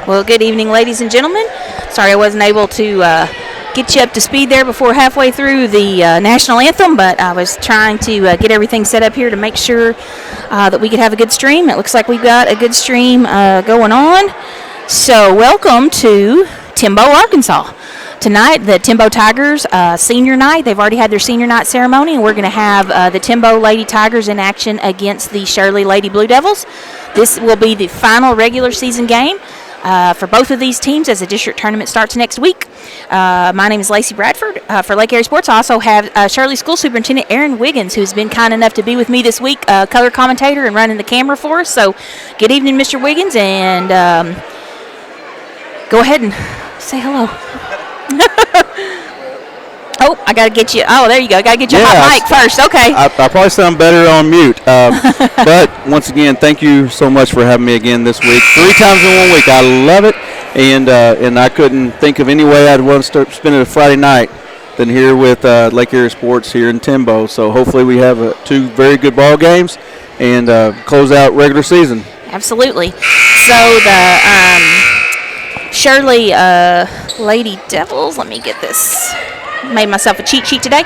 Well, good evening, ladies and gentlemen. Sorry I wasn't able to get you up to speed there before halfway through the national anthem, but I was trying to get everything set up here to make sure that we could have a good stream. It looks like we've got a good stream going on. So welcome to Timbo, Arkansas. Tonight, the Timbo Tigers senior night. They've already had their senior night ceremony, and we're going to have the Timbo Lady Tigers in action against the Shirley Lady Blue Devils. This will be the final regular season game for both of these teams as the district tournament starts next week. My name is Lacey Bradford for Lake Area Sports. I also have Shirley School Superintendent Aaron Wiggins, who's been kind enough to be with me this week, color commentator and running the camera for us. So good evening, Mr. Wiggins, and go ahead and say hello. Oh, I got to get you. Oh, there you go. Got to get your hot mic first. Okay. I probably sound better on mute. But once again, thank you so much for having me again this week. 3 times in 1 week. I love it. And I couldn't think of any way I'd want to start spending a Friday night than here with Lake Area Sports here in Timbo. So hopefully we have 2 very good ball games and close out regular season. Absolutely. So the Shirley Lady Devils, let me get this. Made myself a cheat sheet today.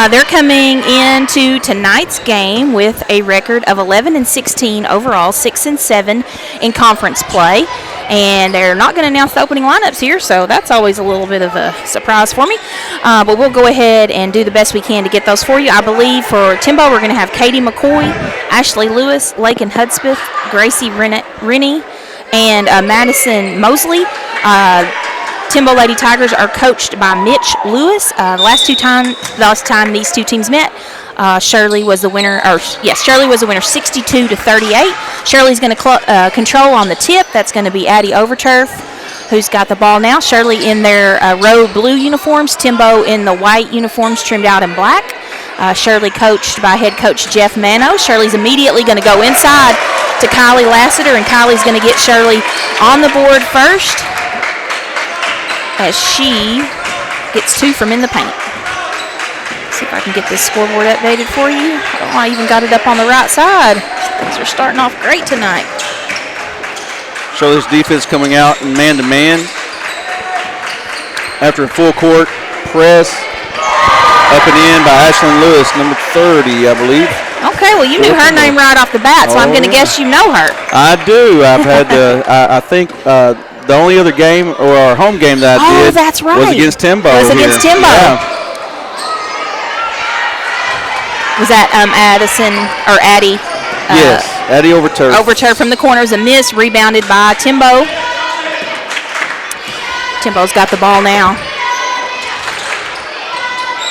They're coming into tonight's game with a record of 11-16 overall, 6-7 in conference play, and they're not going to announce the opening lineups here, so that's always a little bit of a surprise for me. But we'll go ahead and do the best we can to get those for you. I believe for Timbo, we're going to have Katie McCoy, Ashley Lewis, Lakin Hudspeth, Gracie Rennie, and Madison Mosley. Timbo Lady Tigers are coached by Mitch Lewis. Last time these two teams met, Shirley was the winner. Shirley was the winner, 62-38. Shirley's going to control on the tip. That's going to be Addie Overturf, who's got the ball now. Shirley in their road blue uniforms. Timbo in the white uniforms, trimmed out in black. Shirley coached by head coach Jeff Mano. Shirley's immediately going to go inside to Kylie Lassiter, and Kylie's going to get Shirley on the board first, as she gets 2 from in the paint. See if I can get this scoreboard updated for you. Oh, I even got it up on the right side. Things are starting off great tonight. Shirley's defense coming out in man-to-man. After a full court press, up and in by Ashlyn Lewis, number 30, I believe. Okay, well, you knew her name right off the bat, so I'm going to guess you know her. I do. I've had I think the only other game, or our home game that I did, that's right, was against Timbo. Against Timbo. Yeah. Was that Addison or Addie? Yes, Addie Overturf. Overturf from the corner was a miss, rebounded by Timbo. Timbo's got the ball now.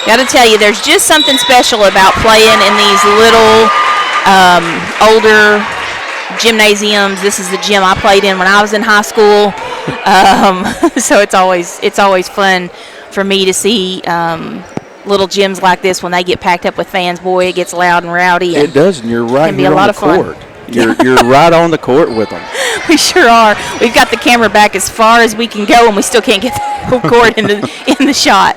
Got to tell you, there's just something special about playing in these little older gymnasiums. This is the gym I played in when I was in high school. So it's always fun for me to see little gyms like this when they get packed up with fans. Boy, it gets loud and rowdy. It does, and you're right here on the court. You're right on the court with them. We sure are. We've got the camera back as far as we can go, and we still can't get the whole court in the shot.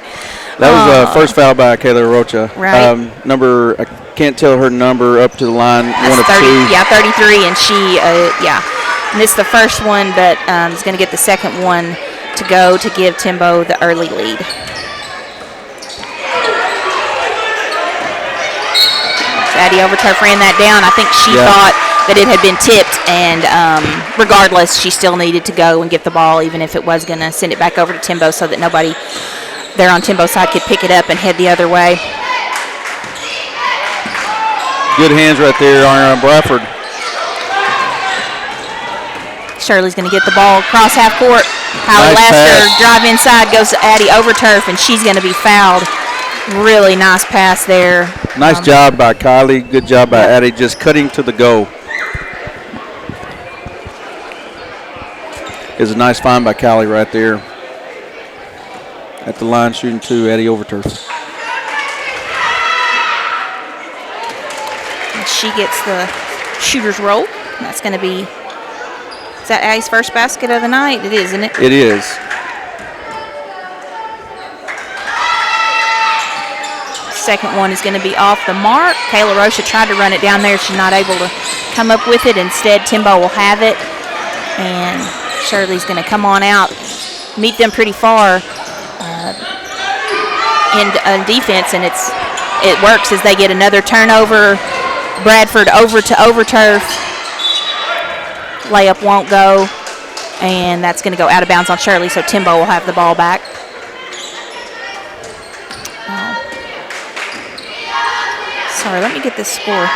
That was first foul by Kayla Rocha. Right. I can't tell her number up to the line. That's 1 of 30, 2. Yeah, 33, and she, And this is the first one, but is going to get the second one to go to give Timbo the early lead. Addie Overturf ran that down. I think she thought that it had been tipped, and regardless, she still needed to go and get the ball, even if it was going to send it back over to Timbo so that nobody there on Timbo's side could pick it up and head the other way. Good hands right there on Bradford. Shirley's going to get the ball across half court. Kylie Lassiter drive inside, goes to Addie Overturf, and she's going to be fouled. Really nice pass there. Nice job by Kylie. Good job by Addie, just cutting to the goal. It's a nice find by Kylie right there. At the line shooting 2, Addie Overturf. And she gets the shooter's roll. That's going to be, is that Addie's first basket of the night? It is, isn't it? It is. Second one is going to be off the mark. Kayla Rocha tried to run it down there. She's not able to come up with it. Instead, Timbo will have it. And Shirley's going to come on out, meet them pretty far in defense, and it works as they get another turnover. Bradford over to overturf. Layup won't go, and that's going to go out of bounds on Shirley, so Timbo will have the ball back. Sorry, let me get this score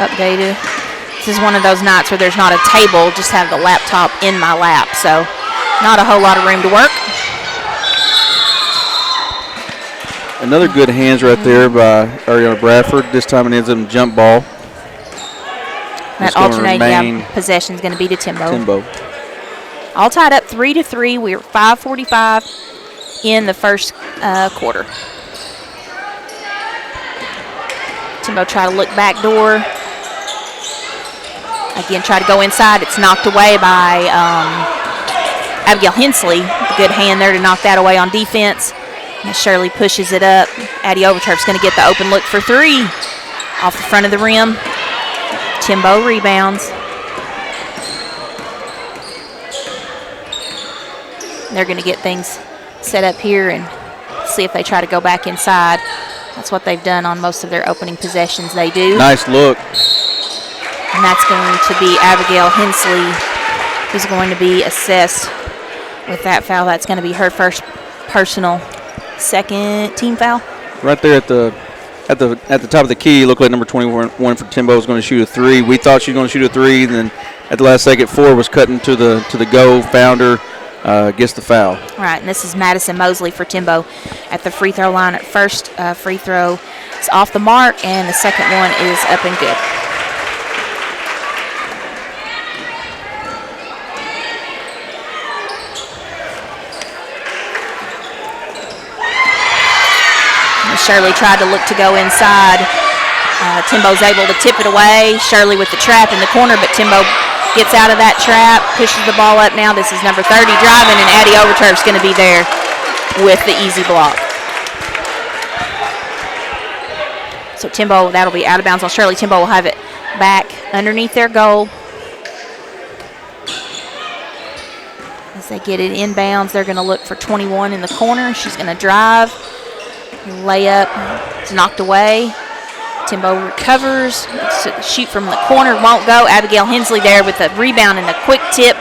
updated. This is one of those nights where there's not a table, just have the laptop in my lap, so not a whole lot of room to work. Another good hands right there by Ariana Bradford. This time it ends up in jump ball. That alternating possession is going to be to Timbo. All tied up 3-3. We're 5:45 in the first quarter. Timbo try to look back door. Again, try to go inside. It's knocked away by Abigail Hensley. A good hand there to knock that away on defense. And Shirley pushes it up. Addie Overturf's going to get the open look for three. Off the front of the rim. Timbo rebounds. They're going to get things set up here and see if they try to go back inside. That's what they've done on most of their opening possessions. They do. Nice look. And that's going to be Abigail Hensley, who's going to be assessed with that foul. That's going to be her first personal second team foul. Right there at the top of the key, looked like number 21 for Timbo was going to shoot a three. We thought she was going to shoot a three, and then at the last second, Ford was cutting to the go. Found her, gets the foul. All right, and this is Madison Mosley for Timbo at the free throw line. At first free throw is off the mark, and the second one is up and good. Shirley tried to look to go inside. Timbo's able to tip it away. Shirley with the trap in the corner, but Timbo gets out of that trap, pushes the ball up now. This is number 30 driving, and Addie Overturf's going to be there with the easy block. So Timbo, that'll be out of bounds on Shirley. Timbo will have it back underneath their goal. As they get it inbounds, they're going to look for 21 in the corner. She's going to drive. Layup is knocked away. Timbo recovers. Shoot from the corner won't go. Abigail Hensley there with a rebound and a quick tip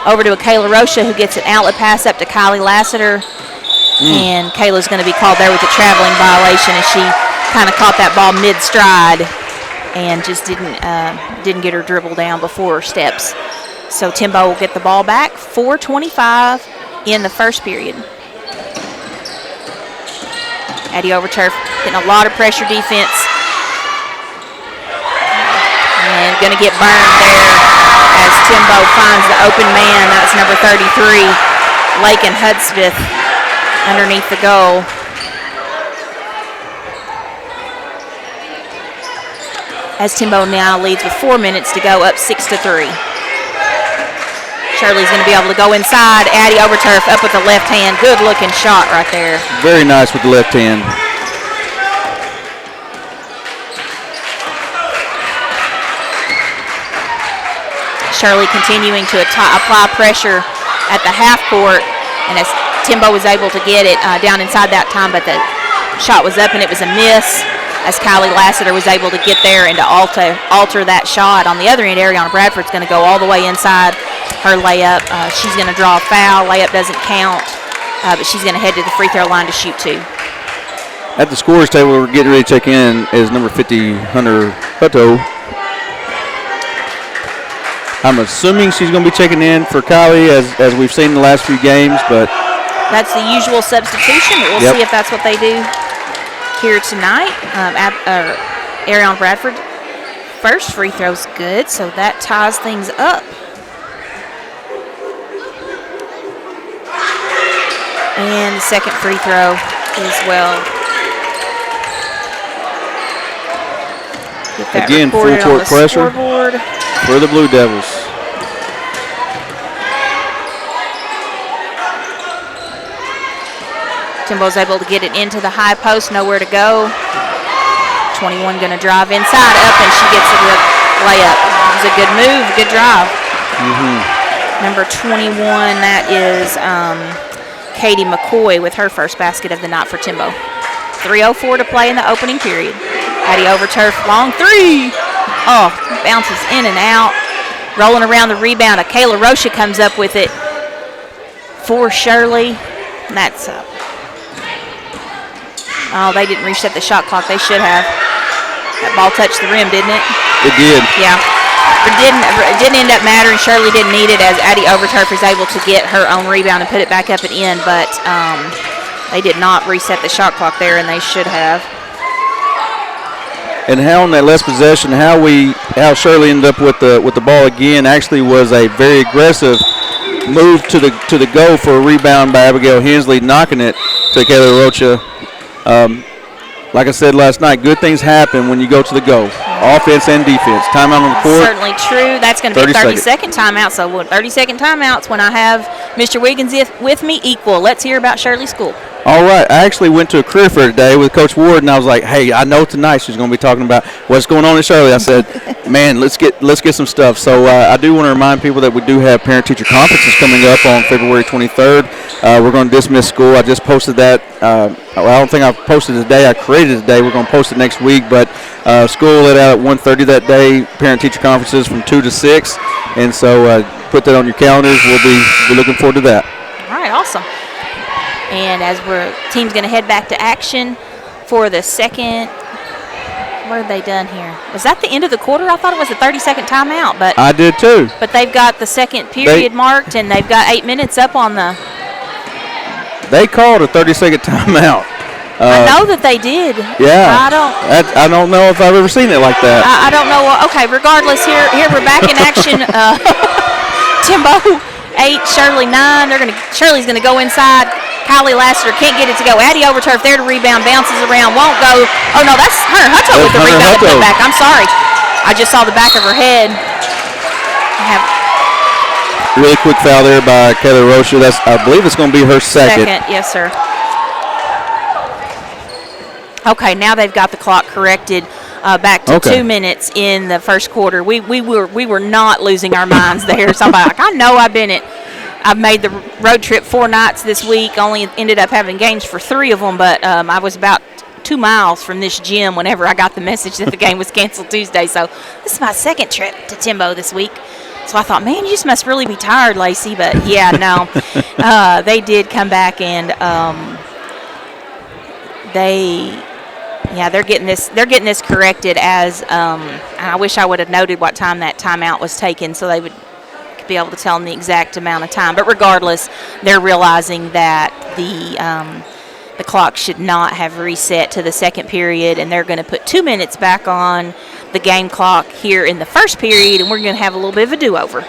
over to Kayla Rocha, who gets an outlet pass up to Kylie Lassiter. And Kayla's going to be called there with a traveling violation as she kind of caught that ball mid-stride and just didn't get her dribble down before her steps. So Timbo will get the ball back. 4:25 in the first period. Addie Overturf getting a lot of pressure defense. And going to get burned there as Timbo finds the open man. That's number 33, Lakin Hudspeth, underneath the goal. As Timbo now leads with 4 minutes to go, up 6-3. Shirley's going to be able to go inside. Addie Overturf up with the left hand. Good looking shot right there. Very nice with the left hand. Shirley continuing to apply pressure at the half court. And as Timbo was able to get it down inside that time, but the shot was up and it was a miss. As Kylie Lassiter was able to get there and to alter that shot. On the other end, Ariana Bradford's going to go all the way inside her layup. She's going to draw a foul. Layup doesn't count, but she's going to head to the free throw line to shoot two. At the scorers table, we're getting ready to check in is number 50, Hunter Hutto. I'm assuming she's going to be checking in for Kylie as we've seen in the last few games, but that's the usual substitution. We'll see if that's what they do here tonight. Ariana Bradford, first free throw's good, so that ties things up. And the second free throw as well. Get that again, full court pressure scoreboard for the Blue Devils. Timbo's able to get it into the high post, nowhere to go. 21 going to drive inside, up, and she gets a good layup. It was a good move, a good drive. Number 21, that is Katie McCoy with her first basket of the night for Timbo. 3:04 to play in the opening period. Addie Overturf, long three. Oh, bounces in and out. Rolling around the rebound. Kayla Rocha comes up with it for Shirley. And that's up. Oh, they didn't reset the shot clock. They should have. That ball touched the rim, didn't it? It did. Yeah. It didn't end up mattering. Shirley didn't need it as Addie Overturf is able to get her own rebound and put it back up and in, but they did not reset the shot clock there, and they should have. And how on that last possession, how Shirley ended up with the ball again actually was a very aggressive move to the goal for a rebound by Abigail Hensley, knocking it to Kayla Rocha. Like I said last night, good things happen when you go to the go. Offense and defense. Timeout on the court. Certainly true. That's going to be a 30-second timeout. So 30-second timeouts when I have Mr. Wiggins with me equal. Let's hear about Shirley School. All right. I actually went to a career fair today with Coach Ward, and I was like, hey, I know tonight she's going to be talking about what's going on in Shirley. I said, man, let's get some stuff. So I do want to remind people that we do have parent-teacher conferences coming up on February 23rd. We're going to dismiss school. I just posted that. I don't think I've posted it today. I created it today. We're going to post it next week. But school let out at 1:30 that day. Parent-teacher conferences from 2 to 6. And so put that on your calendars. We'll be looking forward to that. All right, awesome. And as team's going to head back to action for the second. What have they done here? Was that the end of the quarter? I thought it was a 30-second timeout, but I did too. But they've got the second period marked, and they've got 8 minutes up on the. They called a 30-second timeout. I know that they did. Yeah. I don't know if I've ever seen it like that. I don't know. Okay, regardless, here we're back in action. Timbo 8, Shirley 9. Shirley's gonna go inside. Kylie Lassiter can't get it to go. Addie Overturf there to rebound, bounces around, won't go. Oh no, that's Hunter Hutto with the rebound to put back. I'm sorry, I just saw the back of her head. Really quick foul there by Kayla Rocha. I believe it's going to be her second. Yes, sir. Okay, now they've got the clock corrected back to 2 minutes in the first quarter. We were not losing our minds there. Somebody like, I know I've made the road trip 4 nights this week. Only ended up having games for 3 of them, but I was about 2 miles from this gym whenever I got the message that the game was canceled Tuesday. So this is my second trip to Timbo this week. So I thought, man, you just must really be tired, Lacey. But yeah, no, they did come back and they're getting this corrected as. I wish I would have noted what time that timeout was taken, so they would be able to tell them the exact amount of time. But regardless, they're realizing that the clock should not have reset to the second period, and they're going to put 2 minutes back on the game clock here in the first period, and we're going to have a little bit of a do-over.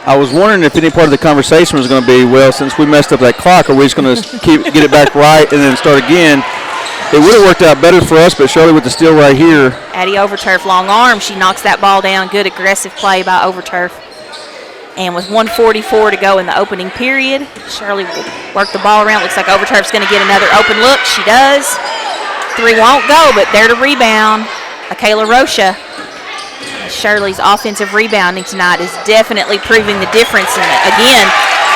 I was wondering if any part of the conversation was going to be, well, since we messed up that clock, are we just going to get it back right and then start again? It would have worked out better for us, but Shirley with the steal right here. Addie Overturf, long arm. She knocks that ball down. Good aggressive play by Overturf. And with 1:44 to go in the opening period, Shirley will work the ball around. Looks like Overturf's going to get another open look. She does. 3 won't go, but there to rebound, Kayla Rocha. Shirley's offensive rebounding tonight is definitely proving the difference. And again,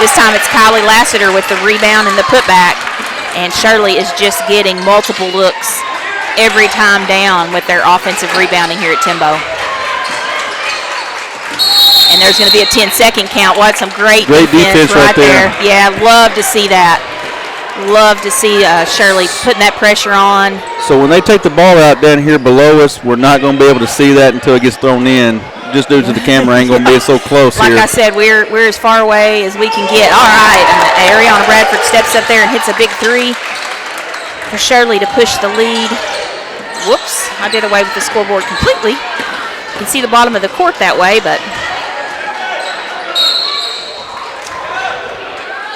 this time it's Kylie Lassiter with the rebound and the putback. And Shirley is just getting multiple looks every time down with their offensive rebounding here at Timbo. And there's going to be a 10-second count. What some great defense right there. Yeah, love to see that. Love to see Shirley putting that pressure on. So when they take the ball out down here below us, we're not going to be able to see that until it gets thrown in, just due to the camera angle being so close like here. Like I said, we're as far away as we can get. All right, and Ariana Bradford steps up there and hits a big 3 for Shirley to push the lead. Whoops, I did away with the scoreboard completely. You can see the bottom of the court that way, but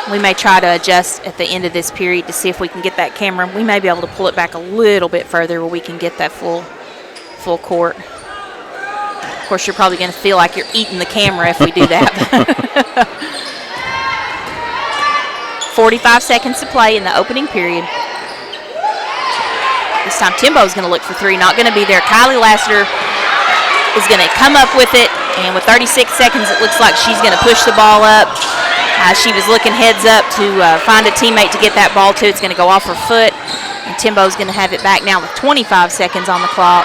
we may try to adjust at the end of this period to see if we can get that camera. We may be able to pull it back a little bit further where we can get that full court. Of course, you're probably going to feel like you're eating the camera if we do that. 45 seconds to play in the opening period. This time Timbo's going to look for 3, not going to be there. Kylie Lassiter is going to come up with it And with 36 seconds, it looks like she's going to push the ball up. She was looking heads up to find a teammate to get that ball to. It's going to go off her foot. And Timbo's going to have it back now with 25 seconds on the clock.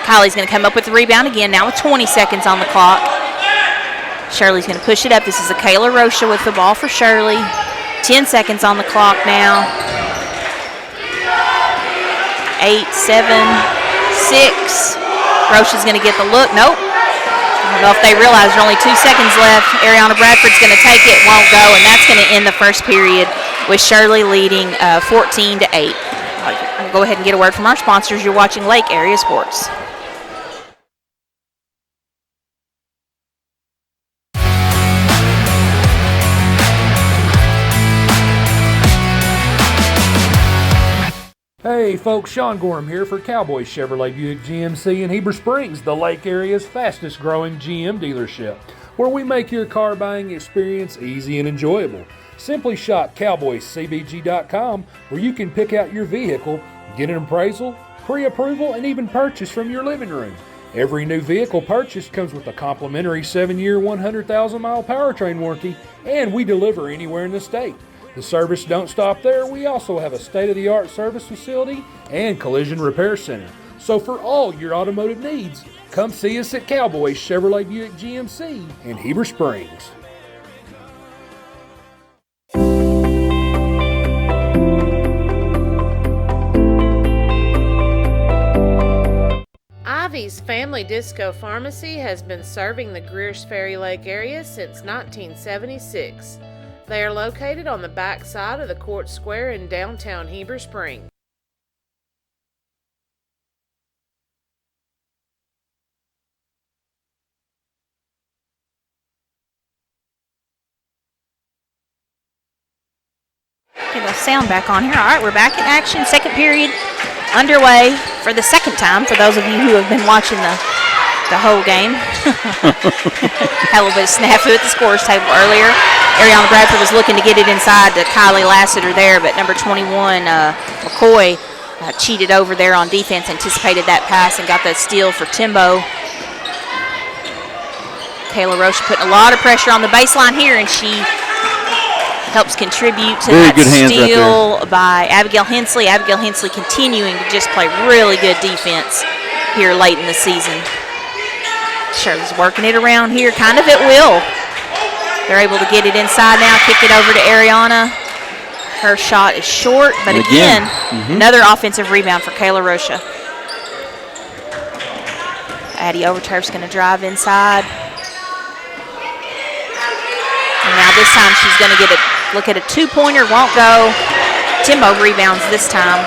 Kylie's going to come up with the rebound again, now with 20 seconds on the clock. Shirley's going to push it up. This is Kayla Rocha with the ball for Shirley. 10 seconds on the clock now. 8, 7, 6. Rocha's going to get the look. Nope. I don't know if they realize there's only 2 seconds left. Ariana Bradford's going to take it, won't go, and that's going to end the first period with Shirley leading 14-8. I'll go ahead and get a word from our sponsors. You're watching Lake Area Sports. Hey folks, Sean Gorham here for Cowboy Chevrolet Buick GMC in Heber Springs, the Lake Area's fastest growing GM dealership, where we make your car buying experience easy and enjoyable. Simply shop cowboycbg.com, where you can pick out your vehicle, get an appraisal, pre-approval, and even purchase from your living room. Every new vehicle purchased comes with a complimentary 7-year, 100,000-mile powertrain warranty, and we deliver anywhere in the state. The service don't stop there. We also have a state-of-the-art service facility and collision repair center. So for all your automotive needs, come see us at Cowboy Chevrolet Buick GMC in Heber Springs. Ivy's Family Disco Pharmacy has been serving the Greers Ferry Lake area since 1976. They are located on the back side of the Court Square in downtown Heber Springs. Get the sound back on here. All right, we're back in action. Second period underway for the second time for those of you who have been watching the whole game. Had a little bit of snafu at the scores table earlier. Ariana Bradford was looking to get it inside to Kylie Lassiter there, but number 21, McCoy, cheated over there on defense, anticipated that pass, and got that steal for Timbo. Kayla Rocha putting a lot of pressure on the baseline here, and she helps contribute to Very that good hands steal by Abigail Hensley. Abigail Hensley continuing to just play really good defense here late in the season. Shirley's working it around here, kind of at will. They're able to get it inside now, kick it over to Ariana. Her shot is short, but again another offensive rebound for Kayla Rocha. Addie Overturf's going to drive inside. And now this time she's going to get a look at a two-pointer, won't go. Timbo rebounds this time.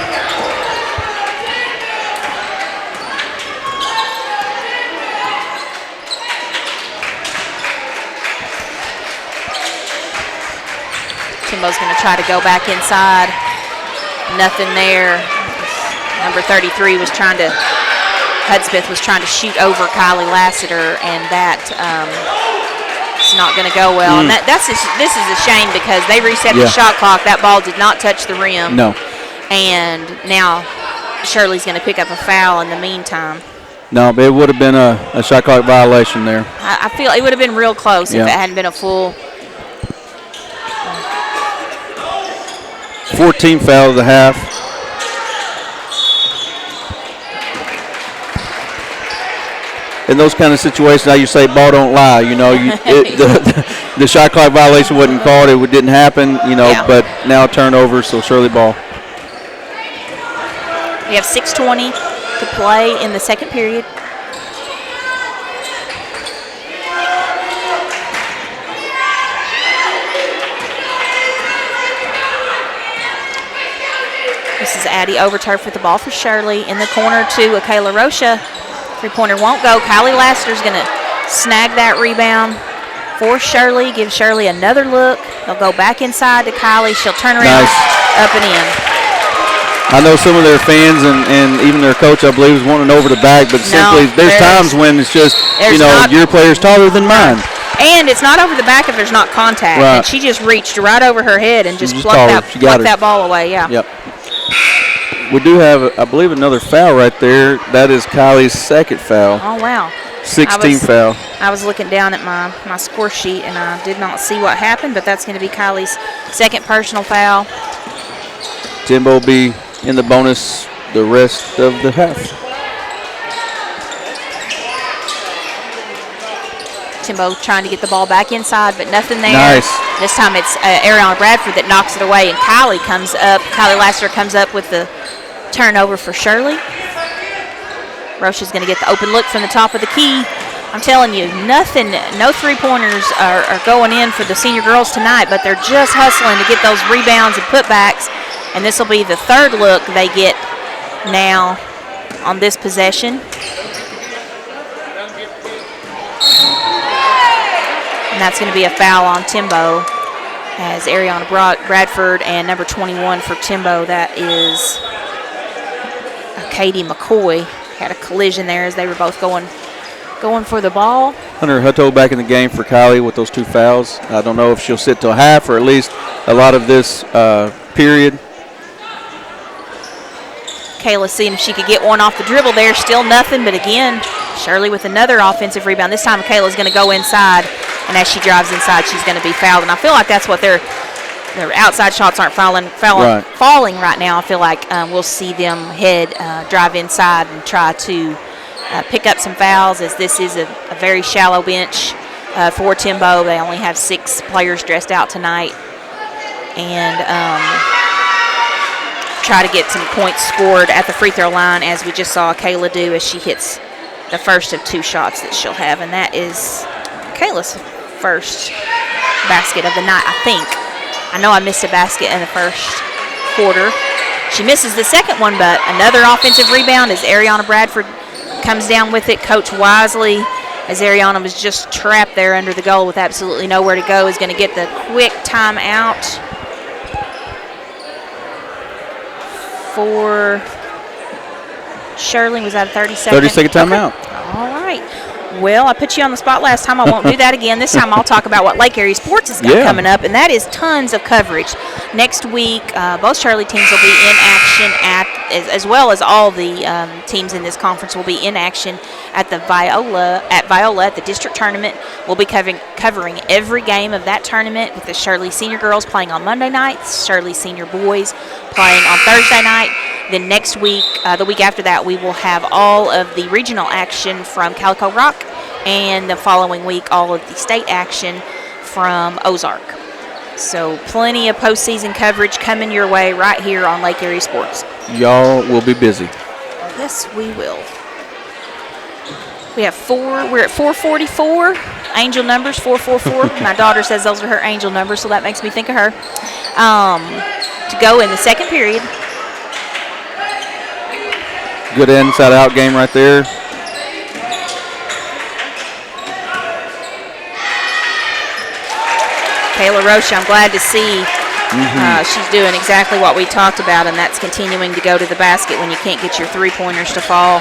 Timbo's going to try to go back inside. Nothing there. Number 33 was trying to, Hudspeth was trying to shoot over Kylie Lassiter, and that it's not going to go well. And this is a shame because they reset the shot clock. That ball did not touch the rim. No. And now Shirley's going to pick up a foul in the meantime. No, but it would have been a shot clock violation there. I feel it would have been real close if it hadn't been a full 14 fouls at the half. In those kind of situations, how you say ball don't lie. You know, the shot clock violation wasn't called. It didn't happen. You know, but now turnover, so Shirley ball. We have 6:20 to play in the second period. This is Addie Overturf with the ball for Shirley. In the corner to Kayla Rocha. Three-pointer won't go. Kylie Lassiter's going to snag that rebound for Shirley. Give Shirley another look. They'll go back inside to Kylie. She'll turn around, up and in. I know some of their fans and even their coach, I believe, is wanting over the bag, but simply there's times when it's just, your player's taller than mine. And it's not over the back if there's not contact. Right. And she just reached right over her head and just plucked that ball away. Yeah. Yep. We do have, I believe, another foul right there. That is Kylie's second foul. Oh, wow. 16 foul. I was looking down at my score sheet, and I did not see what happened, but that's going to be Kylie's second personal foul. Timbo will be in the bonus the rest of the half. Timbo trying to get the ball back inside, but nothing there. Nice. This time it's Ariana Bradford that knocks it away, and Kylie comes up. Kylie Lassiter comes up with the turnover for Shirley. Roche is going to get the open look from the top of the key. I'm telling you, nothing, no three-pointers are going in for the senior girls tonight, but they're just hustling to get those rebounds and putbacks, and this will be the third look they get now on this possession. And that's going to be a foul on Timbo as Ariana Bradford and number 21 for Timbo, that is Katie McCoy, had a collision there as they were both going for the ball. Hunter Hutto back in the game for Kylie with those two fouls. I don't know if she'll sit till half or at least a lot of this period. Kayla seeing if she could get one off the dribble there. Still nothing, but again, Shirley with another offensive rebound. This time Kayla's going to go inside, and as she drives inside, she's going to be fouled. And I feel like that's what their outside shots aren't falling right now. I feel like we'll see them drive inside and try to pick up some fouls, as this is a very shallow bench for Timbo. They only have 6 players dressed out tonight. And try to get some points scored at the free throw line, as we just saw Kayla do as she hits the first of 2 shots that she'll have. And that is Kayla's first basket of the night, I think. I know I missed a basket in the first quarter. She misses the second one, but another offensive rebound as Ariana Bradford comes down with it. Coach Wisely, as Ariana was just trapped there under the goal with absolutely nowhere to go, is going to get the quick timeout for Shirley. Was that a 30-second? 30-second timeout. Okay. All right. Well, I put you on the spot last time. I won't do that again. This time I'll talk about what Lake Area Sports has got coming up, and that is tons of coverage. Next week, both Shirley teams will be in action as well as all the teams in this conference will be in action at Viola at the district tournament. We'll be covering every game of that tournament, with the Shirley senior girls playing on Monday nights, Shirley senior boys playing on Thursday night. Then next week, the week after that, we will have all of the regional action from Calico Rock, and the following week, all of the state action from Ozark. So plenty of postseason coverage coming your way right here on Lake Erie Sports. Y'all will be busy. Yes, we will. We're at 444. Angel numbers, 444. My daughter says those are her angel numbers, so that makes me think of her. To go in the second period. Good inside-out game right there. Kayla Roche, I'm glad to see she's doing exactly what we talked about, and that's continuing to go to the basket when you can't get your three-pointers to fall.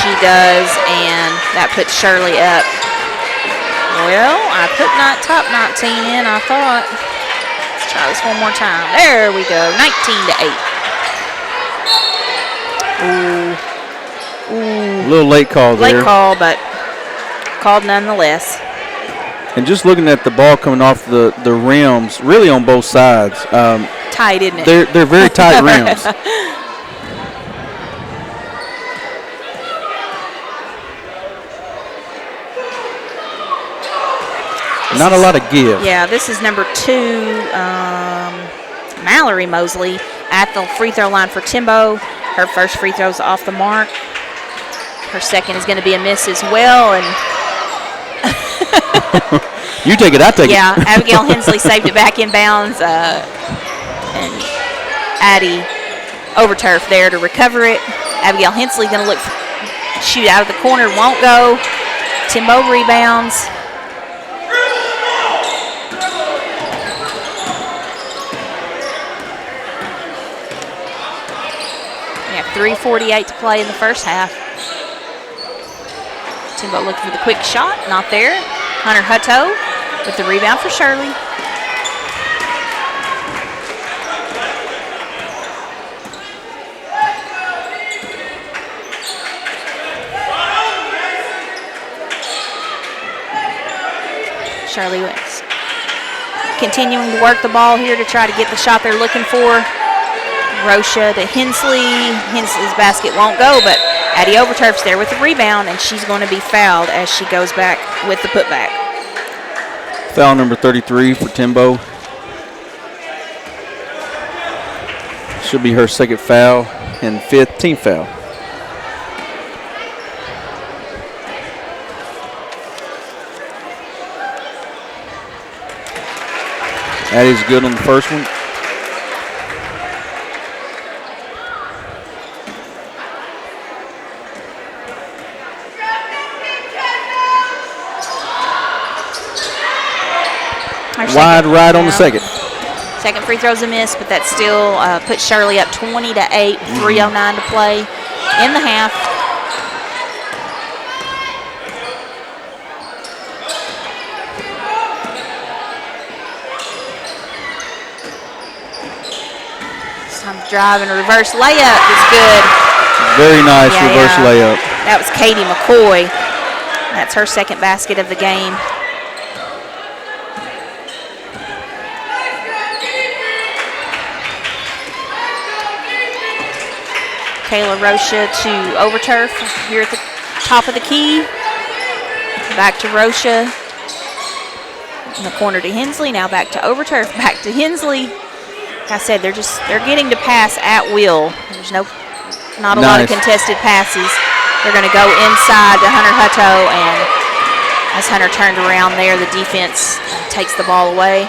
She does, and that puts Shirley up. Well, I put top 19 in, I thought. Let's try this one more time. There we go, 19-8. Ooh. A little late call there. Late call, but called nonetheless. And just looking at the ball coming off the rims, really on both sides. Tight, isn't it? They're very tight rims. Not a lot of give. Yeah, this is number 2, Mallory Mosley, at the free throw line for Timbo. Her first free throw's off the mark. Her second is going to be a miss as well. And you take it, I take it. Yeah, Abigail Hensley saved it back in bounds. And Addie over turf there to recover it. Abigail Hensley going to shoot out of the corner, won't go. Timbo rebounds. We have 3:48 to play in the first half. Timbo looking for the quick shot, not there. Hunter Hutto with the rebound for Shirley. Shirley is continuing to work the ball here to try to get the shot they're looking for. Rocha to Hensley. Hensley's basket won't go, but Addie Overturf's there with the rebound, and she's going to be fouled as she goes back with the putback. Foul number 33 for Timbo. Should be her second foul and 5th team foul. Addie's good on the first one. Wide right on the second. Second free throw's a miss, but that still puts Shirley up 20-8, 3:09 to play in the half. Some drive and reverse layup is good. Very nice reverse layup. That was Katie McCoy. That's her second basket of the game. Kayla Rocha to Overturf here at the top of the key. Back to Rocha. In the corner to Hensley. Now back to Overturf. Back to Hensley. Like I said, they're getting to pass at will. There's not a lot of contested passes. They're going to go inside to Hunter Hutto, and as Hunter turned around there, the defense takes the ball away.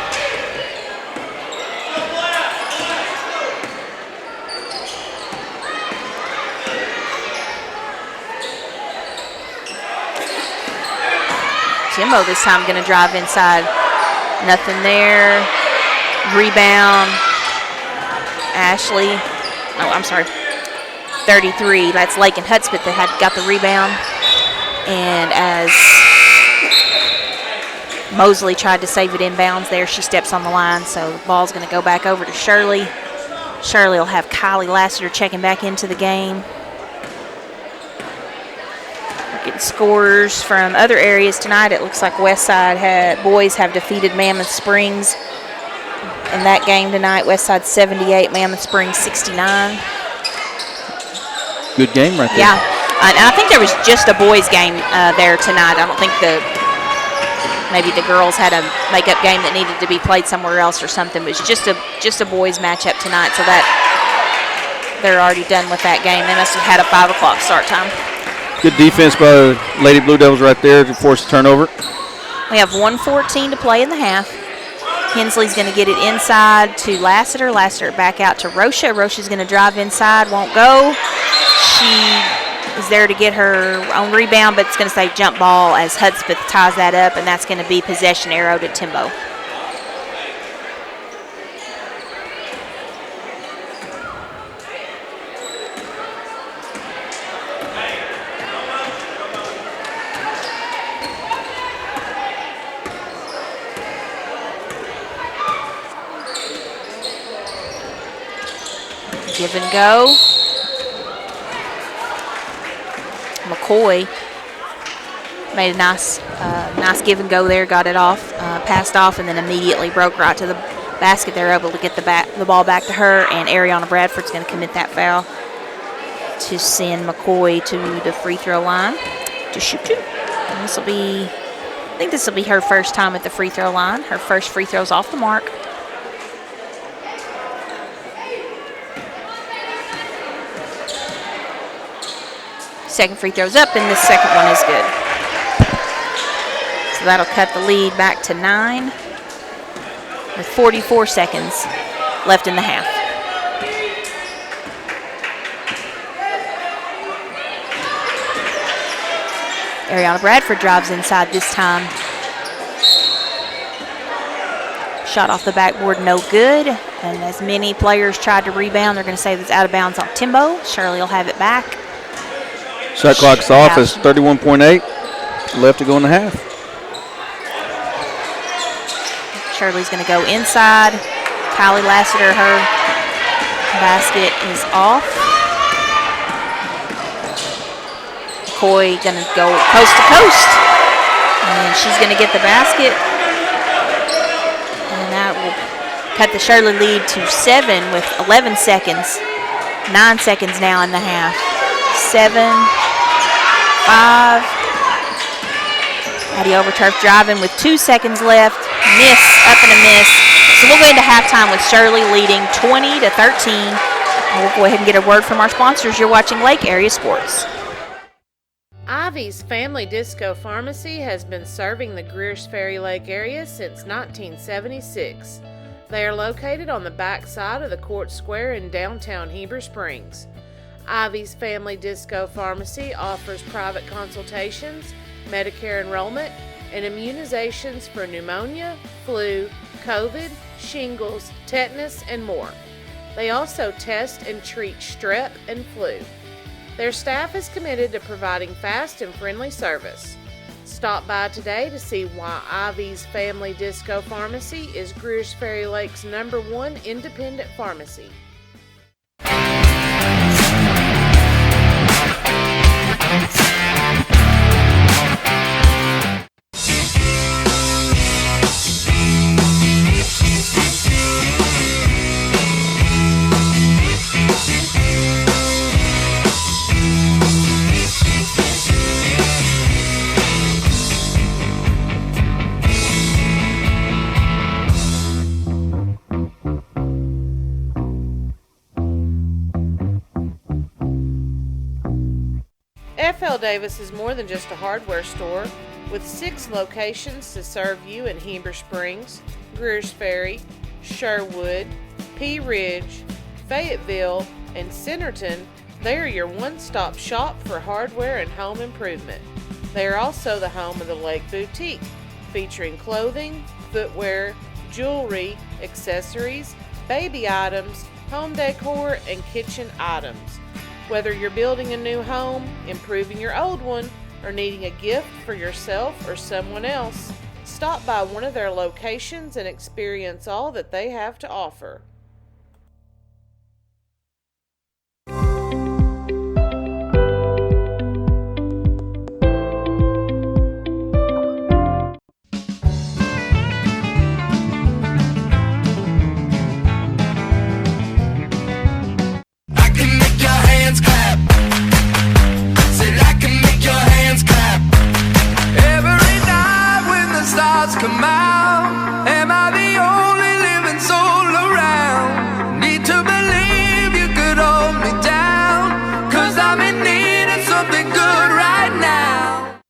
Timbo this time going to drive inside. Nothing there. Rebound. Ashley. Oh, I'm sorry. 33. That's Lakin Hudspeth that got the rebound. And as Mosley tried to save it inbounds there, she steps on the line. So the ball's going to go back over to Shirley. Shirley will have Kylie Lassiter checking back into the game. Getting scores from other areas tonight. It looks like Westside boys have defeated Mammoth Springs in that game tonight. Westside 78, Mammoth Springs 69. Good game right there. Yeah, and I think there was just a boys game there tonight. I don't think maybe the girls had a makeup game that needed to be played somewhere else or something. But it's just a boys matchup tonight, so that they're already done with that game. They must have had a 5 o'clock start time. Good defense by the Lady Blue Devils right there to force a turnover. We have 1:14 to play in the half. Hensley's going to get it inside to Lassiter. Lassiter back out to Rocha. Rocha's going to drive inside, won't go. She is there to get her own rebound, but it's going to say jump ball as Hudspeth ties that up, and that's going to be possession arrow to Timbo. Give and go. McCoy made a nice give and go there, got it off, passed off, and then immediately broke right to the basket. They're able to get the ball back to her, and Ariana Bradford's going to commit that foul to send McCoy to the free throw line to shoot two. And I think this will be her first time at the free throw line. Her first free throw's off the mark. Second free throw's up, and this second one is good. So that'll cut the lead back to 9 with 44 seconds left in the half. Ariana Bradford drives inside this time. Shot off the backboard, no good. And as many players tried to rebound, they're going to say that's out of bounds on Timbo. Shirley will have it back. Shot clock's off. It's 31.8 left to go in the half. Shirley's going to go inside. Kylie Lassiter, her basket is off. McCoy going to go coast to coast. And she's going to get the basket. cut the Shirley lead to 7 with 11 seconds. 9 seconds now in the half. 7, 5. Addie Overturf driving with 2 seconds left. Miss, up and a miss. So we'll go into halftime with Shirley leading 20-13. And we'll go ahead and get a word from our sponsors. You're watching Lake Area Sports. Ivy's Family Disco Pharmacy has been serving the Greers Ferry Lake area since 1976. They are located on the back side of the Court Square in downtown Heber Springs. Ivy's Family Disco Pharmacy offers private consultations, Medicare enrollment, and immunizations for pneumonia, flu, COVID, shingles, tetanus, and more. They also test and treat strep and flu. Their staff is committed to providing fast and friendly service. Stop by today to see why Ivy's Family Disco Pharmacy is Greers Ferry Lake's #1 independent pharmacy. F.L. Davis is more than just a hardware store, with 6 locations to serve you in Heber Springs, Greers Ferry, Sherwood, Pea Ridge, Fayetteville, and Centerton. They are your one-stop shop for hardware and home improvement. They are also the home of the Lake Boutique, featuring clothing, footwear, jewelry, accessories, baby items, home decor, and kitchen items. Whether you're building a new home, improving your old one, or needing a gift for yourself or someone else, stop by one of their locations and experience all that they have to offer. Come out, am I the only living soul around? Need to believe you could hold me down, 'cause I'm in need of something good right now.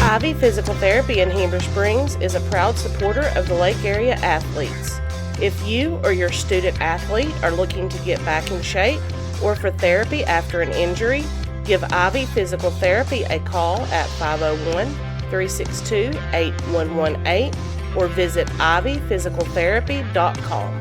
Ivy Physical Therapy in Heber Springs is a proud supporter of the Lake Area athletes. If you or your student athlete are looking to get back in shape, or for therapy after an injury, give Ivy Physical Therapy a call at 501-362-8118 or visit ivyphysicaltherapy.com.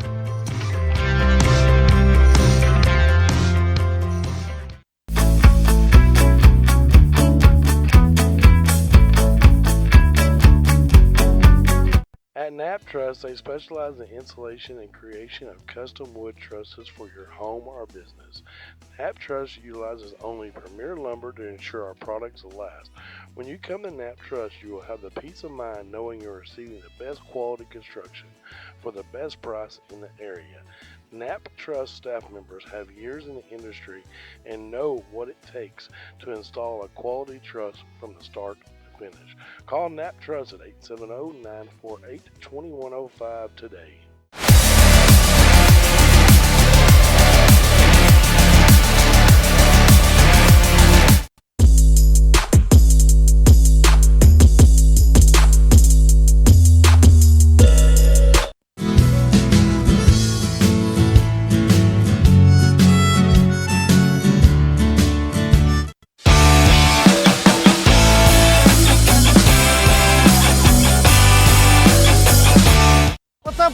At Knapp Truss, they specialize in installation and creation of custom wood trusses for your home or business. Knapp Truss utilizes only premier lumber to ensure our products will last. When you come to Knapp Truss, you will have the peace of mind knowing you're receiving the best quality construction for the best price in the area. Knapp Truss staff members have years in the industry and know what it takes to install a quality truss from the start finish. Call Knapp Truss at 870-948-2105 today.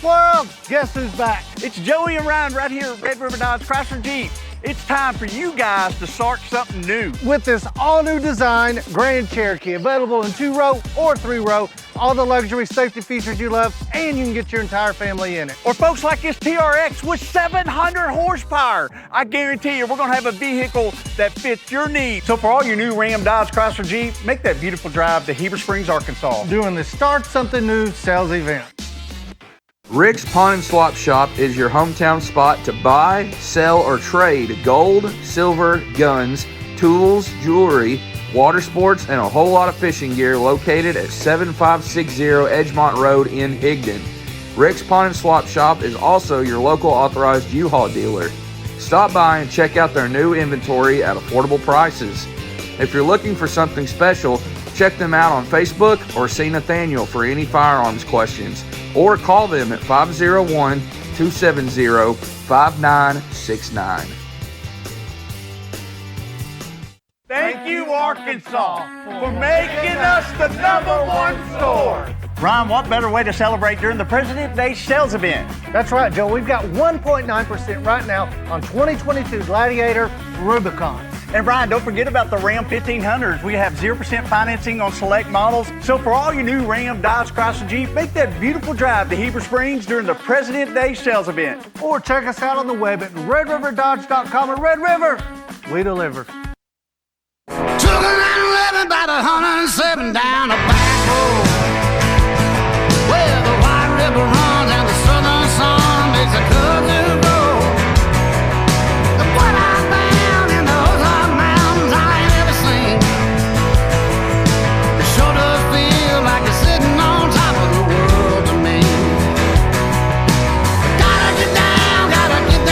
World, guess who's back? It's Joey and Ryan right here at Red River Dodge Chrysler Jeep. It's time for you guys to start something new. With this all-new design Grand Cherokee, available in 2-row or 3-row, all the luxury safety features you love, and you can get your entire family in it. Or folks like this TRX with 700 horsepower. I guarantee you we're gonna have a vehicle that fits your needs. So for all your new Ram, Dodge, Chrysler, Jeep, make that beautiful drive to Heber Springs, Arkansas. Doing the Start Something New sales event. Rick's Pawn and Swap Shop is your hometown spot to buy, sell, or trade gold, silver, guns, tools, jewelry, water sports, and a whole lot of fishing gear located at 7560 Edgemont Road in Higdon. Rick's Pawn and Swap Shop is also your local authorized U-Haul dealer. Stop by and check out their new inventory at affordable prices. If you're looking for something special, check them out on Facebook or see Nathaniel for any firearms questions, or call them at 501-270-5969. Thank you, Arkansas, for making us the #1 store. Ron, what better way to celebrate during the President's Day sales event? That's right, Joe. We've got 1.9% right now on 2022 Gladiator Rubicons. And Brian, don't forget about the Ram 1500s. We have 0% financing on select models. So for all your new Ram, Dodge, Chrysler, Jeep, make that beautiful drive to Heber Springs during the President's Day sales event. Or check us out on the web at redriverdodge.com. Or Red River, we deliver. Took a 911 by the 107 down a back road, where the White River runs and the southern sun makes a cousin grow. The what I found in those hot mountains I ain't ever seen. It sure does feel like it's sitting on top of the world to me. Gotta get down to Arkansas.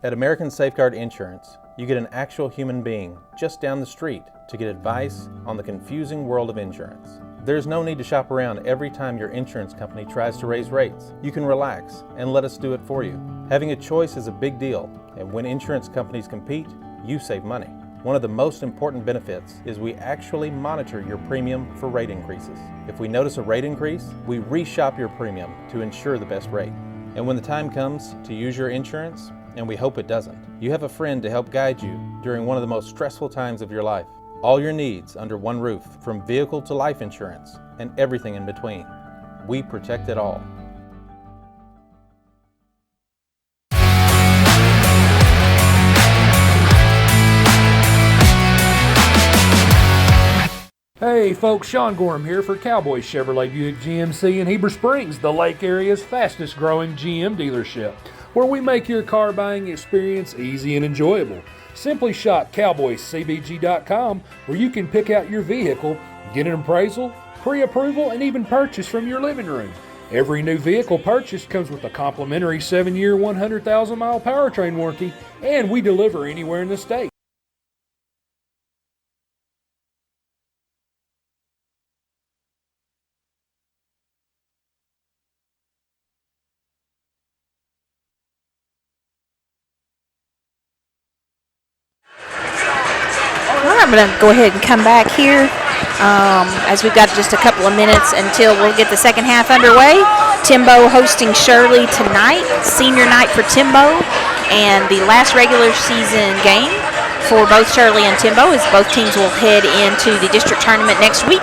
At American Safeguard Insurance, you get an actual human being just down the street to get advice on the confusing world of insurance. There's no need to shop around every time your insurance company tries to raise rates. You can relax and let us do it for you. Having a choice is a big deal, and when insurance companies compete, you save money. One of the most important benefits is we actually monitor your premium for rate increases. If we notice a rate increase, we reshop your premium to ensure the best rate. And when the time comes to use your insurance, and we hope it doesn't, you have a friend to help guide you during one of the most stressful times of your life. All your needs under one roof, from vehicle to life insurance, and everything in between. We protect it all. Hey folks, Sean Gorham here for Cowboy Chevrolet Buick GMC in Heber Springs, the Lake Area's fastest growing GM dealership, where we make your car buying experience easy and enjoyable. Simply shop cowboycbg.com, where you can pick out your vehicle, get an appraisal, pre-approval, and even purchase from your living room. Every new vehicle purchased comes with a complimentary 7-year, 100,000-mile powertrain warranty, and we deliver anywhere in the state. I'm going to go ahead and come back here as we've got just a couple of minutes until we'll get the second half underway. Timbo hosting Shirley tonight, senior night for Timbo, and the last regular season game for both Shirley and Timbo is both teams will head into the district tournament next week.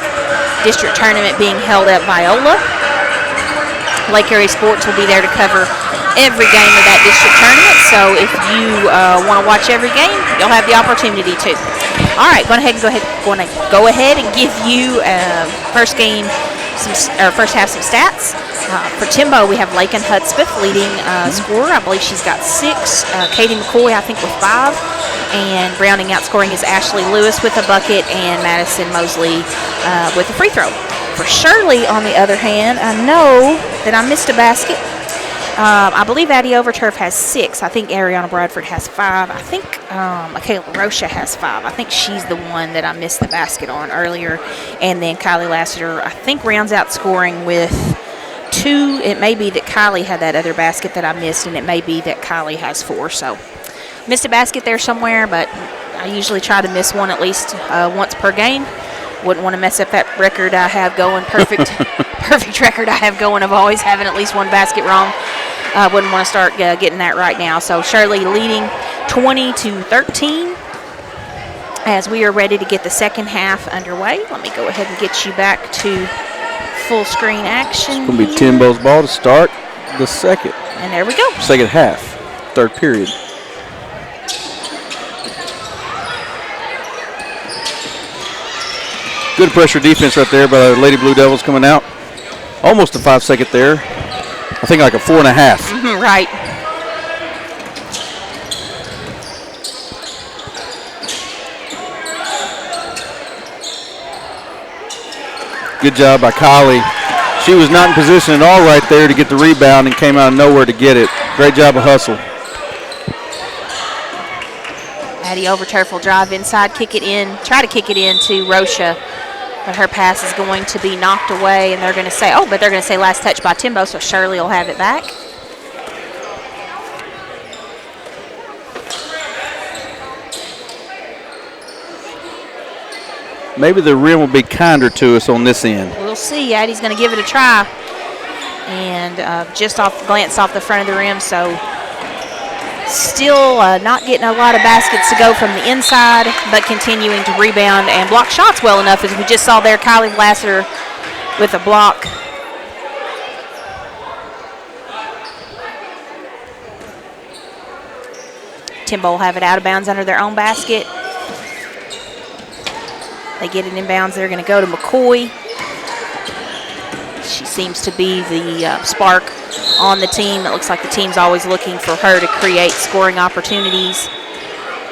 District tournament being held at Viola. Lake Area Sports will be there to cover every game of that district tournament, so if you want to watch every game, you'll have the opportunity to. All right, going to go ahead and give you first half some stats. For Timbo, we have Lakin Hudspeth leading scorer. I believe she's got 6. Katie McCoy, I think, with 5. And rounding out scoring is Ashley Lewis with a bucket and Madison Mosley with a free throw. For Shirley, on the other hand, I know that I missed a basket. I believe Addie Overturf has 6. I think Ariana Bradford has 5. I think Michaela Rocha has 5. I think she's the one that I missed the basket on earlier. And then Kylie Lassiter, I think, rounds out scoring with 2. It may be that Kylie had that other basket that I missed, and it may be that Kylie has 4. So missed a basket there somewhere, but I usually try to miss one at least once per game. Wouldn't want to mess up that record I have going, perfect record I have going of always having at least one basket wrong. Wouldn't want to start getting that right now. So Shirley leading 20-13. as we are ready to get the second half underway. Let me go ahead and get you back to full screen action. It's going to be Timbo's ball to start the second. And there we go. Second half, third period. Good pressure defense right there by the Lady Blue Devils coming out. Almost a 5-second there. I think like a 4.5. Right. Good job by Kylie. She was not in position at all right there to get the rebound and came out of nowhere to get it. Great job of hustle. Addie Overturf will drive inside, kick it in, try to kick it in to Rocha. But her pass is going to be knocked away, and they're going to say, but they're going to say last touch by Timbo, so Shirley will have it back. Maybe the rim will be kinder to us on this end. We'll see. Addie's going to give it a try. And just glance off the front of the rim, so still not getting a lot of baskets to go from the inside, but continuing to rebound and block shots well enough, as we just saw there. Kylie Lassiter with a block. Timbo will have it out of bounds under their own basket. They get it inbounds. They're going to go to McCoy. She seems to be the spark on the team. It looks like the team's always looking for her to create scoring opportunities.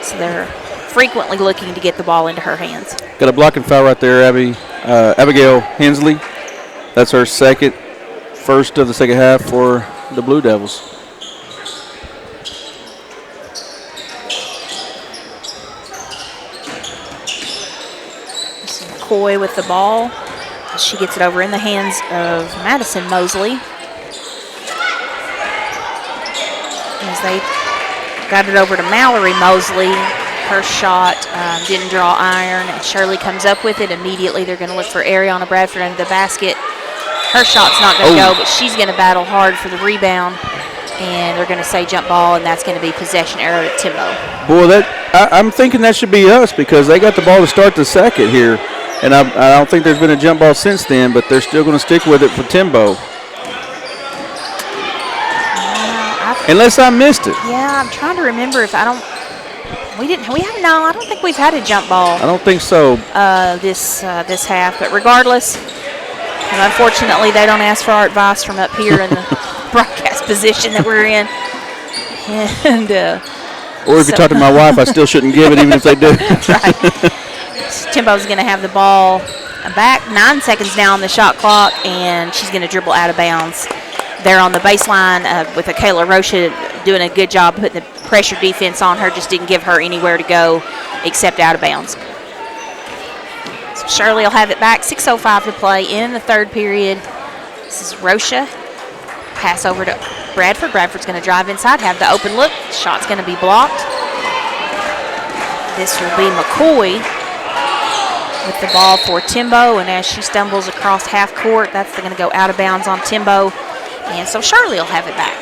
So they're frequently looking to get the ball into her hands. Got a blocking foul right there, Abigail Hensley. That's her first of the second half for the Blue Devils. McCoy with the ball. She gets it over in the hands of Madison Mosley. As they got it over to Mallory Mosley. Her shot didn't draw iron, and Shirley comes up with it. Immediately they're going to look for Ariana Bradford under the basket. Her shot's not going to go, but she's going to battle hard for the rebound. And they're going to say jump ball, and that's going to be possession arrow to Timbo. Boy, I'm thinking that should be us, because they got the ball to start the second here. And I don't think there's been a jump ball since then, but they're still going to stick with it for Timbo. Unless I missed it. Yeah, I'm trying to remember if I don't think we've had a jump ball. I don't think so. This half, but regardless, and unfortunately they don't ask for our advice from up here in the broadcast position that we're in. And or if you talk to my wife, I still shouldn't give it, even if they do. Right. Timbo's going to have the ball back. 9 seconds now on the shot clock, and she's going to dribble out of bounds. There on the baseline with Kayla Rocha doing a good job putting the pressure defense on her. Just didn't give her anywhere to go except out of bounds. So Shirley will have it back. 6:05 to play in the third period. This is Rocha. Pass over to Bradford. Bradford's going to drive inside, have the open look. Shot's going to be blocked. This will be McCoy with the ball for Timbo, and as she stumbles across half court, that's going to go out of bounds on Timbo, and so Shirley will have it back.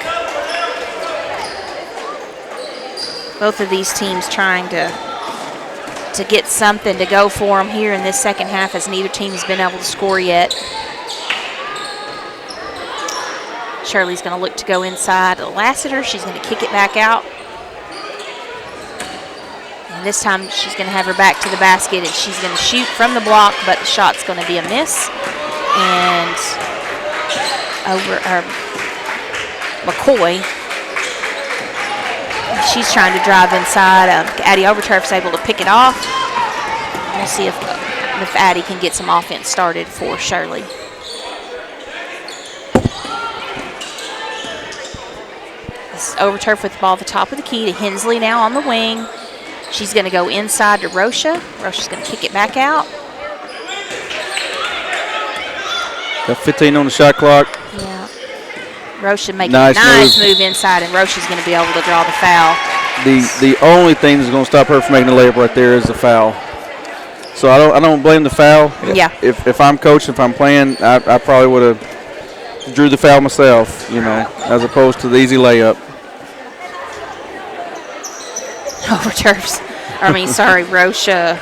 Both of these teams trying to get something to go for them here in this second half, as neither team has been able to score yet. Shirley's going to look to go inside Lassiter. She's going to kick it back out. And this time she's going to have her back to the basket, and she's going to shoot from the block, but the shot's going to be a miss. And McCoy, she's trying to drive inside. Addie Overturf's able to pick it off. We'll see if Addie can get some offense started for Shirley. This is Overturf with the ball at the top of the key to Hensley now on the wing. She's going to go inside to Rocha. Rocha's going to kick it back out. Got 15 on the shot clock. Yeah. Rocha making a nice move inside, and Rocha's going to be able to draw the foul. The only thing that's going to stop her from making a layup right there is the foul. So I don't blame the foul. Yeah. If I'm coaching, if I'm playing, I probably would have drew the foul myself, as opposed to the easy layup. Overturf's Rocha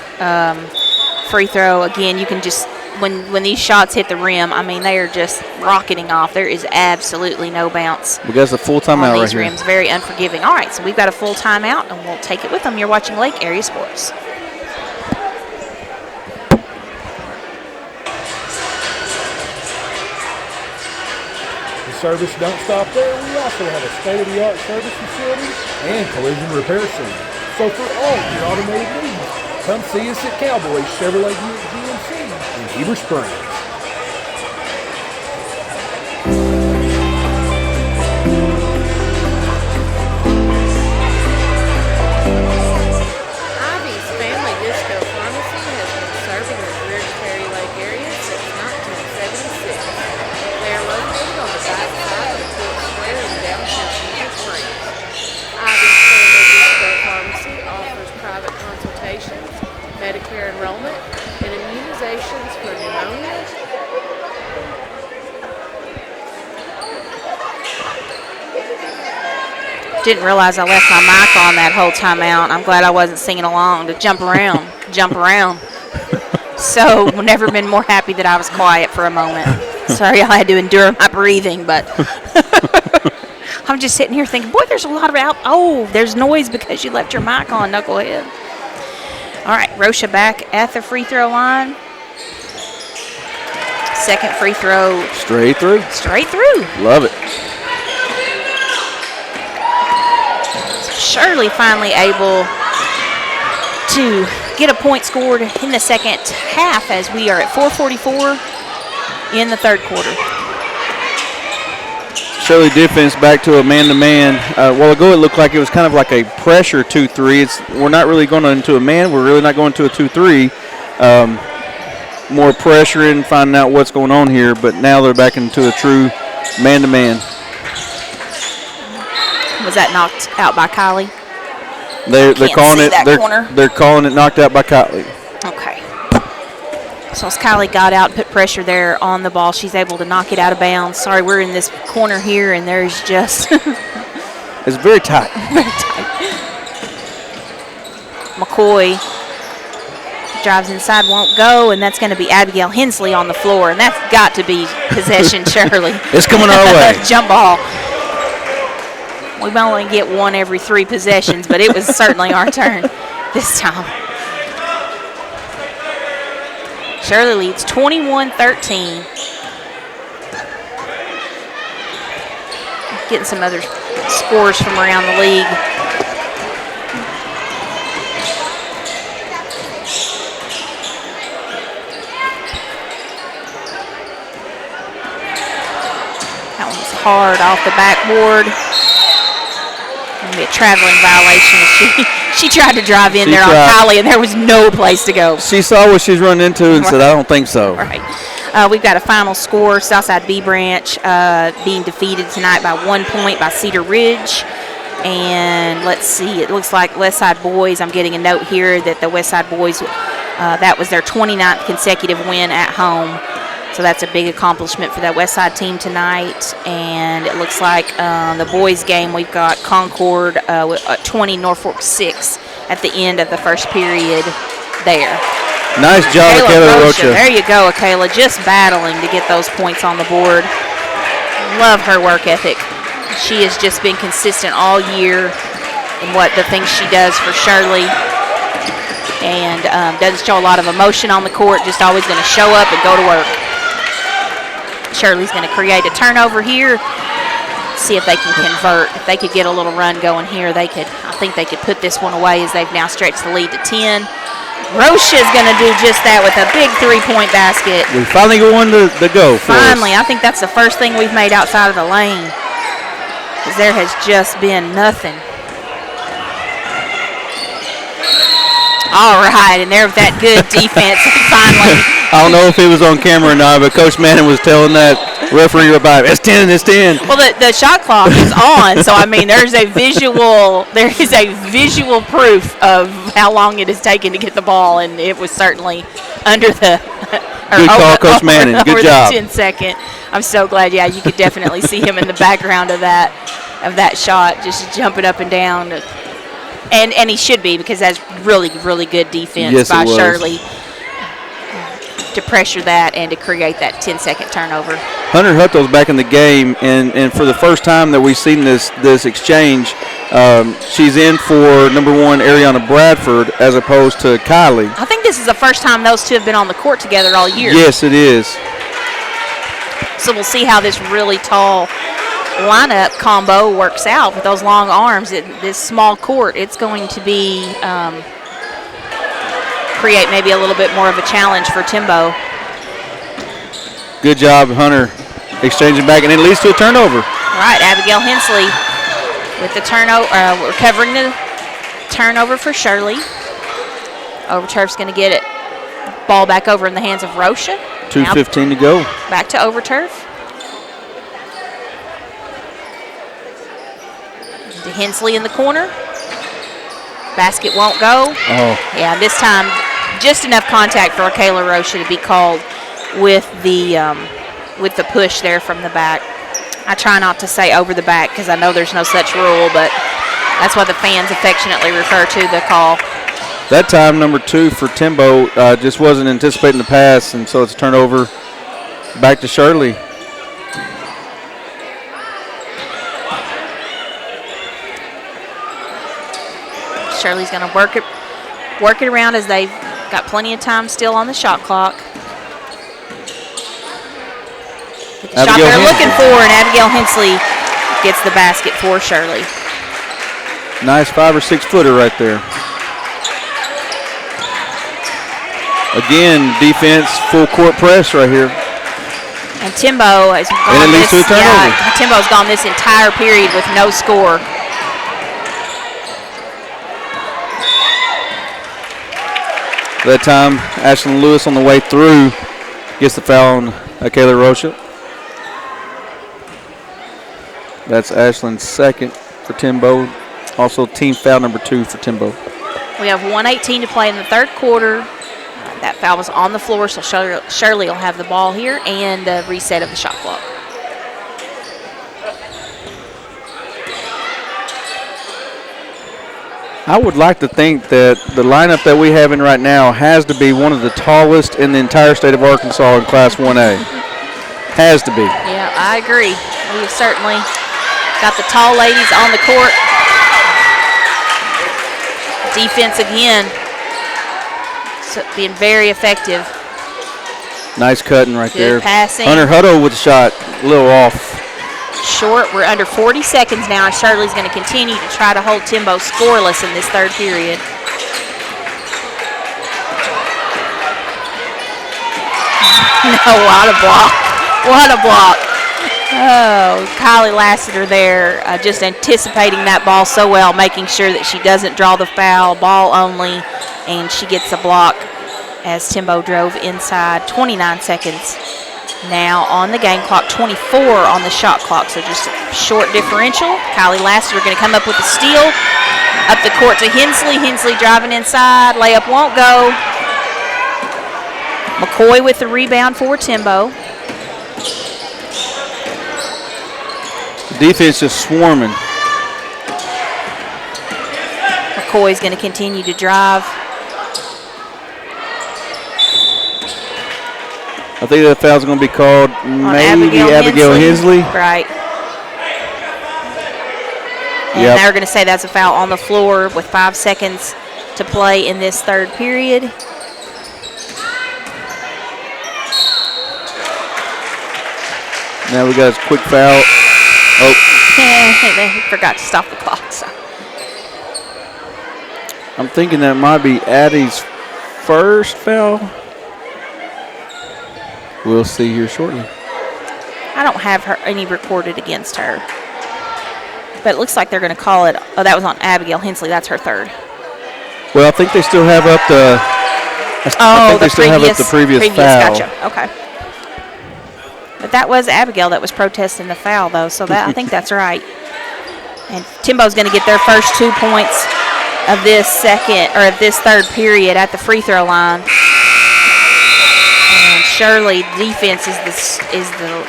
free throw. Again, you can just, when these shots hit the rim, I mean, they are just rocketing off. There is absolutely no bounce. We got a full timeout on right these here. rims. Very unforgiving. All right, so we've got a full timeout, and we'll take it with them. You're watching Lake Area Sports. Service don't stop there. We also have a state-of-the-art service facility and collision repair center. So for all your automotive needs, come see us at Cowboy Chevrolet Buick GMC in Heber Springs. Ivy's Family Disco Pharmacy has been serving the Greers Ferry Lake area since 1976. They are located on the back side of Court Square in downtown Heber Springs. Ivy's Family Disco Pharmacy offers private consultations, Medicare enrollment, and immunizations for pneumonia, Didn't realize I left my mic on that whole timeout. I'm glad I wasn't singing along to jump around. So never been more happy that I was quiet for a moment. Sorry I had to endure my breathing, but I'm just sitting here thinking, boy, there's a lot of there's noise because you left your mic on, knucklehead. All right, Rocha back at the free throw line. Second free throw. Straight through. Love it. Shirley finally able to get a point scored in the second half as we are at 4:44 in the third quarter. Shirley defense back to a man-to-man. A while ago it looked like it was kind of like a pressure 2-3. We're not really going into a man. We're really not going to a 2-3. More pressuring, finding out what's going on here. But now they're back into a true man-to-man. Was that knocked out by Kylie? They're calling it. Corner. They're calling it knocked out by Kylie. Okay. So as Kylie got out and put pressure there on the ball, she's able to knock it out of bounds. Sorry, we're in this corner here, and there's just it's very tight. Very tight. McCoy drives inside, won't go, and that's going to be Abigail Hensley on the floor, and that's got to be possession, Shirley. It's coming our way. Jump ball. We only get one every 3 possessions, but it was certainly our turn this time. Shirley leads 21-13. Getting some other scores from around the league. That one was hard off the backboard. Going to be a traveling violation. She tried to drive in there on Kylie, and there was no place to go. She saw what she's running into and said, I don't think so. Right. We've got a final score. Southside B Branch being defeated tonight by 1 point by Cedar Ridge. And let's see, it looks like Westside Boys, I'm getting a note here that the Westside Boys, that was their 29th consecutive win at home. So that's a big accomplishment for that Westside team tonight. And it looks like the boys game, we've got Concord 20, Norfolk 6 at the end of the first period there. Nice job, Akela Rocha. There you go, Akela, just battling to get those points on the board. Love her work ethic. She has just been consistent all year in what the things she does for Shirley. And doesn't show a lot of emotion on the court, just always going to show up and go to work. Shirley's going to create a turnover here. See if they can convert. If they could get a little run going here, I think they could put this one away as they've now stretched the lead to 10. Rocha's going to do just that with a big 3-point basket. We finally got one to go for Finally, us. I think that's the first thing we've made outside of the lane, because there has just been nothing. All right, and there's that good defense finally. I don't know if it was on camera or not, but Coach Manning was telling that referee about it's 10, it's 10. Well, the shot clock is on, so I mean there is a visual proof of how long it has taken to get the ball, and it was certainly under the good call, Coach Manning. Good job. 10-second. I'm so glad. Yeah, you could definitely see him in the background of that shot, just jumping up and down. And he should be, because that's really, really good defense Yes, by it was. Shirley to pressure that and to create that 10-second turnover. Hunter Hutto's back in the game, and for the first time that we've seen this exchange, she's in for number 1 Ariana Bradford as opposed to Kylie. I think this is the first time those two have been on the court together all year. Yes, it is. So we'll see how this really tall lineup combo works out with those long arms. This small court, it's going to be create maybe a little bit more of a challenge for Timbo. Good job, Hunter, exchanging back, and it leads to a turnover. Right, Abigail Hensley with the turnover, recovering the turnover for Shirley. Overturf's going to get it. Ball back over in the hands of Rocha. 2:15 to go. Back to Overturf. To Hensley in the corner. Basket won't go. Oh. Yeah, this time just enough contact for Kayla Rocha to be called with the push there from the back. I try not to say over the back because I know there's no such rule, but that's what the fans affectionately refer to the call. That time, number 2 for Timbo just wasn't anticipating the pass, and so it's turnover back to Shirley. Shirley's going to work it around as they've got plenty of time still on the shot clock. Get the shot they're looking for, and Abigail Hensley gets the basket for Shirley. Nice 5 or 6 footer right there. Again, defense, full court press right here. And Timbo has gone and it leads to a turnover. Timbo's gone this entire period with no score. That time, Ashlyn Lewis on the way through gets the foul on Kayla Rocha. That's Ashlyn's second for Timbo. Also team foul number 2 for Timbo. We have 1:18 to play in the third quarter. That foul was on the floor, so Shirley will have the ball here and a reset of the shot clock. I would like to think that the lineup that we have in right now has to be one of the tallest in the entire state of Arkansas in Class 1A. Has to be. Yeah, I agree. We've certainly got the tall ladies on the court. Defense again, so being very effective. Nice cutting right there. Good passing. Hunter Hutto with the shot, a little off. Short. We're under 40 seconds now. Shirley's going to continue to try to hold Timbo scoreless in this third period. No, what a block. What a block. Oh, Kylie Lassiter there, just anticipating that ball so well, making sure that she doesn't draw the foul, ball only, and she gets a block as Timbo drove inside. 29 seconds now on the game clock, 24 on the shot clock, so just a short differential. Kylie Lassiter going to come up with a steal. Up the court to Hensley. Hensley driving inside. Layup won't go. McCoy with the rebound for Timbo. Defense just swarming. McCoy's going to continue to drive. I think that foul's going to be called maybe Abigail Hensley. Right. And they're going to say that's a foul on the floor with 5 seconds to play in this third period. Now we got a quick foul. Oh. They forgot to stop the clock. So. I'm thinking that might be Addie's first foul. We'll see here shortly. I don't have any recorded against her. But it looks like they're going to call it. Oh, that was on Abigail Hensley. That's her third. Well, I think they still have up the. Previous foul. Gotcha. Okay. But that was Abigail that was protesting the foul, though. So that I think that's right. And Timbo's going to get their first 2 points of this third period at the free throw line. And Shirley defense is the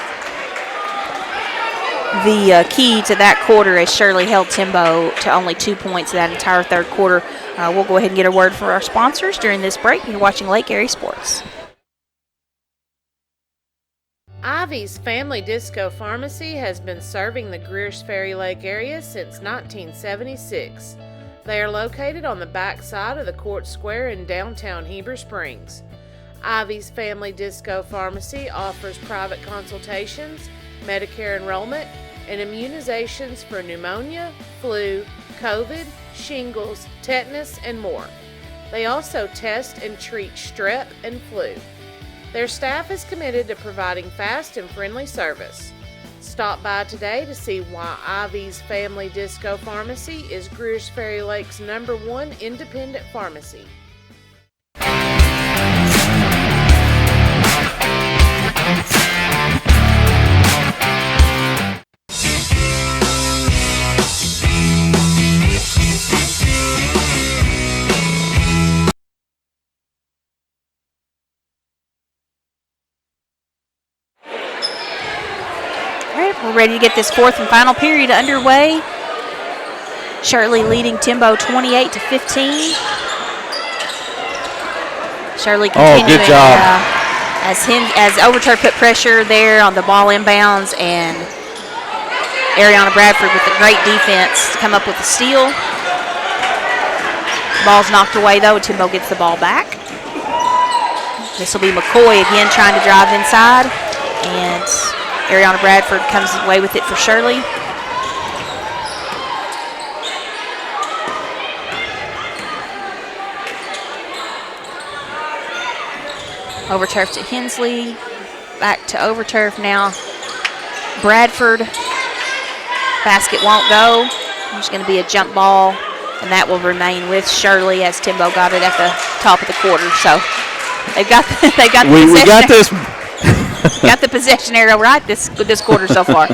the key to that quarter as Shirley held Timbo to only 2 points that entire third quarter. We'll go ahead and get a word from our sponsors during this break. You're watching Lake Erie Sports. Ivy's Family Disco Pharmacy has been serving the Greer's Ferry Lake area since 1976. They are located on the back side of the Court Square in downtown Heber Springs. Ivy's Family Disco Pharmacy offers private consultations, Medicare enrollment, and immunizations for pneumonia, flu, COVID, shingles, tetanus, and more. They also test and treat strep and flu. Their staff is committed to providing fast and friendly service. Stop by today to see why Ivy's Family Disco Pharmacy is Greer's Ferry Lake's #1 independent pharmacy. We're ready to get this fourth and final period underway. Shirley leading Timbo 28-15. Shirley continuing. Oh, good job. As Overturf put pressure there on the ball inbounds, and Ariana Bradford with a great defense to come up with a steal. Ball's knocked away though. Timbo gets the ball back. This will be McCoy again trying to drive inside, and Ariana Bradford comes away with it for Shirley. Overturf to Hensley. Back to Overturf now. Bradford. Basket won't go. There's going to be a jump ball, and that will remain with Shirley as Timbo got it at the top of the quarter. So they've got the possession. We got this. Got the possession arrow right this quarter so far.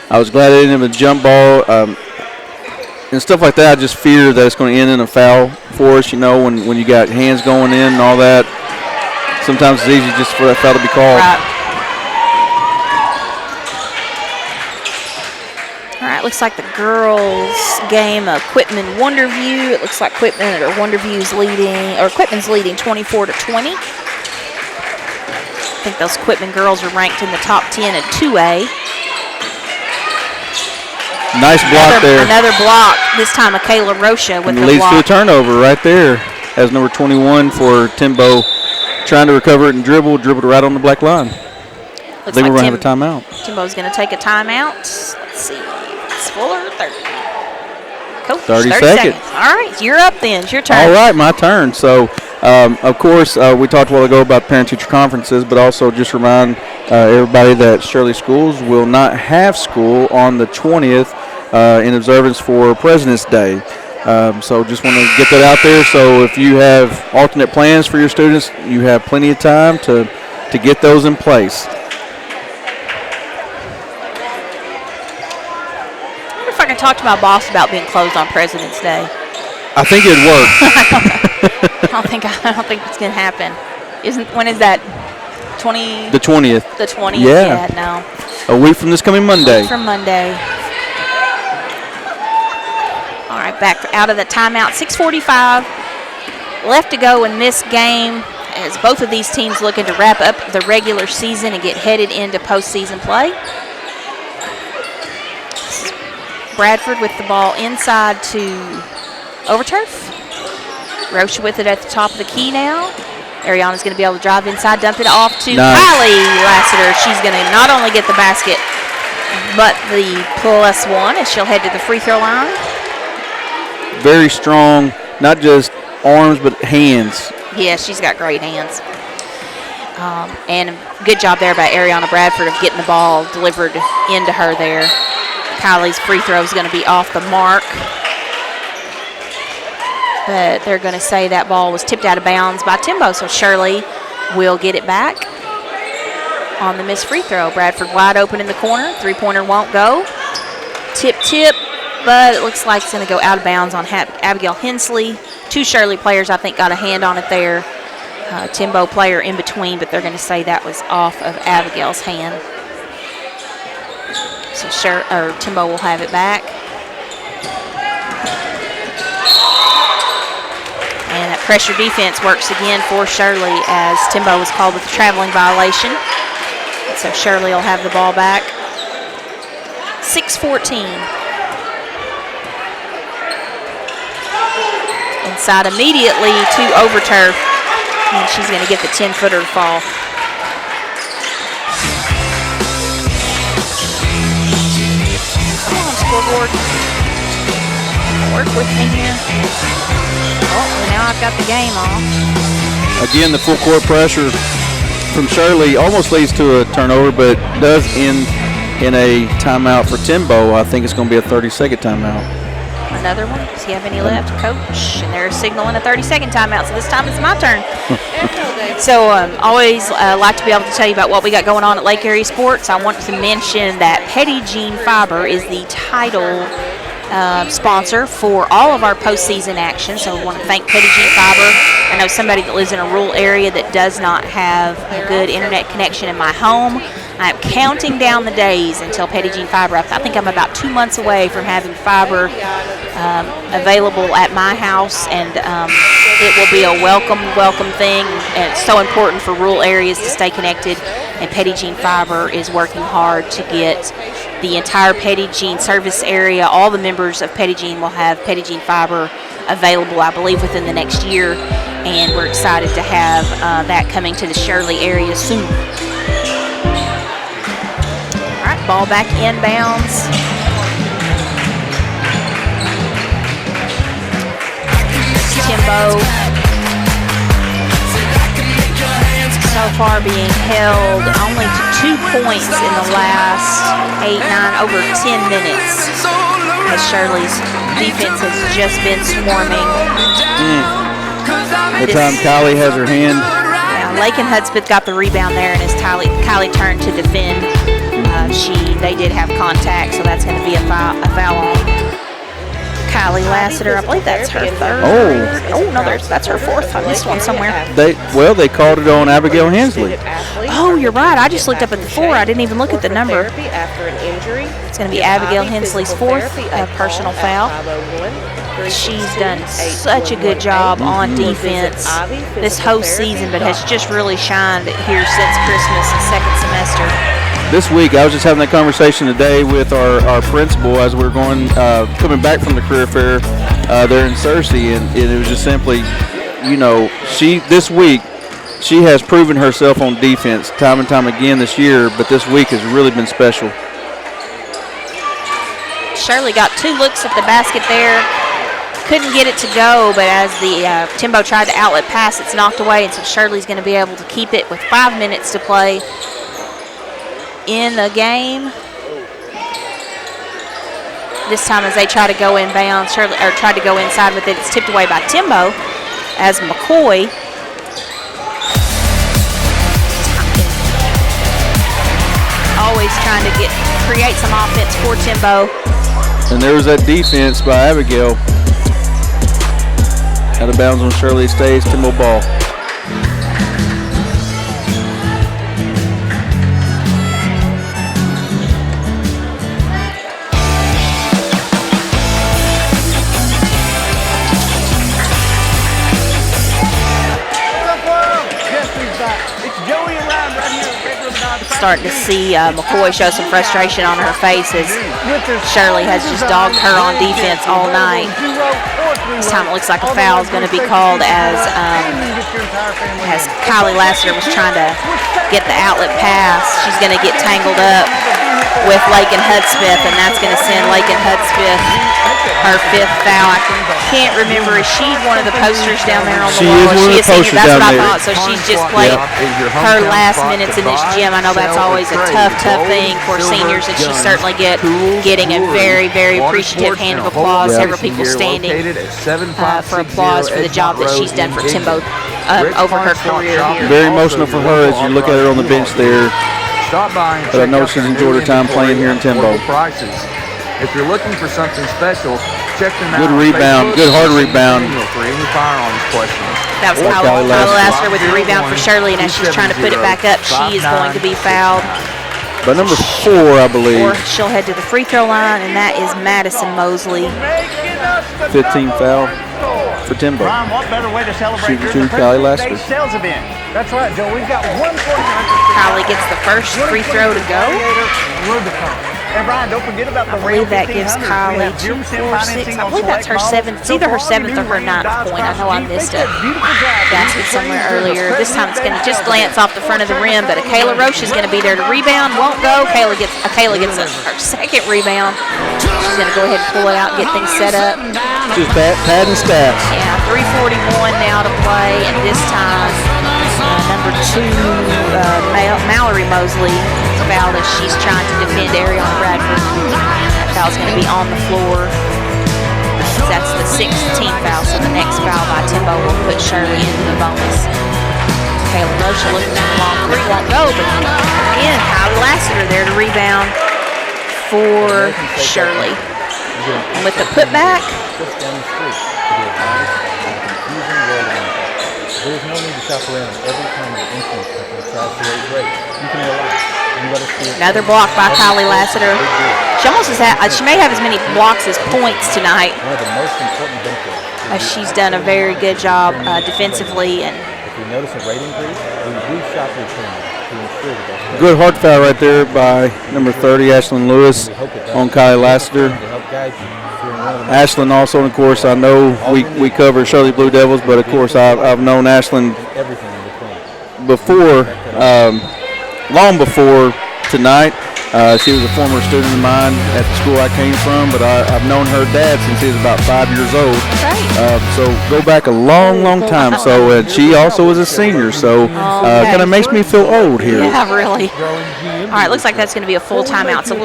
I was glad they didn't have a jump ball and stuff like that. I just fear that it's going to end in a foul for us. You know, when you got hands going in and all that. Sometimes it's easy just for that foul to be called. Right. All right, looks like the girls' game of Quitman Wonderview. It looks like Quitman or Wonderview's leading, or Quitman's leading 24-20. I think those Quitman girls are ranked in the top 10 in 2A. Nice block there. Another block, this time Michaela Rocha with the leads block. to a turnover right there as number 21 for Timbo trying to recover it and dribbled right on the black line. I think we're going to have a timeout. Timbo's going to take a timeout. Let's see. It's Fuller, 30. Coach, 30 seconds. All right, you're up then. It's your turn. All right, my turn. So, of course, we talked a while ago about parent-teacher conferences, but also just remind everybody that Shirley Schools will not have school on the 20th in observance for President's Day. So just want to get that out there. So if you have alternate plans for your students, you have plenty of time to get those in place. I wonder if I can talk to my boss about being closed on President's Day. I think it'd work. I don't think it's gonna happen. When is that? The 20th. The 20th. Yeah. No. A week from this coming Monday. A week from Monday. All right, back out of the timeout. 6:45 left to go in this game as both of these teams looking to wrap up the regular season and get headed into postseason play. Bradford with the ball inside to Overturf. Rocha with it at the top of the key now. Ariana's going to be able to drive inside, dump it off to Kylie Lassiter. She's going to not only get the basket, but the +1 as she'll head to the free throw line. Very strong, not just arms, but hands. Yeah, she's got great hands. And a good job there by Ariana Bradford of getting the ball delivered into her there. Kylie's free throw is going to be off the mark. But they're going to say that ball was tipped out of bounds by Timbo, so Shirley will get it back on the missed free throw. Bradford wide open in the corner. Three-pointer won't go. Tip, but it looks like it's going to go out of bounds on Abigail Hensley. Two Shirley players, I think, got a hand on it there. Timbo player in between, but they're going to say that was off of Abigail's hand. So Timbo will have it back. And that pressure defense works again for Shirley as Timbo was called with a traveling violation. So Shirley will have the ball back. 6:14. Inside immediately to Overturf. And she's going to get the 10-footer to fall. Come on, scoreboard. Work with me here. Oh, now I've got the game off. Again, the full court pressure from Shirley almost leads to a turnover, but does end in a timeout for Timbo. I think it's going to be a 30-second timeout. Another one. Does he have any left, Coach? And they're signaling a 30-second timeout, so this time it's my turn. So always like to be able to tell you about what we got going on at Lake Area Sports. I want to mention that Petit Jean Fiber is the title sponsor for all of our postseason action. So I want to thank Petit Jean Fiber. I know somebody that lives in a rural area that does not have a good internet connection in my home. I'm counting down the days until Petit Jean Fiber. I think I'm about 2 months away from having fiber available at my house, and it will be a welcome thing. And it's so important for rural areas to stay connected. And Petit Jean Fiber is working hard to get the entire Petit Jean service area. All the members of Petit Jean will have Petit Jean Fiber available, I believe, within the next year. And we're excited to have that coming to the Shirley area soon. All right, ball back inbounds. Timbo so far being held only to 2 points in the last over 10 minutes, as Shirley's defense has just been swarming. The time Kylie has her hand. Yeah, Lakin Hudspeth got the rebound there, and as Kylie turned to defend, they did have contact, so that's going to be a foul on Kylie Lassiter. I believe that's her third. No, that's her fourth. I missed one somewhere. They called it on Abigail Hensley. Oh, you're right. I just looked up at the 4. I didn't even look at the number. It's going to be Abigail Hensley's fourth personal foul. She's done such a good job on defense this whole season, but has just really shined here since Christmas and second semester. This week, I was just having that conversation today with our principal as we were coming back from the career fair there in Searcy, and it was just simply, this week, she has proven herself on defense time and time again this year, but this week has really been special. Shirley got 2 looks at the basket there. Couldn't get it to go, but as the Timbo tried to outlet pass, it's knocked away, and so Shirley's going to be able to keep it with 5 minutes to play in the game. This time as they try to go inbounds, tried to go inside with it. It's tipped away by Timbo as McCoy. Always trying to create some offense for Timbo. And there was that defense by Abigail. Out of bounds on Shirley stays, Timbo ball. Starting to see McCoy show some frustration on her face as Shirley has just dogged her on defense all night. This time it looks like a foul is going to be called as Kylie Lassiter was trying to get the outlet pass. She's going to get tangled up with Lakin Hudspeth, and that's going to send Lakin Hudspeth her 5th foul. I can't remember. Is she one of the posters down there on the wall? She is senior. That's what I thought. So she's just played her last minutes in this gym. I know that's always a tough thing for seniors, and she's certainly getting a very, very appreciative hand of applause. Several people standing for applause for the job that she's done for Timbo over her career here. Very emotional for her as you look at her on the bench there. But I know she's enjoyed her time playing here in Timbo. If you're looking for something special, check them out. Good rebound, good hard rebound. For any firearms questions. That was Kylie Lassiter with the rebound for Shirley, and as she's trying to put it back up, she is going to be fouled. by number 4, I believe. Or she'll head to the free throw line, and that is Madison Mosley. 15 foul for Timbo. Ron, what better way to celebrate Shooting your to Kylie Lassiter. sales event? That's right, Joe. We've got 1.9%. Kylie gets the first free throw to go. And Brian, don't forget about the I believe that gives Kylie 2, 4, 6. I believe that's her 7th. It's either her 7th or her 9th point. I know I missed a basket somewhere earlier. This time it's going to just glance off the front of the rim, but Kayla Roche is going to be there to rebound. Won't go. Kayla gets her second rebound. She's going to go ahead and pull it out and get things set up. Just pad and stats. Yeah, 3:41 now to play, and this time number 2, Mallory Mosley, fouled as she's trying to defend Ariana Bradford. That foul's going to be on the floor. That's the 16th foul, so the next foul by Timbo will put Shirley into the bonus. Kayla Rocha looking for the long three, won't go, but again, Kylie Lassiter there to rebound for Shirley. And with the putback, Just down the street to get advice on the confusing world of insurance. There's no need to shop around every time your insurance company tries to raise rates. You can relax and let us do it. another block by Kylie Lassiter. She almost has she may have as many blocks as points tonight. One of the most important benefits. She's done a very good job defensively, and If we notice a rate increase, we reshop your premium to ensure that that's Good hard foul right there by number 30, Ashlyn Lewis, on Kylie Lassiter. to help guide you during one of the Ashlyn also, and of course, I know we cover Shirley Blue Devils, but of course, I've known Ashlyn everything in between. before, long before tonight. She was a former student of mine at the school I came from, but I've known her dad since he was about 5 years old. So go back a long, long time. So she also was a senior, so kind of makes me feel old here. yeah, really. All right, looks like that's going to be a full timeout, so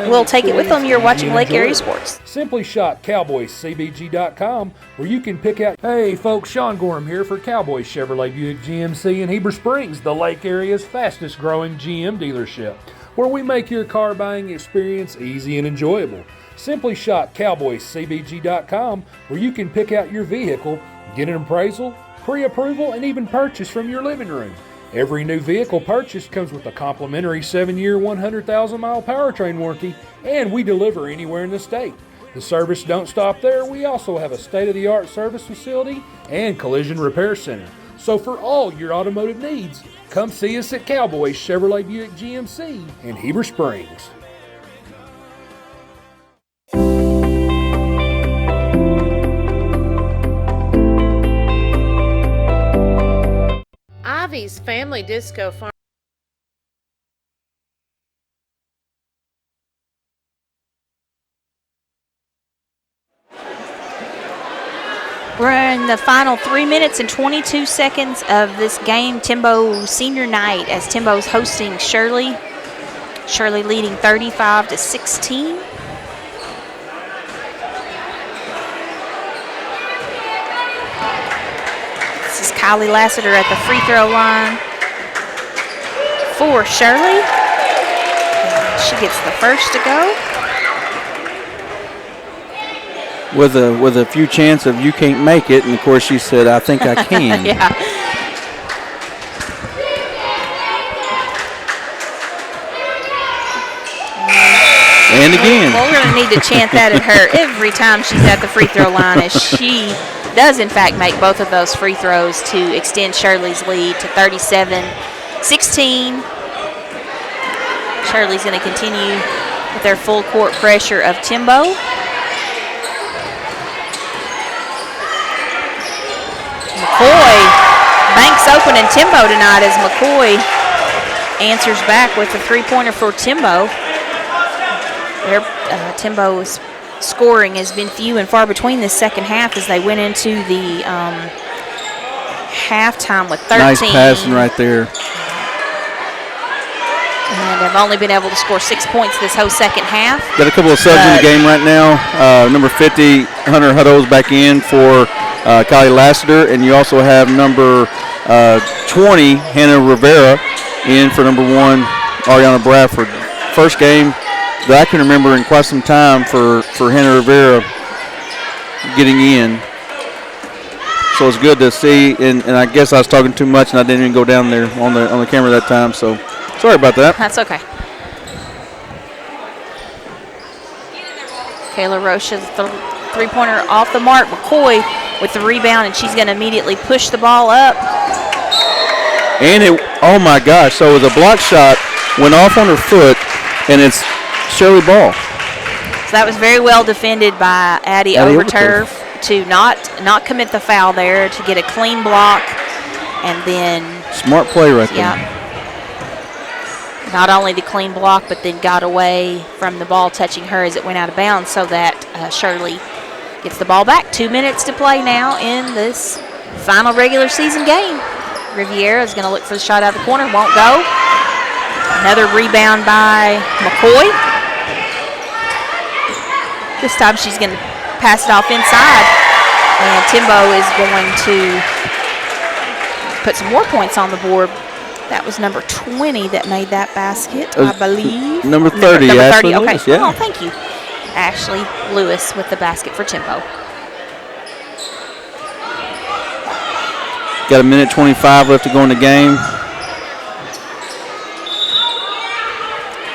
we'll take it with them. You're watching Lake Area Sports. Simply shop CowboysCBG.com, where you can pick out. Hey folks, Sean Gorham here for Cowboys Chevrolet Buick GMC in Heber Springs, the Lake Area's fastest growing GM dealership, where we make your car buying experience easy and enjoyable. Simply shop CowboysCBG.com, where you can pick out your vehicle, get an appraisal, pre-approval, and even purchase from your living room. Every new vehicle purchased comes with a complimentary 7-year, 100,000-mile powertrain warranty, and we deliver anywhere in the state. The service don't stop there. We also have a state-of-the-art service facility and collision repair center. So for all your automotive needs, come see us at Cowboys Chevrolet Buick GMC in Heber Springs. Ivy's Family Disco Farm. We're in the final 3 minutes and 22 seconds of this game, Timbo Senior Night, as Timbo's hosting Shirley. Shirley leading 35-16. This is Kylie Lassiter at the free throw line for Shirley. She gets the first to go. With a few chance of you can't make it, and of course she said, I think I can. Yeah. And again. Well, we're going to need to chant that at her every time she's at the free throw line, as she does, in fact, make both of those free throws to extend Shirley's lead to 37-16. Shirley's going to continue with their full court pressure of Timbo. McCoy banks open in Timbo tonight as McCoy answers back with a three-pointer for Timbo. Timbo's scoring has been few and far between this second half as they went into the halftime with 13. Nice passing right there. And have only been able to score 6 points this whole second half. Got a couple of subs in the game right now. Number 50, Hunter Hutto's back in for Kylie Lassiter, and you also have number 20, Hannah Rivera, in for number 1, Ariana Bradford. First game that I can remember in quite some time for Hannah Rivera getting in. So it's good to see, and I guess I was talking too much and I didn't even go down there on the camera that time, so sorry about that. That's okay. Kayla Rocha's three-pointer off the mark. McCoy with the rebound, and she's going to immediately push the ball up. And oh my gosh, so it was a block shot, went off on her foot, and it's Shirley ball. So that was very well defended by Addie Overturf to not commit the foul there, to get a clean block, and then smart play right there. Not only the clean block, but then got away from the ball touching her as it went out of bounds, so that Shirley gets the ball back. 2 minutes to play now in this final regular season game. Riviera is going to look for the shot out of the corner, won't go. Another rebound by McCoy. This time she's going to pass it off inside, and Timbo is going to put some more points on the board. That was number 20 that made that basket, I believe. Number 30, number 30. Ashley Okay. Lewis, yeah. Oh, thank you. Ashley Lewis with the basket for Timbo. Got a minute 25 left to go in the game.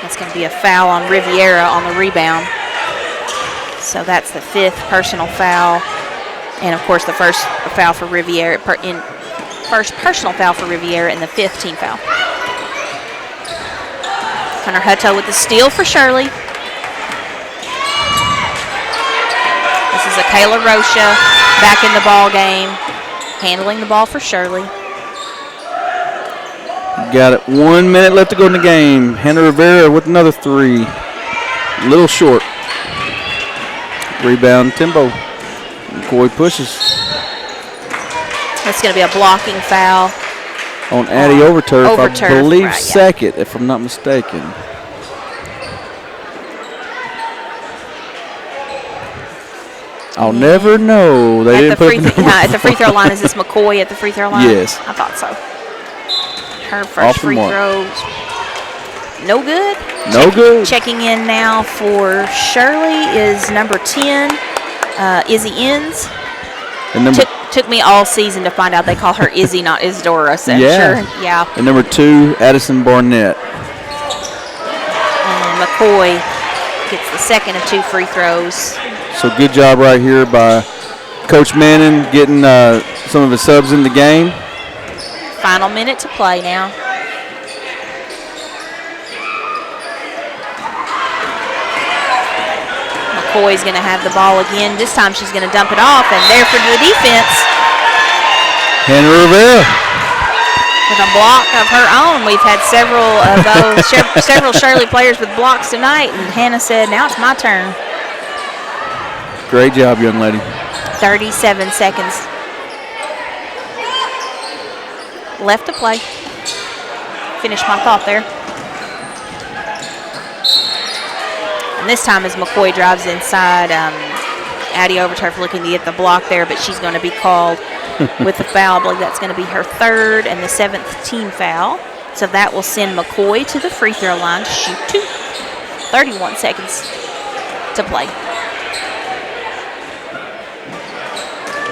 That's going to be a foul on Riviera on the rebound. So that's the 5th personal foul. And, of course, the first foul for Riviera, first personal foul for Riviera, and the 5th team foul. Hunter Hutto with the steal for Shirley. This is a Kayla Rocha back in the ball game, handling the ball for Shirley. Got it. 1 minute left to go in the game. Hannah Rivera with another 3. A little short. Rebound, Timbo. McCoy pushes. That's going to be a blocking foul on Addie Overturf, I believe right, second, if I'm not mistaken. I'll never know. They didn't put at the free throw line. Is this McCoy at the free throw line? Yes. I thought so. Her first free throw. No good. No good. Checking in now for Shirley is number 10, Izzy Inns. And Took me all season to find out they call her Izzy, not Isidora. So yeah. Sure, yeah. And number 2, Addison Barnett. And McCoy gets the second of 2 free throws. So good job right here by Coach Manning getting some of his subs in the game. Final minute to play now. McCoy's going to have the ball again. This time she's going to dump it off, and there for the defense. Hannah Rivera. With a block of her own. We've had several of those, several Shirley players with blocks tonight, and Hannah said, now it's my turn. Great job, young lady. 37 seconds left to play. Finish my thought there. And this time as McCoy drives inside, Addie Overturf looking to get the block there, but she's going to be called with the foul. I believe that's going to be her 3rd and the 7th team foul. So that will send McCoy to the free throw line to shoot 2. 31 seconds to play.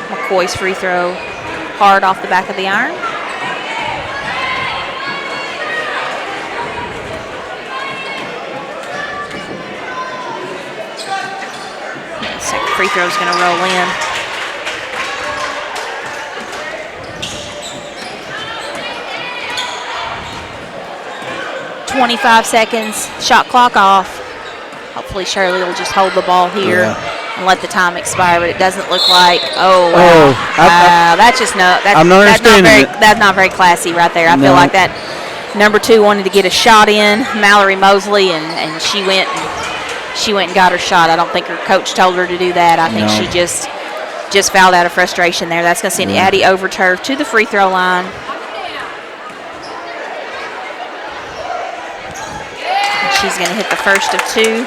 McCoy's free throw hard off the back of the iron. Second free throw is going to roll in. .25 seconds, shot clock off. Hopefully Shirley will just hold the ball here and let the time expire, but it doesn't look like. Oh, wow. That's just no. That's not very classy right there. I feel like that number 2 wanted to get a shot in, Mallory Mosley, and she went and got her shot. I don't think her coach told her to do that. I think she just fouled out of frustration there. That's going to send Addie Overturf to the free throw line. She's going to hit the first of 2.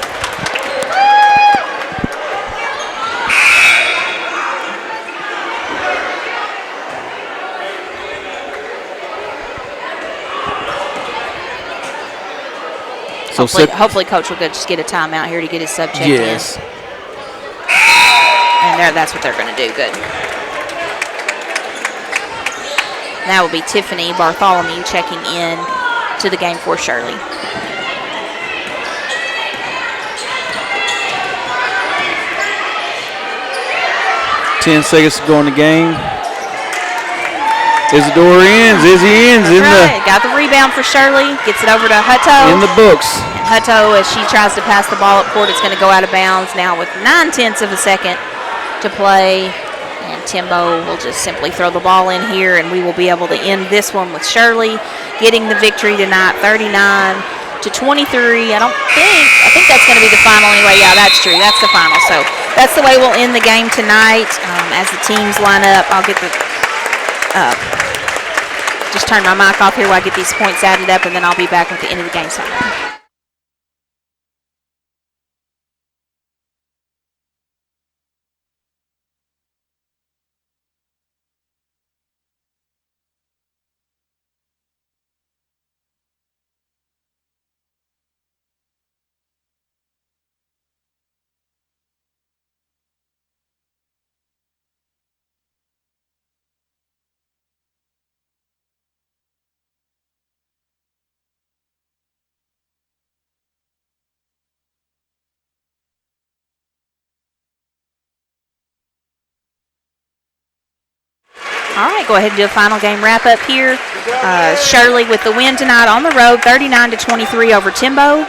So hopefully Coach will just get a timeout here to get his sub checked in. And that's what they're going to do. Good. That will be Tiffany Bartholomew checking in to the game for Shirley. 10 seconds to go in the game. Isidore ends. Izzy ends in Got the rebound for Shirley. Gets it over to Hutto. the books. And Hutto, as she tries to pass the ball up court, it's going to go out of bounds now with 9/10 of a second to play. And Timbo will just simply throw the ball in here, and we will be able to end this one with Shirley getting the victory tonight, 39-23. I think that's going to be the final anyway. Yeah, that's true. That's the final. So that's the way we'll end the game tonight. As the teams line up, I'll get the just turn my mic off here while I get these points added up, and then I'll be back at the end of the game summary. All right, go ahead and do a final game wrap-up here. Shirley with the win tonight on the road, 39-23 over Timbo.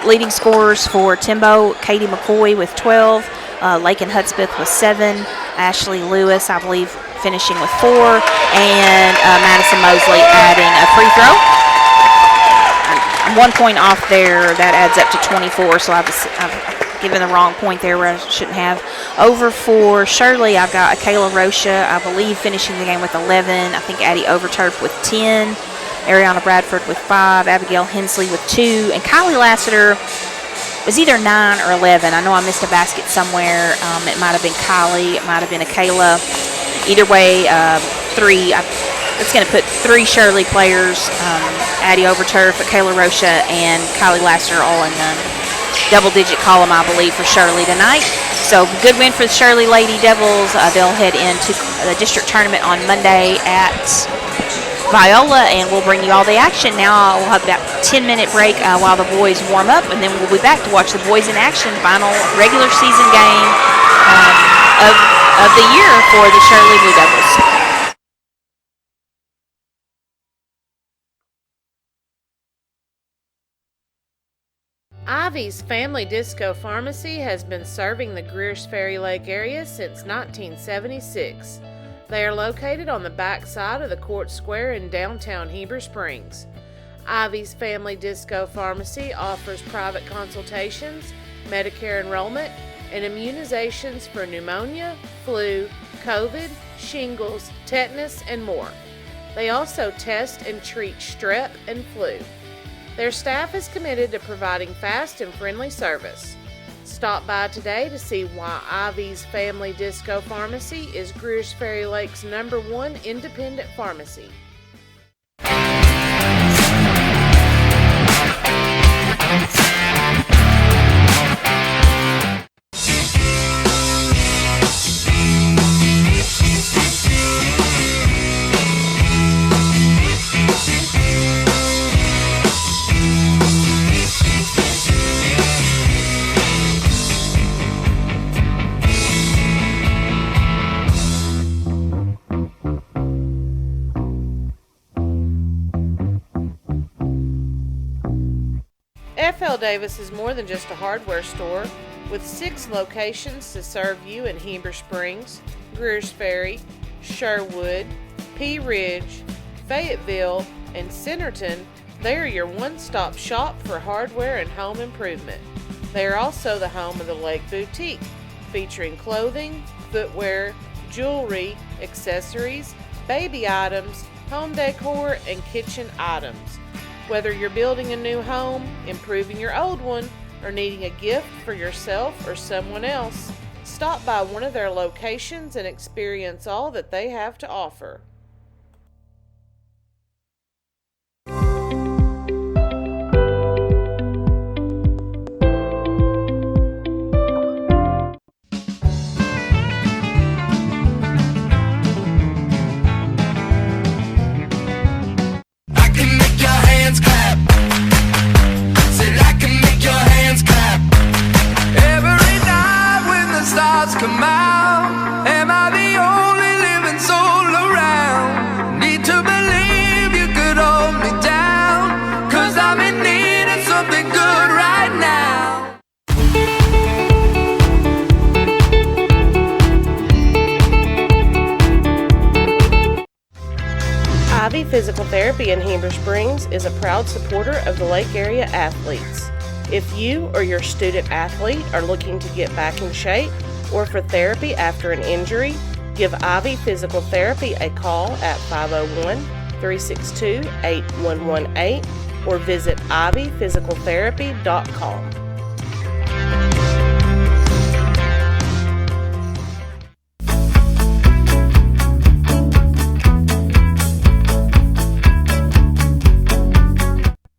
Leading scorers for Timbo, Katie McCoy with 12, Lakin Hudspeth with 7, Ashley Lewis, I believe, finishing with 4, and Madison Mosley adding a free throw. I'm 1 point off there. That adds up to 24, so I've given the wrong point there where I shouldn't have. Over for Shirley, I've got Kayla Rocha, I believe, finishing the game with 11. I think Addie Overturf with 10. Ariana Bradford with 5. Abigail Hensley with 2. And Kylie Lassiter was either 9 or 11. I know I missed a basket somewhere. It might have been Kylie. It might have been a Kayla. Either way, 3. It's going to put 3 Shirley players, Addie Overturf, Kayla Rocha, and Kylie Lassiter all in the double-digit column, I believe, for Shirley tonight. So good win for the Shirley Lady Devils. They'll head into the district tournament on Monday at Viola, and we'll bring you all the action. Now we'll have about a 10-minute break while the boys warm up, and then we'll be back to watch the boys in action, final regular season game of the year for the Shirley Blue Devils. Ivy's Family Disco Pharmacy has been serving the Greer's Ferry Lake area since 1976. They are located on the back side of the Court Square in downtown Heber Springs. Ivy's Family Disco Pharmacy offers private consultations, Medicare enrollment, and immunizations for pneumonia, flu, COVID, shingles, tetanus, and more. They also test and treat strep and flu. Their staff is committed to providing fast and friendly service. Stop by today to see why Ivy's Family Disco Pharmacy is Greer's Ferry Lake's #1 independent pharmacy. F.L. Davis is more than just a hardware store, with 6 locations to serve you in Heber Springs, Greer's Ferry, Sherwood, Pea Ridge, Fayetteville, and Centerton. They are your one-stop shop for hardware and home improvement. They are also the home of the Lake Boutique, featuring clothing, footwear, jewelry, accessories, baby items, home decor, and kitchen items. Whether you're building a new home, improving your old one, or needing a gift for yourself or someone else, stop by one of their locations and experience all that they have to offer. Every night when the stars come out Physical Therapy in Heber Springs is a proud supporter of the Lake Area athletes. If you or your student athlete are looking to get back in shape or for therapy after an injury, give Ivy Physical Therapy a call at 501-362-8118 or visit ivyphysicaltherapy.com.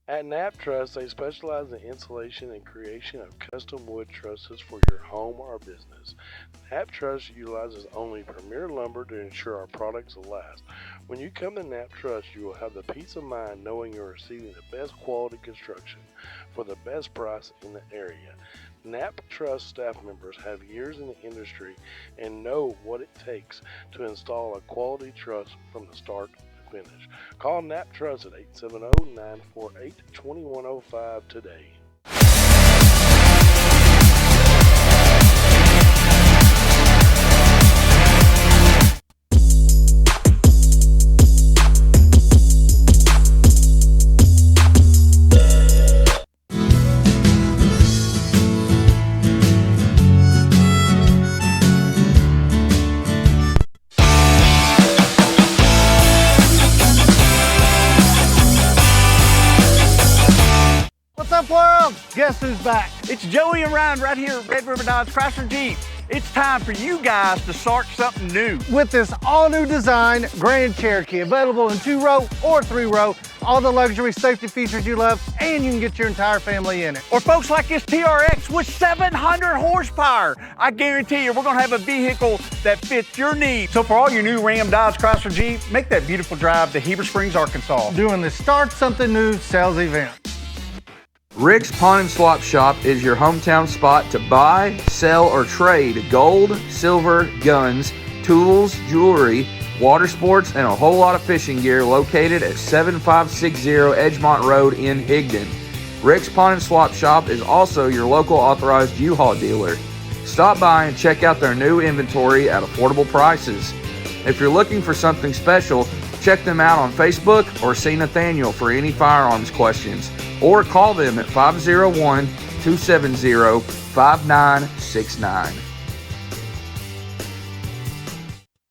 At Knapp Truss, they specialize in installation and creation of custom wood trusses for your home or business. Knapp Truss utilizes only premier lumber to ensure our products will last. When you come to Knapp Truss, you will have the peace of mind knowing you're receiving the best quality construction for the best price in the area. Knapp Truss staff members have years in the industry and know what it takes to install a quality truss from the start to finish. Call Knapp Truss at 870-948-2105 today. What's up, world? Guess who's back? It's Joey and Ryan right here at Red River Dodge Chrysler Jeep. It's time for you guys to start something new. With this all-new design Grand Cherokee, available in 2-row or 3-row, all the luxury safety features you love, and you can get your entire family in it. Or folks like this TRX with 700 horsepower. I guarantee you we're gonna have a vehicle that fits your needs. So for all your new Ram, Dodge, Chrysler, Jeep, make that beautiful drive to Heber Springs, Arkansas. Doing the Start Something New sales event. Rick's Pawn and Swap Shop is your hometown spot to buy, sell, or trade gold, silver, guns, tools, jewelry, water sports, and a whole lot of fishing gear located at 7560 Edgemont Road in Higdon. Rick's Pawn and Swap Shop is also your local authorized U-Haul dealer. Stop by and check out their new inventory at affordable prices. If you're looking for something special, check them out on Facebook or see Nathaniel for any firearms questions, or call them at 501-270-5969.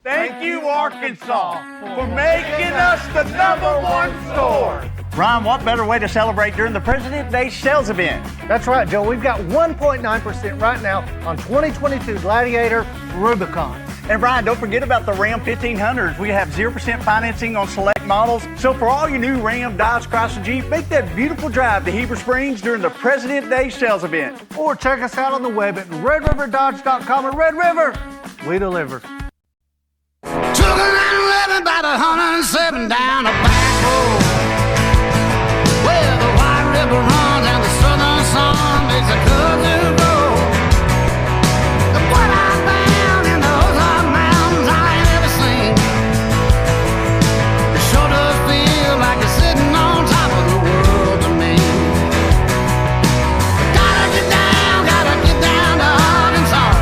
Thank you, Arkansas, for making us the #1 store. Ryan, what better way to celebrate during the President's Day sales event? That's right, Joe. We've got 1.9% right now on 2022 Gladiator Rubicon. And Ryan, don't forget about the Ram 1500s. We have 0% financing on select models. So for all your new Ram, Dodge, Chrysler, Jeep, make that beautiful drive to Heber Springs during the President's Day sales event. Or check us out on the web at redriverdodge.com. And Red River, we deliver. Took a 911 about 107 down a back road. Where the White River runs and the southern sun makes a cousin grow. The what I found in those hot mountains I ain't ever seen. It sure does feel like you're sitting on top of the world to me. Gotta get down to Arkansas.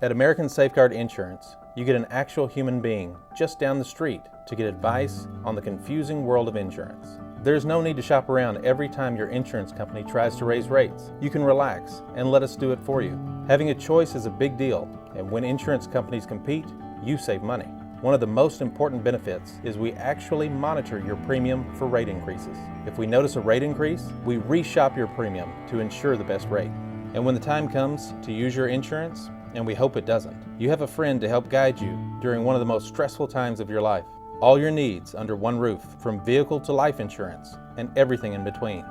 At American Safeguard Insurance, you get an actual human being just down the street to get advice on the confusing world of insurance. There's no need to shop around every time your insurance company tries to raise rates. You can relax and let us do it for you. Having a choice is a big deal, and when insurance companies compete, you save money. One of the most important benefits is we actually monitor your premium for rate increases. If we notice a rate increase, we reshop your premium to ensure the best rate. And when the time comes to use your insurance, and we hope it doesn't, you have a friend to help guide you during one of the most stressful times of your life. All your needs under one roof, from vehicle to life insurance, and everything in between.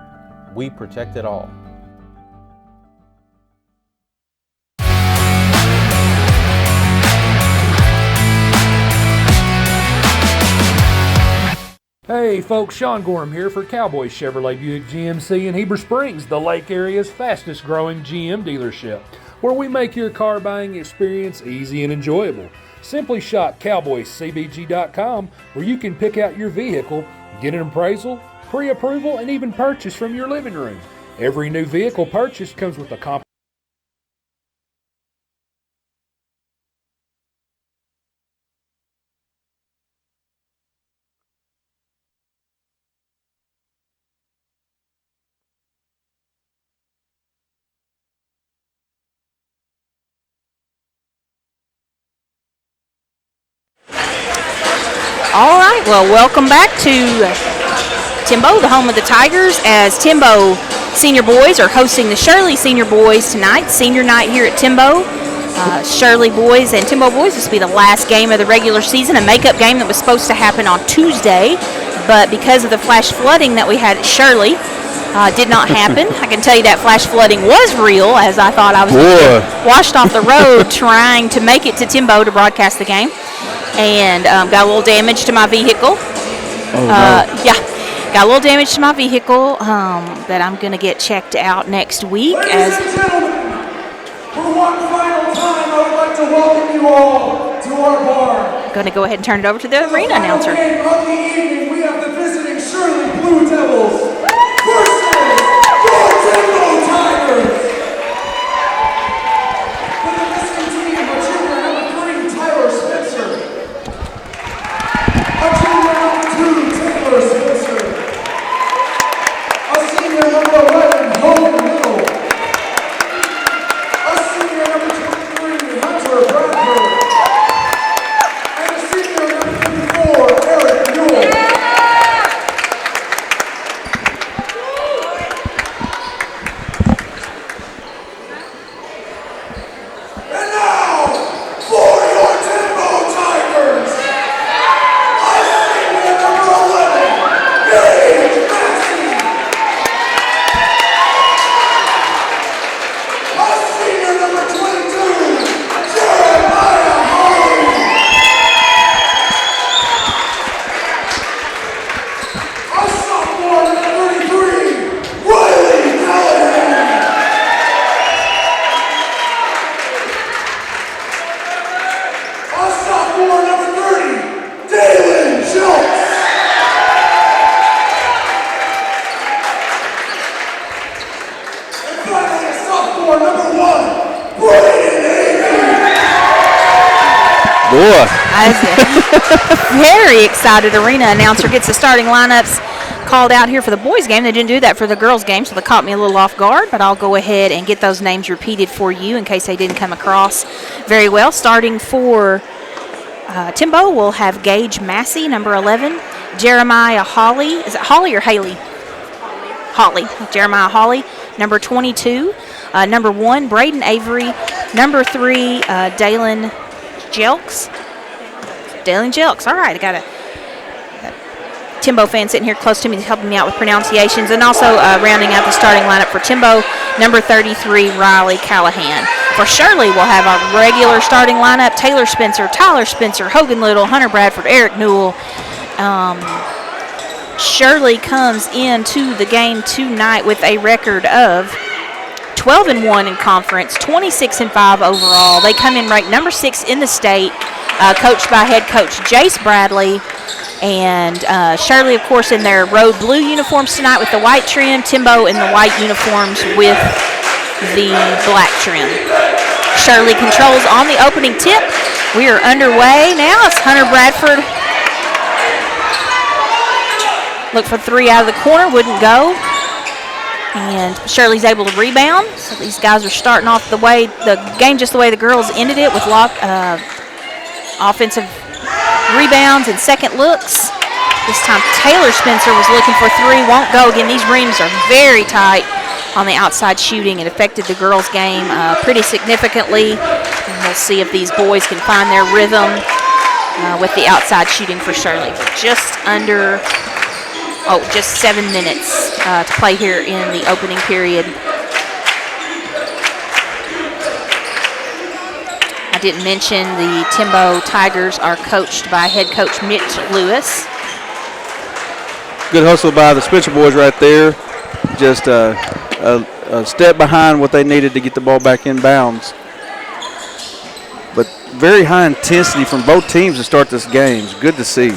We protect it all. Hey folks, Sean Gorham here for Cowboy Chevrolet Buick GMC in Heber Springs, the Lake Area's fastest growing GM dealership, where we make your car buying experience easy and enjoyable. Simply shop cowboycbg.com, where you can pick out your vehicle, get an appraisal, pre-approval, and even purchase from your living room. Every new vehicle purchased comes with a All right, well, welcome back to Timbo, the home of the Tigers, as Timbo senior boys are hosting the Shirley senior boys tonight, senior night here at Timbo. Shirley boys and Timbo boys, this will be the last game of the regular season, a makeup game that was supposed to happen on Tuesday, but because of the flash flooding that we had at Shirley, did not happen. I can tell you that flash flooding was real, as I thought I was washed off the road trying to make it to Timbo to broadcast the game, and got a little damage to my vehicle. Yeah, got a little damage to my vehicle that I'm going to get checked out next week. Ladies and gentlemen, for one final time, I would like to welcome you all to our bar. Going to go ahead and turn it over to the arena announcer. Game of the evening, we have the visiting Shirley Blue Devils versus your Timbo Tigers. For the visiting team, a junior number 3, Tyler Spencer. A junior number 2, Taylor Spencer. A senior number 11, Hogan Little. A senior number 23, Hunter Bradford. And a senior number 54, Eric Newell. And now, for your Timbo Tigers, a senior number 11, Gage Massey. A senior number 22, Jeremiah Holly. A sophomore number 33, Riley Callahan. A sophomore number 30, Dalen Schultz. And finally, a sophomore number 1, Brayden Avey. Boy. Very excited arena announcer gets the starting lineups called out here for the boys game. They didn't do that for the girls game, so they caught me a little off guard, but I'll go ahead and get those names repeated for you in case they didn't come across very well. Starting for Timbo, we'll have Gage Massey, number 11, Jeremiah Holly. Is it Holly or Haley? Holly. Jeremiah Holly, number 22. Number 1, Brayden Avery. Number 3, Dalen Jelks. Dalen Jelks. All right, I got a Timbo fan sitting here close to me helping me out with pronunciations. And also rounding out the starting lineup for Timbo, number 33, Riley Callahan. For Shirley, we'll have a regular starting lineup: Taylor Spencer, Tyler Spencer, Hogan Little, Hunter Bradford, Eric Newell. Shirley comes into the game tonight with a record of 12-1 in conference, 26-5 overall. They come in ranked number 6 in the state, coached by head coach Jace Bradley. And Shirley, of course, in their road blue uniforms tonight with the white trim. Timbo in the white uniforms with the black trim. Shirley controls on the opening tip. We are underway now. It's Hunter Bradford. Look for 3 out of the corner, wouldn't go. And Shirley's able to rebound. So these guys are starting off the game just the way the girls ended it, with offensive rebounds and second looks. This time Taylor Spencer was looking for 3, won't go. Again, these rims are very tight on the outside shooting. It affected the girls' game pretty significantly. And we'll see if these boys can find their rhythm with the outside shooting for Shirley. Just 7 minutes to play here in the opening period. I didn't mention the Timbo Tigers are coached by head coach Mitch Lewis. Good hustle by the Spencer boys right there. Just a step behind what they needed to get the ball back in bounds. But very high intensity from both teams to start this game. It's good to see.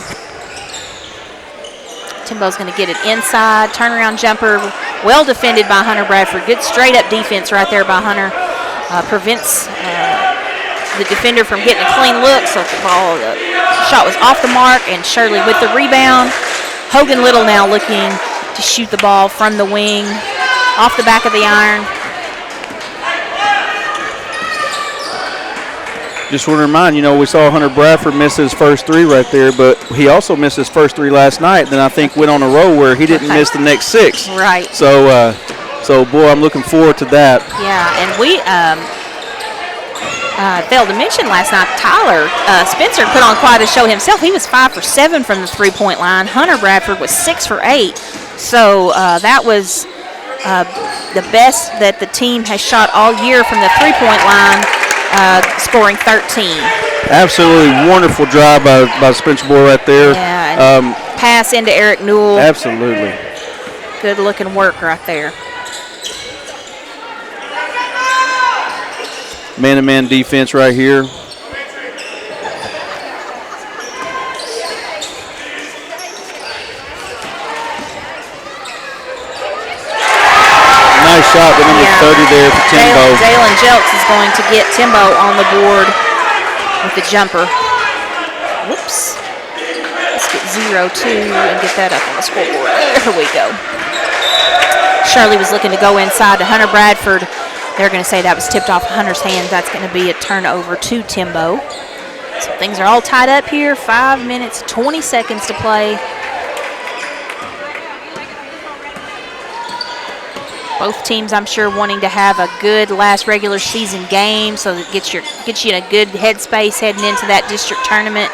Timbo's going to get it inside. Turnaround jumper. Well defended by Hunter Bradford. Good straight up defense right there by Hunter. Prevents the defender from getting a clean look. So the shot was off the mark, and Shirley with the rebound. Hogan Little now looking to shoot the ball from the wing off the back of the iron. Just want to remind, we saw Hunter Bradford miss his first 3 right there, but he also missed his first 3 last night. Then I think went on a roll where he didn't miss the next 6. Right. So boy, I'm looking forward to that. Yeah, and we failed to mention last night, Tyler Spencer put on quite a show himself. He was 5 for 7 from the 3-point line. Hunter Bradford was 6 for 8. So that was the best that the team has shot all year from the 3-point line, scoring 13. Absolutely wonderful drive by Spencer Boy right there. Yeah, pass into Eric Newell. Absolutely. Good looking work right there. Man-to-man defense right here. Nice shot with number 30 there for Timbo. Jalen Jelks is going to get Timbo on the board with the jumper. Whoops. Let's get 0-2 and get that up on the scoreboard. There we go. Shirley was looking to go inside to Hunter Bradford. They're going to say that was tipped off Hunter's hands. That's going to be a turnover to Timbo. So things are all tied up here. 5 minutes, 20 seconds to play. Both teams, I'm sure, wanting to have a good last regular season game so that gets you in a good headspace heading into that district tournament.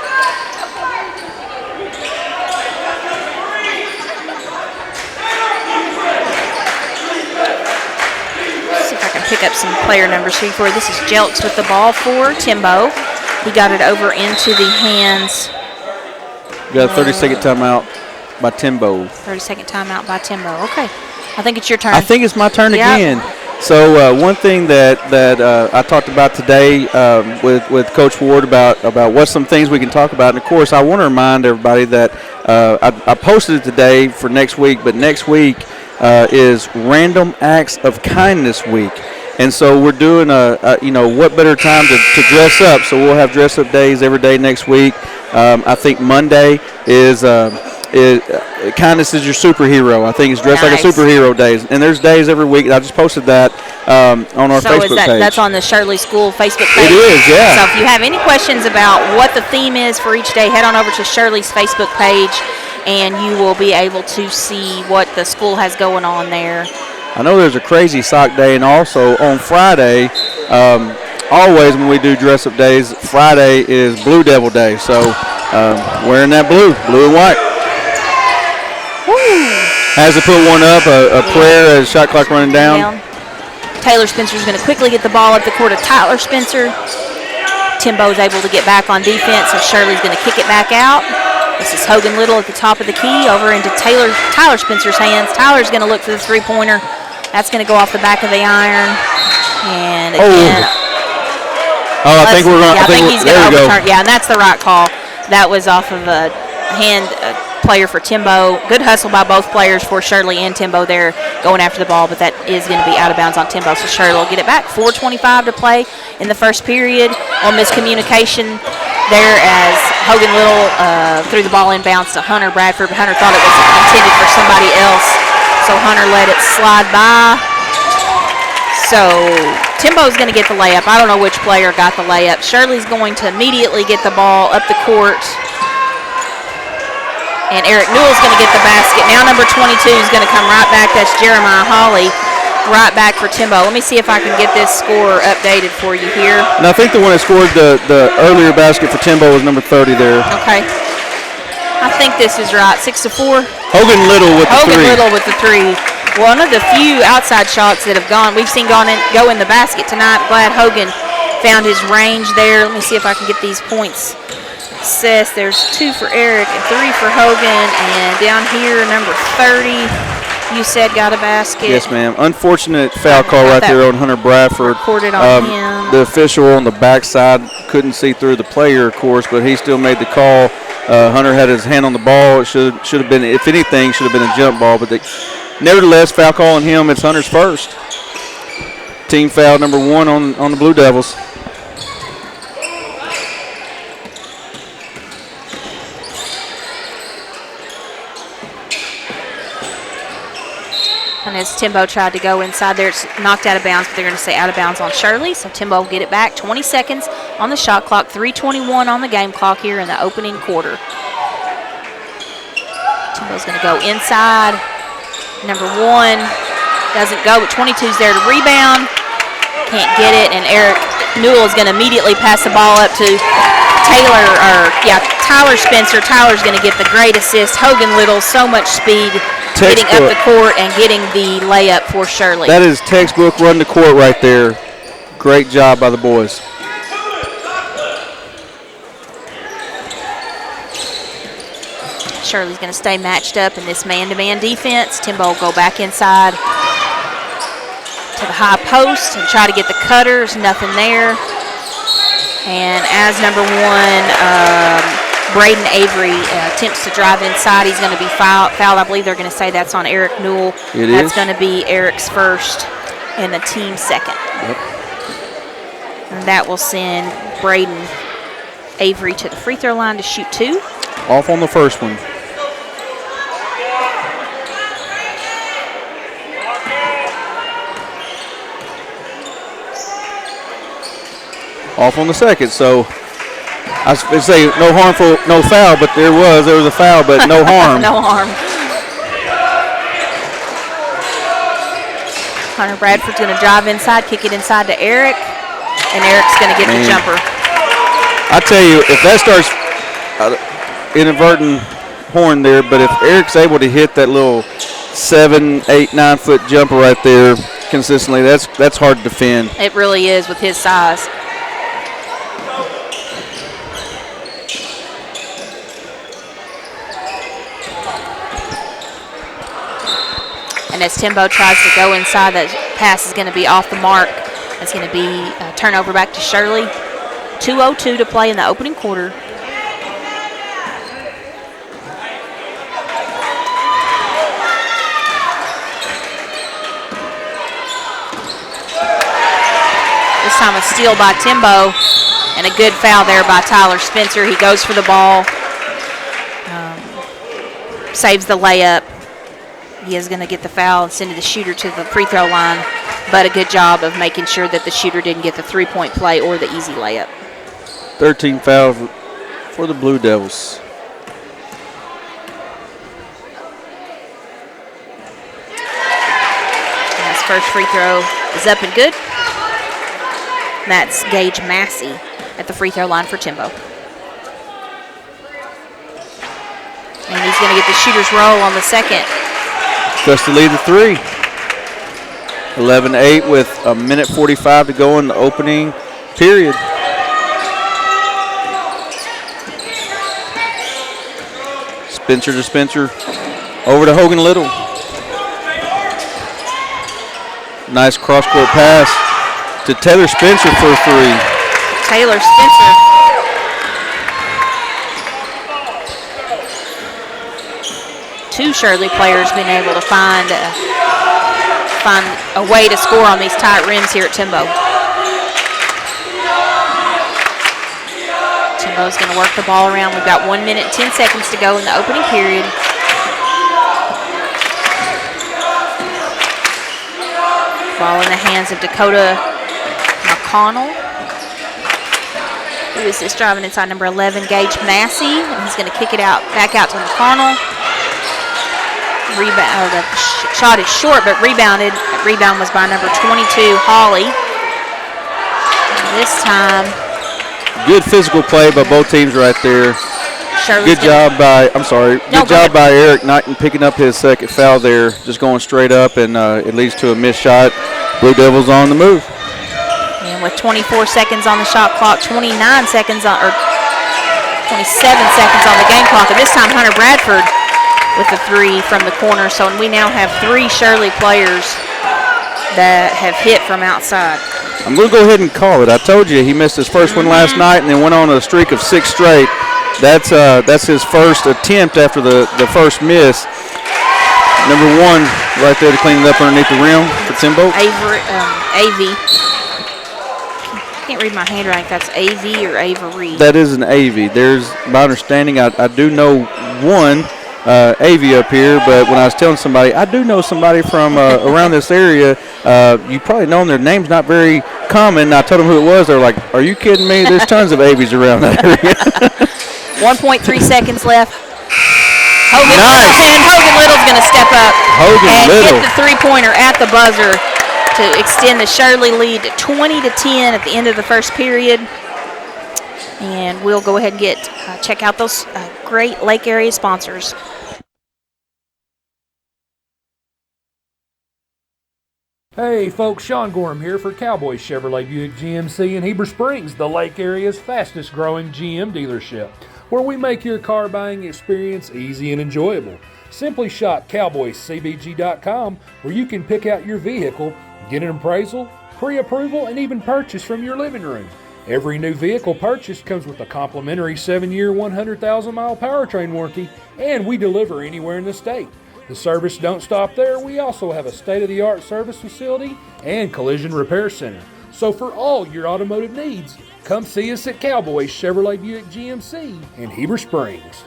Let's see if I can pick up some player numbers here for you. This is Jelks with the ball for Timbo. He got it over into the hands. We got a 30-second timeout by Timbo. 30-second timeout by Timbo. Okay. I think it's your turn. I think it's my turn again. So one thing that I talked about today with Coach Ward about what's some things we can talk about. And, of course, I want to remind everybody that I posted it today for next week, but next week is Random Acts of Kindness Week. And so we're doing what better time to dress up. So we'll have dress-up days every day next week. I think Monday is kindness is your superhero. I think it's dressed like a superhero days. And there's days every week. I just posted that on our Facebook page. That's on the Shirley School Facebook page? It is, yeah. So if you have any questions about what the theme is for each day, head on over to Shirley's Facebook page, and you will be able to see what the school has going on there. I know there's a crazy sock day, and also on Friday, always when we do dress-up days, Friday is Blue Devil Day. So wearing that blue and white. Has to put one up, a prayer as shot clock running down. Taylor Spencer's going to quickly get the ball up the court of Tyler Spencer. Timbo's able to get back on defense, so Shirley's going to kick it back out. This is Hogan Little at the top of the key over into Tyler Spencer's hands. Tyler's going to look for the three-pointer. That's going to go off the back of the iron. And again. I think we're going to. I think he's going to overturn. Yeah, and that's the right call. That was off of a hand player for Timbo. Good hustle by both players for Shirley and Timbo there going after the ball, but that is going to be out of bounds on Timbo. So Shirley will get it back. 4:25 to play in the first period. On miscommunication there as Hogan Little threw the ball inbounds to Hunter Bradford, but Hunter thought it was intended for somebody else. So Hunter let it slide by. So Timbo's going to get the layup. I don't know which player got the layup. Shirley's going to immediately get the ball up the court. And Eric Newell's going to get the basket. Now number 22 is going to come right back. That's Jeremiah Hawley right back for Timbo. Let me see if I can get this score updated for you here. And I think the one that scored the earlier basket for Timbo was number 30 there. Okay. I think this is right. 6-4. Hogan Little with the three. Hogan Little with the three. One of the few outside shots that have we've seen go in the basket tonight. Glad Hogan found his range there. Let me see if I can get these points. Says there's 2 for Eric and 3 for Hogan, and down here number 30 you said got a basket. Yes, ma'am. Unfortunate foul call right there on Hunter Bradford. Recorded on him. The official on the backside couldn't see through the player, of course, but he still made the call. Hunter had his hand on the ball. It should have been, if anything, should have been a jump ball, but nevertheless, foul call on him. It's Hunter's first. Team foul number 1 on the Blue Devils. And as Timbo tried to go inside there, it's knocked out of bounds, but they're going to say out of bounds on Shirley. So Timbo will get it back. 20 seconds on the shot clock, 3:21 on the game clock here in the opening quarter. Timbo's going to go inside. Number 1 doesn't go, but 22's there to rebound. Can't get it, and Eric Newell is going to immediately pass the ball up to Tyler Spencer. Tyler's going to get the great assist. Hogan Little, so much speed, getting up the court and getting the layup for Shirley. That is textbook run the court right there. Great job by the boys. Shirley's going to stay matched up in this man-to-man defense. Timbo will go back inside to the high post and try to get the cutters. Nothing there. And as number 1, Braden Avery attempts to drive inside, he's going to be fouled. I believe they're going to say that's on Eric Newell. That's going to be Eric's first and the team's second. Yep. And that will send Braden Avery to the free throw line to shoot 2. Off on the first one. Off on the second, so I was going to say no foul, but there was a foul, but no harm. No harm. Hunter Bradford's going to drive inside, kick it inside to Eric, and Eric's going to get the jumper. I tell you, if that starts inadvertent horn there, but if Eric's able to hit that little 7, 8, 9 foot jumper right there consistently, that's hard to defend. It really is with his size. And as Timbo tries to go inside, that pass is going to be off the mark. It's going to be a turnover back to Shirley. 2:02 to play in the opening quarter. This time a steal by Timbo and a good foul there by Tyler Spencer. He goes for the ball, saves the layup. He is going to get the foul and send the shooter to the free throw line, but a good job of making sure that the shooter didn't get the three-point play or the easy layup. 13 fouls for the Blue Devils. And his first free throw is up and good. And that's Gage Massey at the free throw line for Timbo. And he's going to get the shooter's roll on the second. Just to lead the 3. 11-8 with 1:45 to go in the opening period. Spencer to Spencer. Over to Hogan Little. Nice cross-court pass to Taylor Spencer for a 3. Taylor Spencer. Two Shirley players been able to find a way to score on these tight rims here at Timbo. Timbo's going to work the ball around. We've got 1 minute and 10 seconds to go in the opening period. Ball in the hands of Dakota McConnell. Who is this driving inside? Number 11, Gage Massey. And he's going to kick it back out to McConnell. Rebound. The shot is short, but rebounded. That rebound was by number 22, Holly. And this time, good physical play by both teams right there. Shirley's good job by Eric Knighton picking up his second foul there, just going straight up, and it leads to a missed shot. Blue Devils on the move. And with 24 seconds on the shot clock, 27 seconds on the game clock, and this time Hunter Bradford with the 3 from the corner. So we now have 3 Shirley players that have hit from outside. I'm going to go ahead and call it. I told you he missed his first one last night and then went on a streak of 6 straight. That's his first attempt after the first miss. Number 1 right there to clean it up underneath the rim for Timbo. AV. Can't read my handwriting if that's AV or Avery. That is an AV. There's my understanding. I do know one Avy up here, but when I was telling somebody, I do know somebody from around this area. You probably know them. Their name's not very common. I told them who it was. They're like, "Are you kidding me? There's tons of Avys around that area." 1.3 seconds left. Hogan Nice. and Hogan Little's going to step up and Little. hit the three-pointer at the buzzer to extend the Shirley lead to 20-10 at the end of the first period. And we'll go ahead and check out those great Lake area sponsors. Hey folks, Sean Gorham here for Cowboy Chevrolet Buick GMC in Heber Springs, the Lake area's fastest growing GM dealership, where we make your car buying experience easy and enjoyable. Simply shop cowboycbg.com, where you can pick out your vehicle, get an appraisal, pre-approval, and even purchase from your living room. Every new vehicle purchased comes with a complimentary 7-year, 100,000-mile powertrain warranty, and we deliver anywhere in the state. The service don't stop there. We also have a state-of-the-art service facility and collision repair center. So for all your automotive needs, come see us at Cowboy Chevrolet Buick GMC in Heber Springs.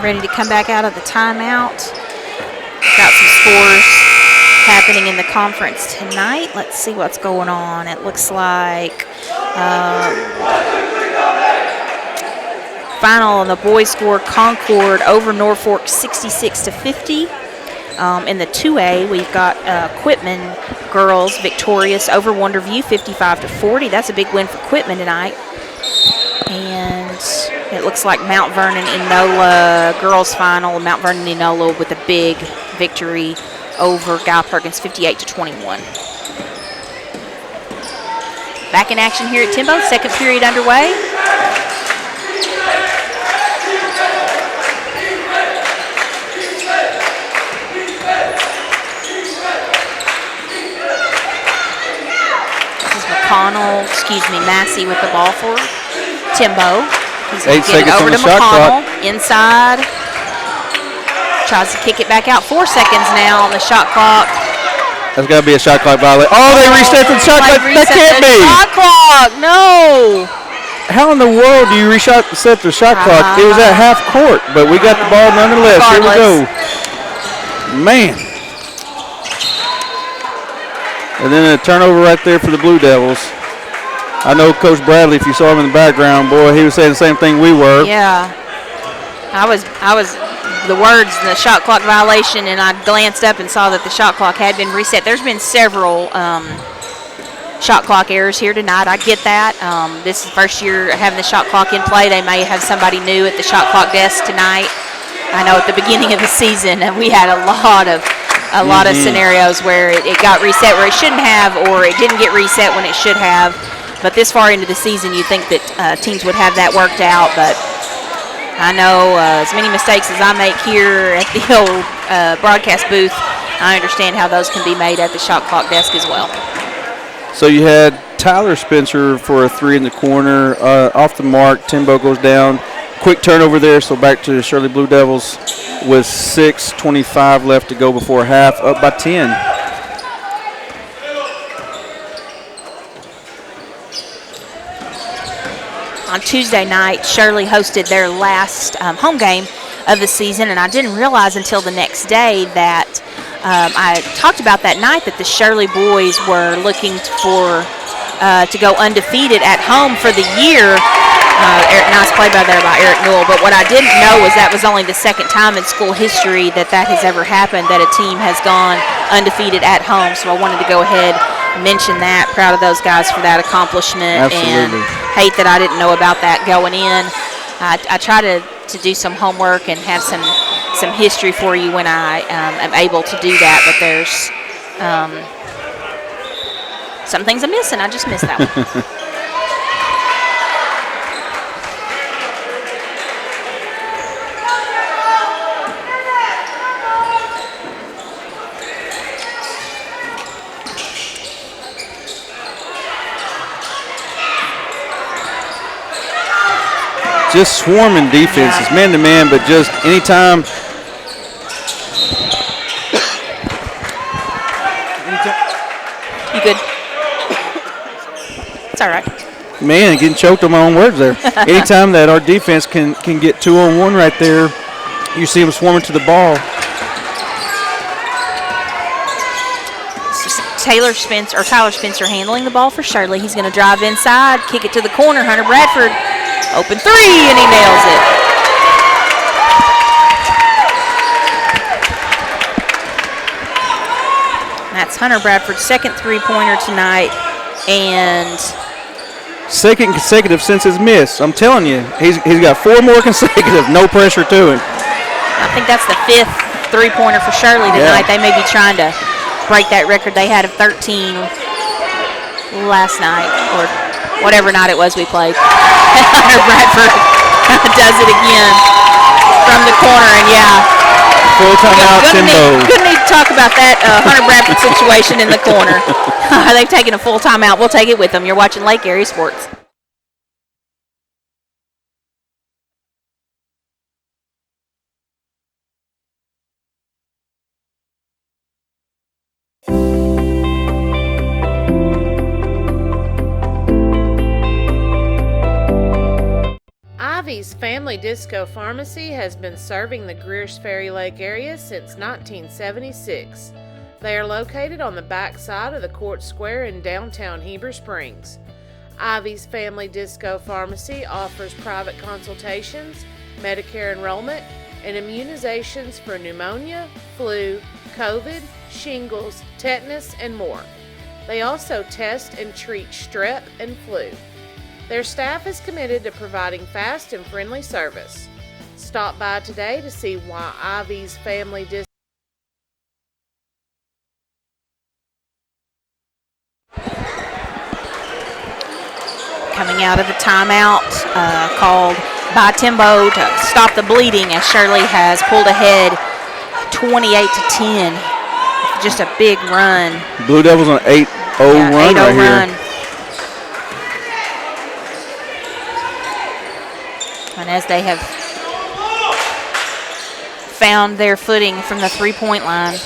Ready to come back out of the timeout. Got some scores happening in the conference tonight. Let's see what's going on. It looks like final on the boys score, Concord over Norfolk 66-50. In the 2A, we've got Quitman girls victorious over Wonderview 55-40. That's a big win for Quitman tonight. And it looks like Mount Vernon Enola girls final. Mount Vernon Enola with a big victory over Guy Perkins 58-21. Back in action here at Timbo, second period underway. This is Massey with the ball for Timbo. He's going to get it over to McConnell. Inside. Tries to kick it back out. 4 seconds now on the shot clock. That's got to be a shot clock violation. Oh, they reset the shot clock. That can't be. Shot clock. No. How in the world do you reset the shot clock? It was at half court, but we got the ball nonetheless. Here we go. Man. And then a turnover right there for the Blue Devils. I know Coach Bradley, if you saw him in the background, boy, he was saying the same thing we were. Yeah. I was the words, the shot clock violation, and I glanced up and saw that the shot clock had been reset. There's been several shot clock errors here tonight. I get that. This is the first year having the shot clock in play. They may have somebody new at the shot clock desk tonight. I know at the beginning of the season we had a lot of scenarios where it got reset where it shouldn't have, or it didn't get reset when it should have. But this far into the season, you think that teams would have that worked out. But I know as many mistakes as I make here at the old broadcast booth, I understand how those can be made at the shot clock desk as well. So you had Tyler Spencer for a three in the corner. Off the mark, Timbo goes down. Quick turnover there, so back to Shirley Blue Devils with 6:25 left to go before half, up by 10. On Tuesday night, Shirley hosted their last home game of the season, and I didn't realize until the next day that I talked about that night that the Shirley boys were looking to go undefeated at home for the year. Nice play by Eric Newell, but what I didn't know was that was only the second time in school history that has ever happened, that a team has gone undefeated at home. So I wanted to go ahead and mention that. Proud of those guys for that accomplishment. Absolutely. And hate that I didn't know about that going in. I try to do some homework and have some history for you when I am able to do that, but there's some things I'm missing. I just missed that one. Just swarming defense. It's man-to-man, but just anytime. You good? It's all right. Man, getting choked on my own words there. Anytime that our defense can get 2-on-1 right there, you see them swarming to the ball. Tyler Spencer handling the ball for Shirley. He's going to drive inside, kick it to the corner. Hunter Bradford, open three, and he nails it. That's Hunter Bradford's second three-pointer tonight, and second consecutive since his miss. I'm telling you, he's got 4 more consecutive, no pressure to him. I think that's the 5th three-pointer for Shirley tonight. They may be trying to break that record they had of 13 last night, or whatever night it was we played. Hunter Bradford does it again from the corner, and full timeout, Timbo. Good need to talk about that Hunter Bradford situation in the corner. They've taken a full timeout. We'll take it with them. You're watching Lake Area Sports. Ivy's Family Disco Pharmacy has been serving the Greers Ferry Lake area since 1976. They are located on the back side of the Court Square in downtown Heber Springs. Ivy's Family Disco Pharmacy offers private consultations, Medicare enrollment, and immunizations for pneumonia, flu, COVID, shingles, tetanus, and more. They also test and treat strep and flu. Their staff is committed to providing fast and friendly service. Stop by today to see why Ivy's Family Disco. Coming out of the timeout called by Timbo to stop the bleeding, as Shirley has pulled ahead 28-10. Just a big run. Blue Devils on an 8-0 run right here. And as they have found their footing from the three-point line.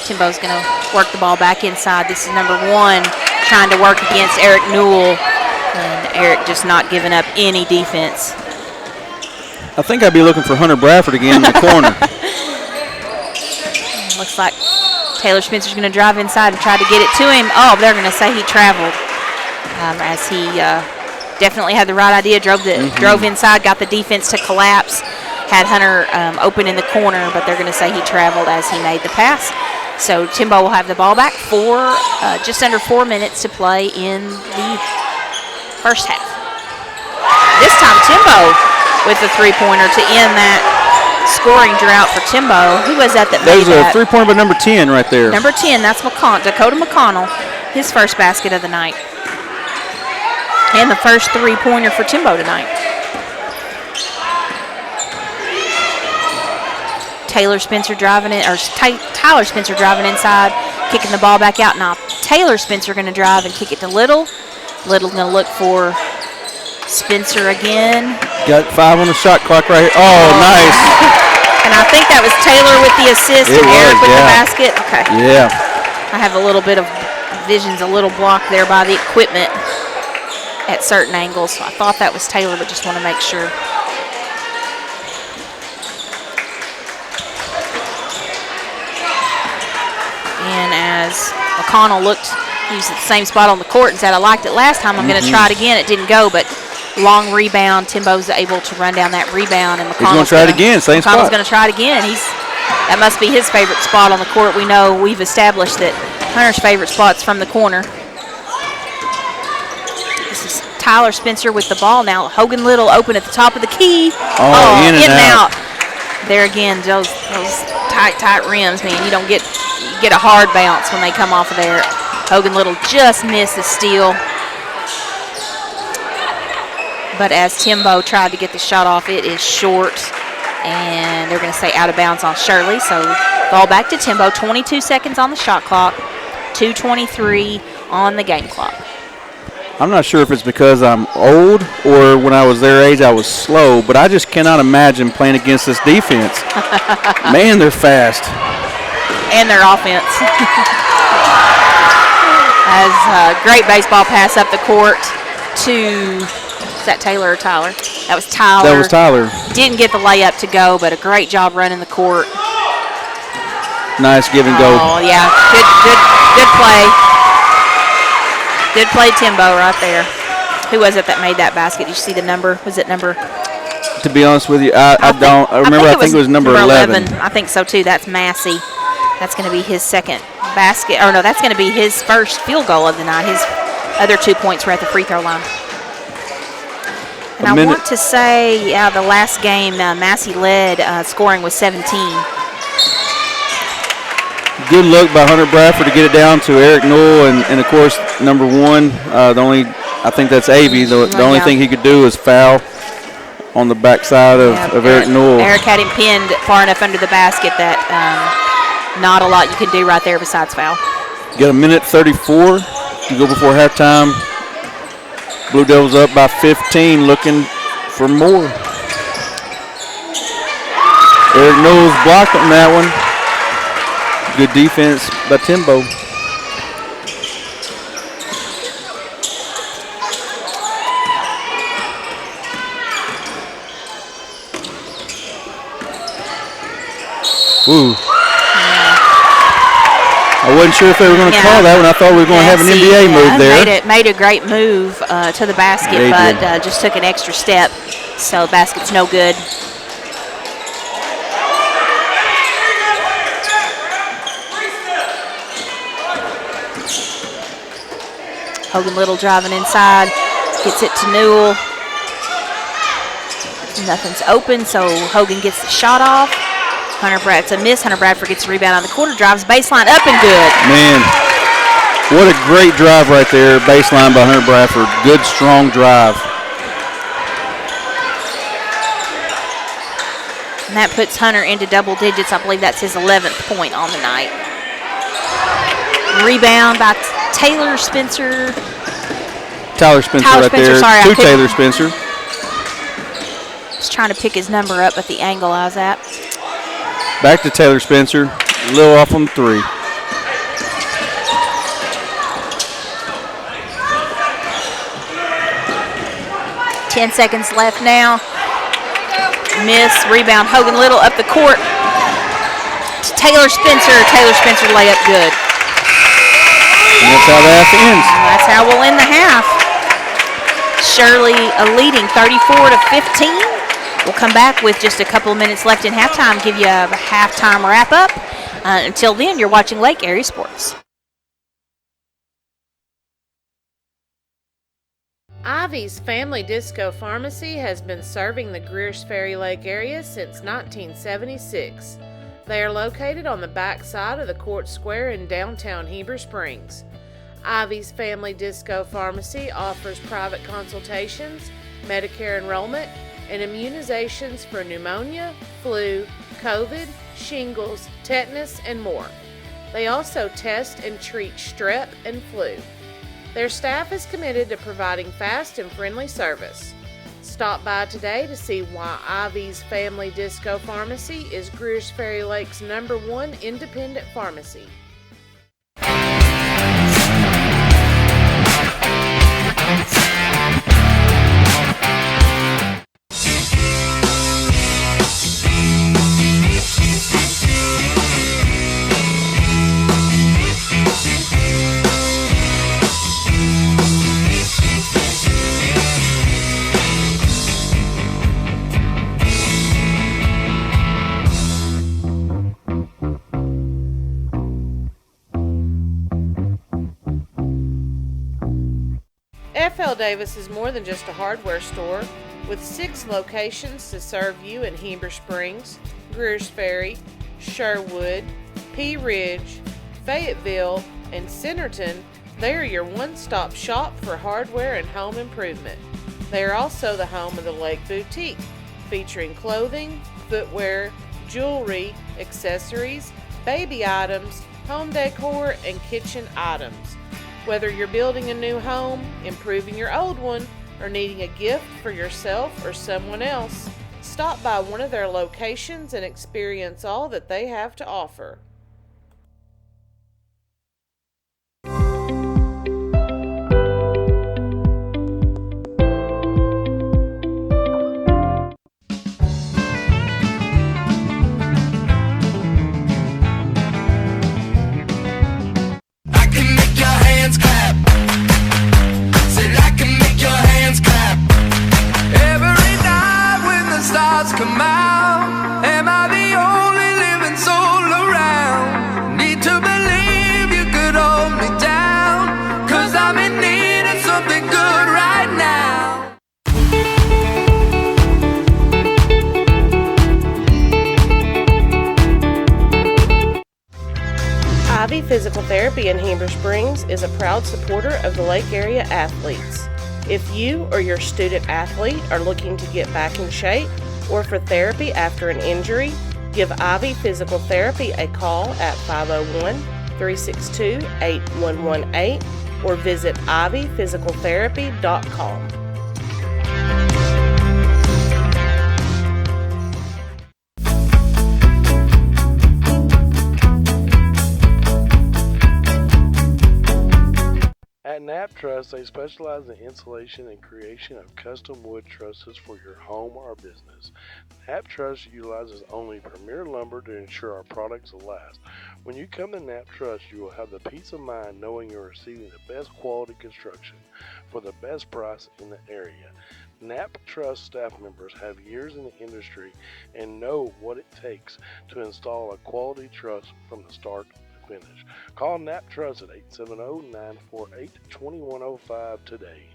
Timbo's going to work the ball back inside. This is number 1 trying to work against Eric Newell. And Eric just not giving up any defense. I think I'd be looking for Hunter Bradford again in the corner. Looks like Taylor Spencer's going to drive inside and try to get it to him. Oh, they're going to say he traveled. As he definitely had the right idea, drove inside, got the defense to collapse, had Hunter open in the corner, but they're going to say he traveled as he made the pass. So Timbo will have the ball back for just under 4 minutes to play in the first half. This time Timbo with the three-pointer to end that scoring drought for Timbo. Who was that made that? There's a three-pointer by number 10 right there. Number 10, that's Dakota McConnell, his first basket of the night. And the first three-pointer for Timbo tonight. Tyler Spencer driving inside, kicking the ball back out. Now Taylor Spencer going to drive and kick it to Little. Little's going to look for Spencer again. Got 5 on the shot clock right here. Oh, nice. And I think that was Taylor with the assist and Eric with the basket. Okay. Yeah. I have a little bit of vision's a little blocked there by the equipment at certain angles. So I thought that was Taylor, but just want to make sure. And as McConnell looked, he was at the same spot on the court and said, I liked it last time. I'm going to try it again. It didn't go, but long rebound. Timbo's able to run down that rebound. And McConnell's going to try it again, same spot. McConnell's going to try it again. That must be his favorite spot on the court. We know we've established that Hunter's favorite spot's from the corner. This is Tyler Spencer with the ball now. Hogan Little open at the top of the key. In and out. There again, those tight rims, man. You get a hard bounce when they come off of there. Hogan Little just missed the steal. But as Timbo tried to get the shot off, it is short. And they're going to say out of bounds on Shirley. So ball back to Timbo. 22 seconds on the shot clock. 2:23 on the game clock. I'm not sure if it's because I'm old or when I was their age I was slow, but I just cannot imagine playing against this defense. Man, they're fast. And their offense. As a great baseball pass up the court to, is that Taylor or Tyler? That was Tyler. That was Tyler. Didn't get the layup to go, but a great job running the court. Nice give and go. Oh, yeah. Good play. Good play, Timbo, right there. Who was it that made that basket? Did you see the number? Was it number? To be honest with you, I think it was number 11. I think so, too. That's Massey. That's going to be his second basket. Or, no, that's going to be his first field goal of the night. His other 2 points were at the free throw line. And I want to say, the last game, Massey led scoring was 17. Good look by Hunter Bradford to get it down to Eric Newell, and of course, number 1, I think that's Avey. The only thing he could do is foul on the backside of Eric Newell. Eric had him pinned far enough under the basket that not a lot you can do right there besides foul. Got a minute 34 to go before halftime. Blue Devils up by 15, looking for more. Eric Newell's blocked on that one. Good defense by Timbo. Ooh. I wasn't sure if they were going to call that one. I thought we were going to have an NBA move there. Made a great move to the basket, but just took an extra step. So basket's no good. Hogan Little driving inside, gets it to Newell. Nothing's open, so Hogan gets the shot off. It's a miss. Hunter Bradford gets the rebound on the corner, drives baseline up and good. Man, what a great drive right there. Baseline by Hunter Bradford. Good, strong drive. And that puts Hunter into double digits. I believe that's his 11th point on the night. Rebound by Tyler Spencer right there. Sorry, Taylor Spencer. Just trying to pick his number up at the angle I was at. Back to Taylor Spencer. A little off on 3. Ten seconds left now. Miss. Rebound. Hogan Little up the court. Taylor Spencer. Taylor Spencer layup good. And that's how the half ends. That's how we'll end the half. Shirley leading 34-15. We'll come back with just a couple of minutes left in halftime, give you a halftime wrap-up. Until then, you're watching Lake Area Sports. Ivy's Family Disco Pharmacy has been serving the Greers Ferry Lake area since 1976. They are located on the back side of the Court Square in downtown Heber Springs. Ivy's Family Disco Pharmacy offers private consultations, Medicare enrollment, and immunizations for pneumonia, flu, COVID, shingles, tetanus, and more. They also test and treat strep and flu. Their staff is committed to providing fast and friendly service. Stop by today to see why Ivy's Family Disco Pharmacy is Greers Ferry Lake's #1 independent pharmacy. F.L. Davis is more than just a hardware store, with 6 locations to serve you in Heber Springs, Greers Ferry, Sherwood, Pea Ridge, Fayetteville, and Centerton. They are your one-stop shop for hardware and home improvement. They are also the home of the Lake Boutique, featuring clothing, footwear, jewelry, accessories, baby items, home decor, and kitchen items. Whether you're building a new home, improving your old one, or needing a gift for yourself or someone else, stop by one of their locations and experience all that they have to offer. I can make your hands clap. Said I can make your hands clap. Every night when the stars come out, am I the only living soul around? Need to believe you could hold me down, 'cause I'm in need of something good right now. Ivy Physical Therapy in Heber Springs is a proud supporter of the Lake Area athletes. If you or your student athlete are looking to get back in shape or for therapy after an injury, give Ivy Physical Therapy a call at 501-362-8118 or visit ivyphysicaltherapy.com. At Knapp Truss, they specialize in installation and creation of custom wood trusses for your home or business. Knapp Truss utilizes only premier lumber to ensure our products will last. When you come to Knapp Truss, you will have the peace of mind knowing you're receiving the best quality construction for the best price in the area. Knapp Truss staff members have years in the industry and know what it takes to install a quality truss from the start to finish. Call Knapp Truss at 870-948-2105 today.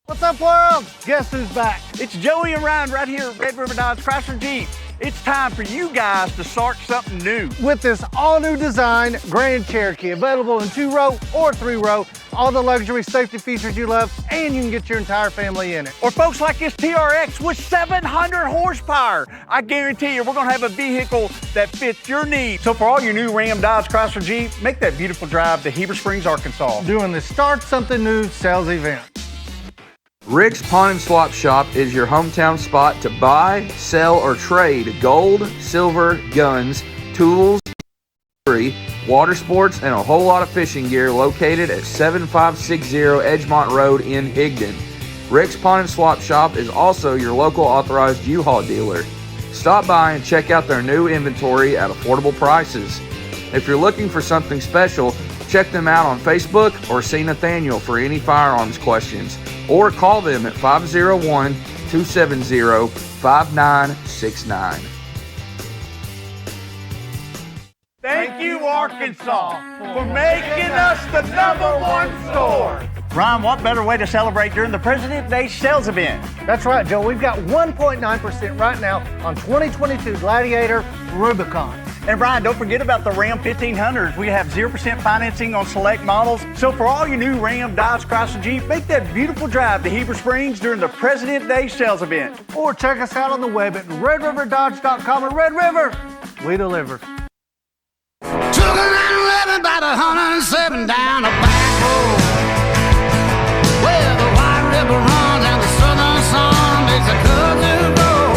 What's up, world? Guess who's back? It's Joey and Ryan right here at Red River Dodge Chrysler Jeep. It's time for you guys to start something new. With this all-new design Grand Cherokee, available in 2-row or 3-row, all the luxury safety features you love, and you can get your entire family in it. Or folks like this TRX with 700 horsepower. I guarantee you we're gonna have a vehicle that fits your needs. So for all your new Ram, Dodge, Chrysler, Jeep, make that beautiful drive to Heber Springs, Arkansas. Doing the Start Something New sales event. Rick's Pawn and Swap Shop is your hometown spot to buy, sell, or trade gold, silver, guns, tools, jewelry, water sports, and a whole lot of fishing gear located at 7560 Edgemont Road in Higdon. Rick's Pawn and Swap Shop is also your local authorized U-Haul dealer. Stop by and check out their new inventory at affordable prices. If you're looking for something special, check them out on Facebook or see Nathaniel for any firearms questions, or call them at 501-270-5969. Thank you, Arkansas, for making us the #1 store. Ryan, what better way to celebrate during the President's Day sales event? That's right, Joe. We've got 1.9% right now on 2022 Gladiator Rubicon. And Brian, don't forget about the Ram 1500s. We have 0% financing on select models. So for all your new Ram, Dodge, Chrysler, Jeep, make that beautiful drive to Heber Springs during the President's Day sales event. Or check us out on the web at redriverdodge.com. And Red River, we deliver. Took a 911 by the 107 down a back road. Where the White River runs and the southern sun makes a cousin grow.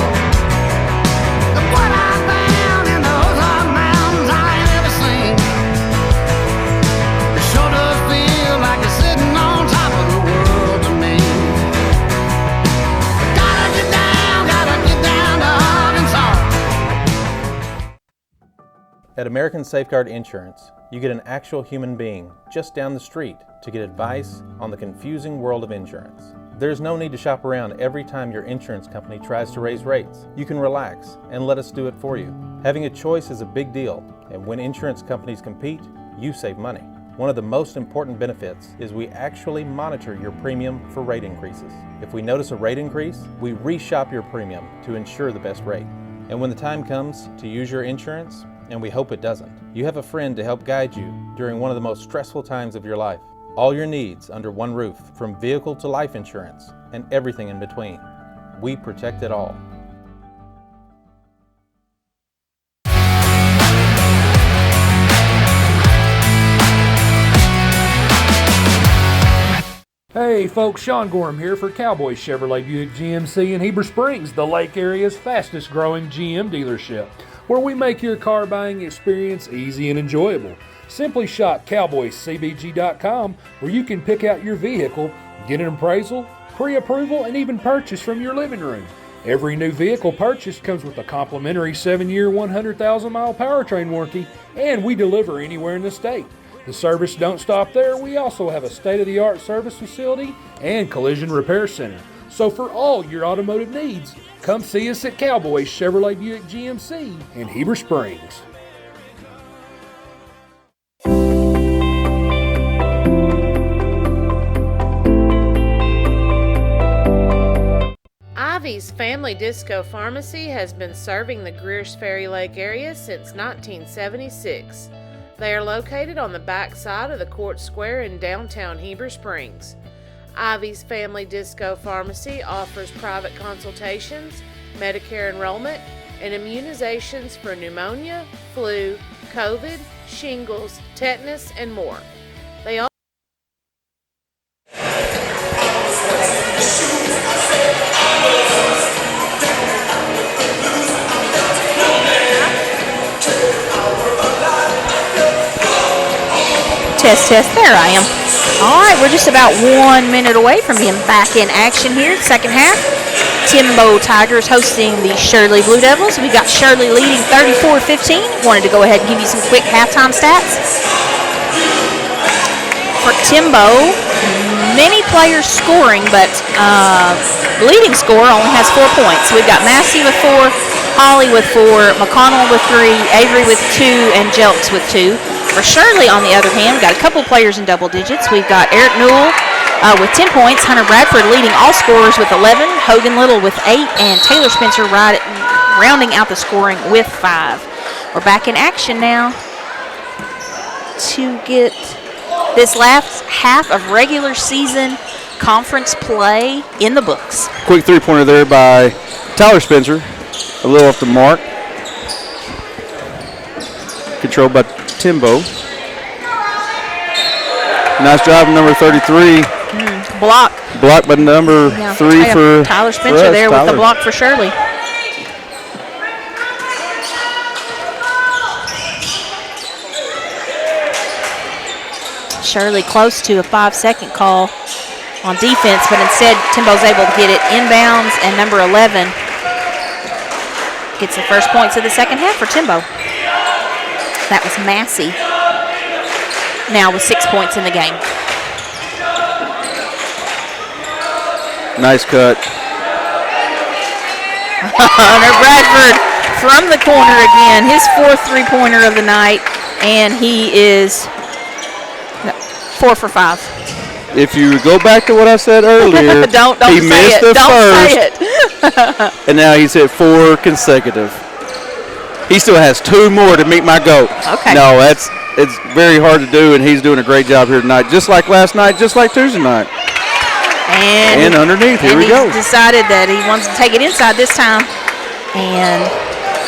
The what I found in those hot mountains I ain't ever seen. It sure does feel like it's sitting on top of the world to me. Gotta get down to Arkansas. At American Safeguard Insurance, you get an actual human being just down the street to get advice on the confusing world of insurance. There's no need to shop around every time your insurance company tries to raise rates. You can relax and let us do it for you. Having a choice is a big deal, and when insurance companies compete, you save money. One of the most important benefits is we actually monitor your premium for rate increases. If we notice a rate increase, we reshop your premium to ensure the best rate. And when the time comes to use your insurance, and we hope it doesn't, you have a friend to help guide you during one of the most stressful times of your life. All your needs under one roof, from vehicle to life insurance, and everything in between. We protect it all. Hey folks, Sean Gorham here for Cowboy Chevrolet Buick GMC in Heber Springs, the Lake area's fastest growing GM dealership, where we make your car buying experience easy and enjoyable. Simply shop cowboycbg.com, where you can pick out your vehicle, get an appraisal, pre-approval, and even purchase from your living room. Every new vehicle purchased comes with a complimentary 7-year, 100,000-mile powertrain warranty, and we deliver anywhere in the state. The service don't stop there. We also have a state-of-the-art service facility and collision repair center. So for all your automotive needs, come see us at Cowboy Chevrolet Buick GMC in Heber Springs. Ivy's Family Disco Pharmacy has been serving the Greer's Ferry Lake area since 1976. They are located on the back side of the Court Square in downtown Heber Springs. Ivy's Family Disco Pharmacy offers private consultations, Medicare enrollment, and immunizations for pneumonia, flu, COVID, shingles, tetanus, and more. They also Test, there I am. All right, we're just about 1 minute away from being back in action here, second half. Timbo Tigers hosting the Shirley Blue Devils. We got Shirley leading 34-15. Wanted to go ahead and give you some quick halftime stats. For Timbo, many players scoring, but leading scorer only has 4 points. We've got Massey with 4, Holly with 4, McConnell with 3, Avery with 2, and Jelks with 2. For Shirley, on the other hand, we've got a couple players in double digits. We've got Eric Newell with 10 points, Hunter Bradford leading all scorers with 11, Hogan Little with 8, and Taylor Spencer rounding out the scoring with 5. We're back in action now to get this last half of regular season conference play in the books. Quick three-pointer there by Tyler Spencer, a little off the mark. Controlled by Timbo. Nice drive, number 33. Block. Block by number 3 for Tyler Spencer there with the block for Shirley. Shirley close to a 5-second call on defense, but instead Timbo's able to get it inbounds, and number 11 gets the first points of the second half for Timbo. That was Massey, now with 6 points in the game. Nice cut. Hunter Bradford from the corner again, his 4th three-pointer of the night, and he is 4 for 5. If you go back to what I said earlier, don't he say missed it. the Don't first, say it. and now he's hit 4 consecutive. He still has 2 more to meet my goal. Okay. No, it's very hard to do, and he's doing a great job here tonight, just like last night, just like Tuesday night. And underneath, here we go. He decided that he wants to take it inside this time and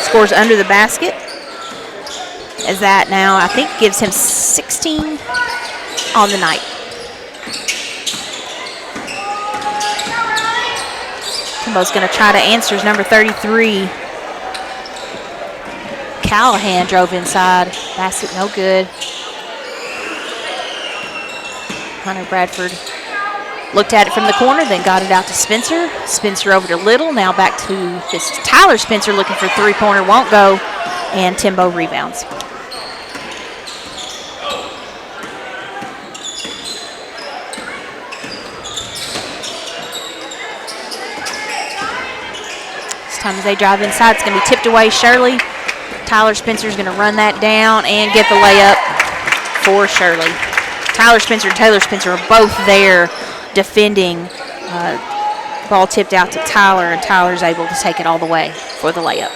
scores under the basket. As that now, I think, gives him 16 on the night. Timbo's going to try to answer his number 33. Callahan drove inside. Basket no good. Hunter Bradford looked at it from the corner, then got it out to Spencer. Spencer over to Little. Now back to this Tyler Spencer looking for a three-pointer. Won't go. And Timbo rebounds. This time as they drive inside, it's going to be tipped away Shirley. Tyler Spencer's going to run that down and get the layup for Shirley. Tyler Spencer and Taylor Spencer are both there defending. Ball tipped out to Tyler, and Tyler's able to take it all the way for the layup.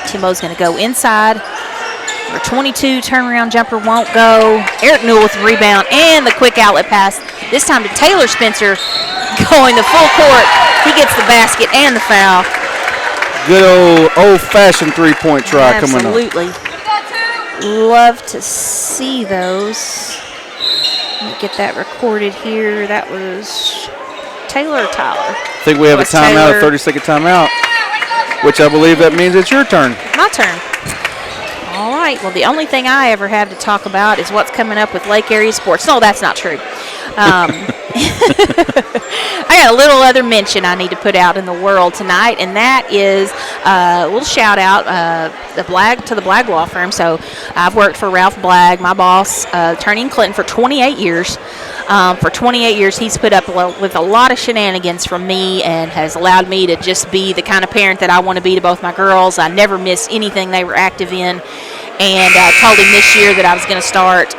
Timbo's going to go inside. Number 22 turnaround jumper won't go. Eric Newell with the rebound and the quick outlet pass. This time to Taylor Spencer going the full court. He gets the basket and the foul. Good old-fashioned three-point try coming up. Absolutely. Love to see those. Let me get that recorded here. That was Taylor or Tyler? I think we have a timeout, a 30-second timeout, which I believe that means it's your turn. My turn. All right. Well, the only thing I ever have to talk about is what's coming up with Lake Area Sports. No, that's not true. I got a little other mention I need to put out in the world tonight, and that is a little shout out to the Blagg Law Firm. So I've worked for Ralph Blagg, my boss, attorney in Clinton, for 28 years. For 28 years, he's put up with a lot of shenanigans from me and has allowed me to just be the kind of parent that I want to be to both my girls. I never miss anything they were active in. And I told him this year that I was going to start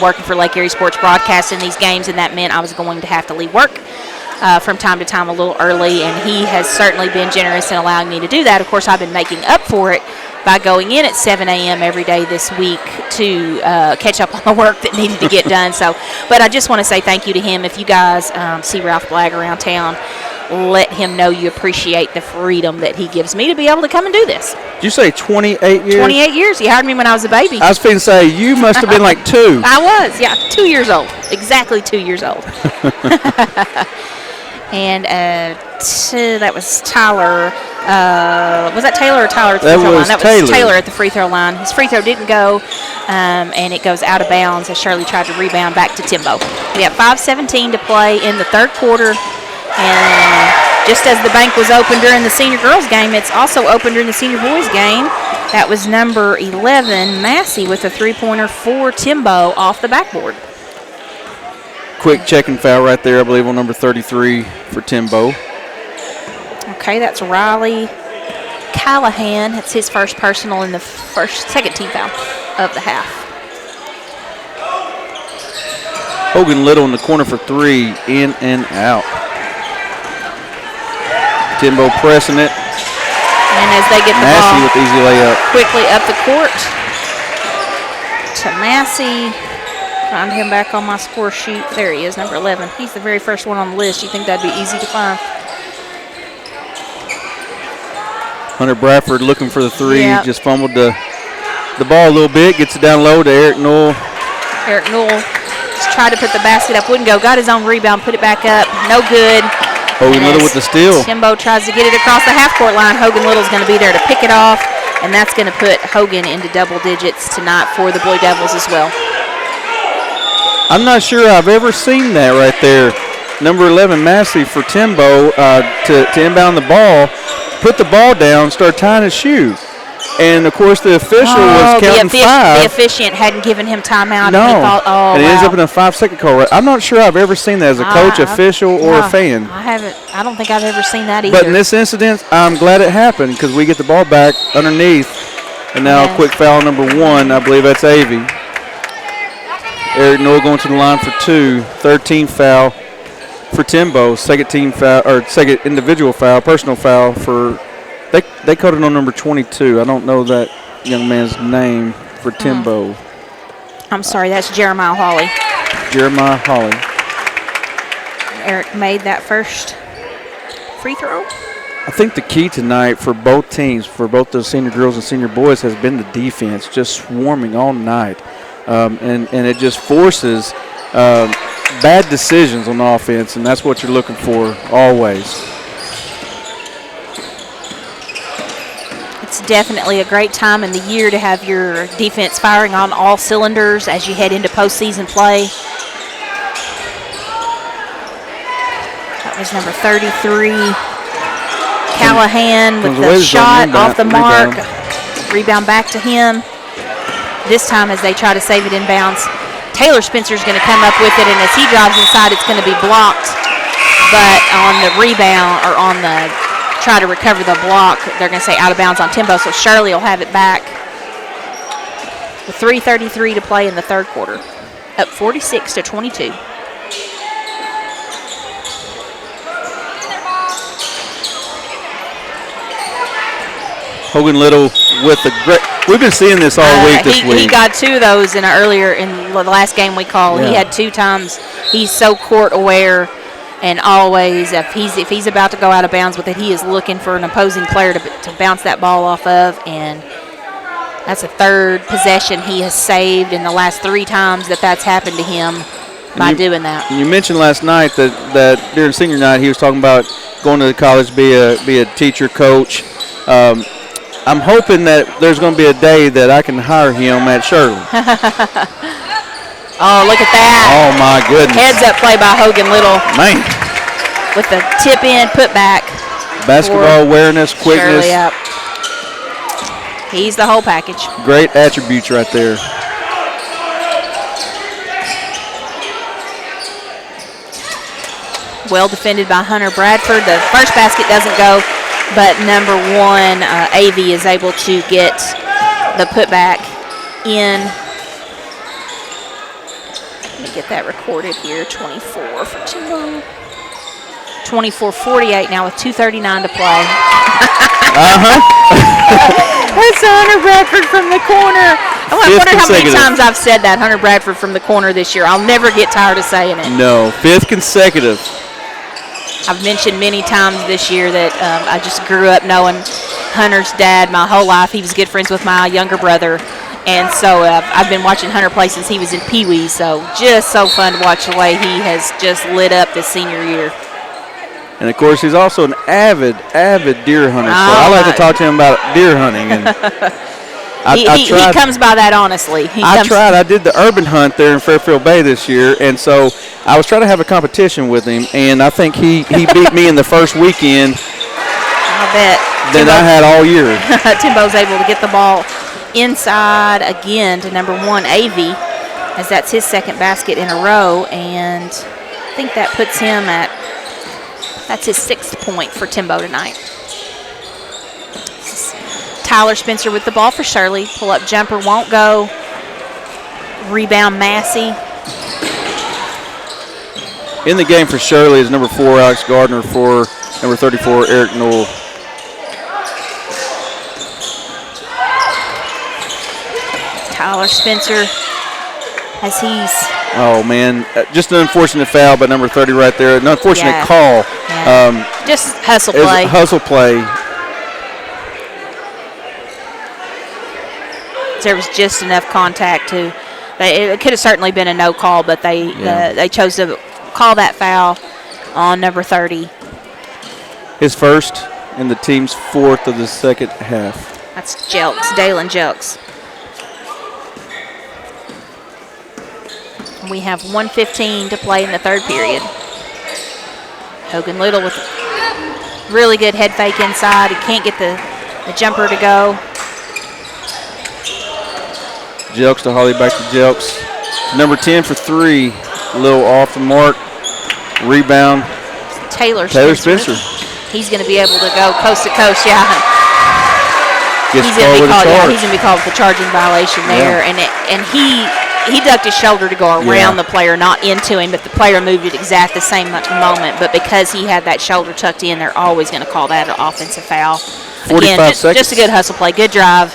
working for Lake Erie Sports broadcasting these games, and that meant I was going to have to leave work from time to time a little early, and he has certainly been generous in allowing me to do that. Of course, I've been making up for it by going in at 7 a.m. every day this week to catch up on the work that needed to get done. But I just want to say thank you to him. If you guys see Ralph Blagg around town, let him know you appreciate the freedom that he gives me to be able to come and do this. Did you say 28 years? 28 years. He hired me when I was a baby. I was going to say, you must have been like 2. I was, yeah, 2 years old. Exactly 2 years old. And that was Tyler. Was that Taylor or Tyler at the free throw line? That was Taylor at the free throw line. His free throw didn't go, and it goes out of bounds as Shirley tried to rebound back to Timbo. We have 5:17 to play in the third quarter. And just as the bank was open during the senior girls game, it's also open during the senior boys game. That was number 11, Massey, with a three-pointer for Timbo off the backboard. Quick checking foul right there, I believe, on number 33 for Timbo. Okay, that's Riley Callahan. That's his first personal in the second team foul of the half. Hogan Little in the corner for 3, in and out. Timbo pressing it. And as they get the Massey ball with easy layup. Quickly up the court to Massey. Find him back on my score sheet. There he is, number 11. He's the very first one on the list. You think that'd be easy to find? Hunter Bradford looking for the 3. Yep. Just fumbled the ball a little bit. Gets it down low to Eric Newell. Eric Newell just tried to put the basket up. Wouldn't go. Got his own rebound. Put it back up. No good. Hogan Little with the steal. Timbo tries to get it across the half-court line. Hogan Little's going to be there to pick it off, and that's going to put Hogan into double digits tonight for the Blue Devils as well. I'm not sure I've ever seen that right there. Number 11, Massey for Timbo to inbound the ball, put the ball down, start tying his shoe. And, of course, the official was counting 5. The officiant hadn't given him timeout. No, and he thought, and it ends up in a 5-second call. I'm not sure I've ever seen that as a coach, official, or a fan. I haven't. I don't think I've ever seen that either. But in this incident, I'm glad it happened because we get the ball back underneath. And now a quick foul, number 1. I believe that's Avey. Eric Newell going to the line for 2. 13th foul for Timbo. Second team foul, or second individual foul, personal foul for. They called it on number 22. I don't know that young man's name for Timbo. I'm sorry, that's Jeremiah Hawley. Jeremiah Hawley. Eric made that first free throw. I think the key tonight for both teams, for both the senior girls and senior boys, has been the defense just swarming all night. And it just forces bad decisions on offense, and that's what you're looking for always. It's definitely a great time in the year to have your defense firing on all cylinders as you head into postseason play. That was number 33, Callahan with the shot off the mark. Rebound back to him. This time as they try to save it inbounds, Taylor Spencer's going to come up with it, and as he drives inside, it's going to be blocked. But on the rebound, or on the try to recover the block. They're going to say out of bounds on Timbo, so Shirley will have it back with 3:33 to play in the third quarter. Up 46-22. Hogan Little with the great. We've been seeing this all week this week. He got 2 of those in the last game we called. Yeah. He had 2 times. He's so court aware, and always if he's about to go out of bounds with it, he is looking for an opposing player to bounce that ball off of, and that's a third possession he has saved in the last 3 times that's happened to him by doing that. You mentioned last night that during senior night he was talking about going to college, be a teacher, coach. I'm hoping that there's going to be a day that I can hire him at Shirley. Oh, look at that. Oh, my goodness. Heads up play by Hogan Little. Man. With the tip in, put back. Basketball awareness, quickness. Shirley up. He's the whole package. Great attributes right there. Well defended by Hunter Bradford. The first basket doesn't go, but number 1, AV, is able to get the putback in. Let me get that recorded here. 24 for Timbo. 24-48 now with 2:39 to play. That's Hunter Bradford from the corner. Oh, I wonder how many times I've said that, Hunter Bradford from the corner this year. I'll never get tired of saying it. No, 5th consecutive. I've mentioned many times this year that I just grew up knowing Hunter's dad my whole life. He was good friends with my younger brother. And so I've been watching Hunter play since he was in Pee Wee. So just so fun to watch the way he has just lit up this senior year. And, of course, he's also an avid deer hunter. So I like to talk to him about deer hunting. And he comes by that honestly. I did the urban hunt there in Fairfield Bay this year, and so I was trying to have a competition with him, and I think he beat me in the first weekend. I bet. Than I had all year. Timbo's able to get the ball inside again to number 1, AV, as that's his second basket in a row, and I think that puts him that's his 6th point for Timbo tonight. Tyler Spencer with the ball for Shirley. Pull-up jumper won't go. Rebound Massey. In the game for Shirley is number 4, Alex Gardner, for number 34, Eric Newell. Tyler Spencer, as he's... Oh, man, just an unfortunate foul by number 30 right there. An unfortunate call. Yeah. Just hustle play. Hustle play. There was just enough contact to... It could have certainly been a no call, but they chose to call that foul on number 30. His first and the team's 4th of the second half. That's Jelks, Dalen Jelks. We have 1:15 to play in the third period. Hogan Little with really good head fake inside. He can't get the jumper to go. Jelks to Holly, back to Jelks. Number 10 for 3. A little off the mark. Rebound. Taylor Spencer. He's going to be able to go coast to coast, yeah. He's going to be called with a charging violation there. Yeah. And he ducked his shoulder to go around the player, not into him, but the player moved at exact the same moment. But because he had that shoulder tucked in, they're always going to call that an offensive foul. 45 seconds. Just a good hustle play, good drive.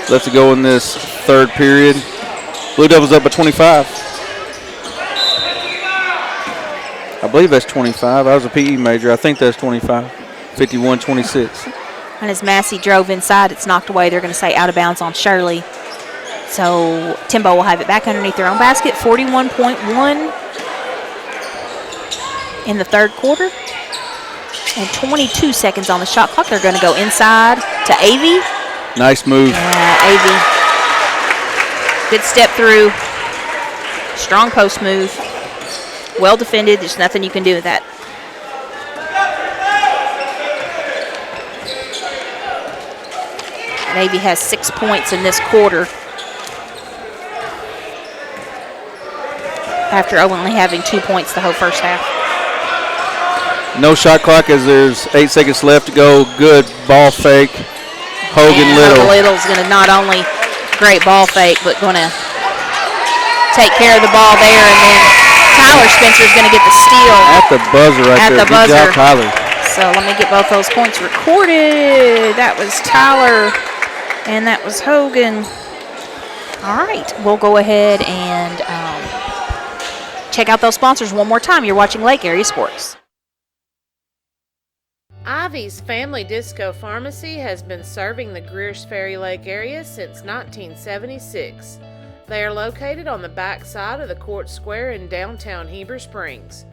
Left to go in this third period. Blue Devils up by 25. I believe that's 25. I was a PE major. I think that's 25. 51-26. And as Massey drove inside, it's knocked away. They're going to say out of bounds on Shirley. So Timbo will have it back underneath their own basket. 41.1 in the third quarter. And 22 seconds on the shot clock. They're going to go inside to AV. Nice move. AV. Good step through. Strong post move. Well defended. There's nothing you can do with that. And AV has 6 points in this quarter, after only having 2 points the whole first half. No shot clock as there's 8 seconds left to go. Good ball fake. Hogan Little. Hogan Little's going to not only great ball fake, but going to take care of the ball there, and then Tyler Spencer's going to get the steal. At the buzzer right At there. the buzzer. Good job, Tyler. So let me get both those points recorded. That was Tyler, and that was Hogan. All right, we'll go ahead and check out those sponsors one more time. You're watching Lake Area Sports. Ivy's Family Disco Pharmacy has been serving the Greers Ferry Lake area since 1976. They are located on the back side of the Court Square in downtown Heber Springs.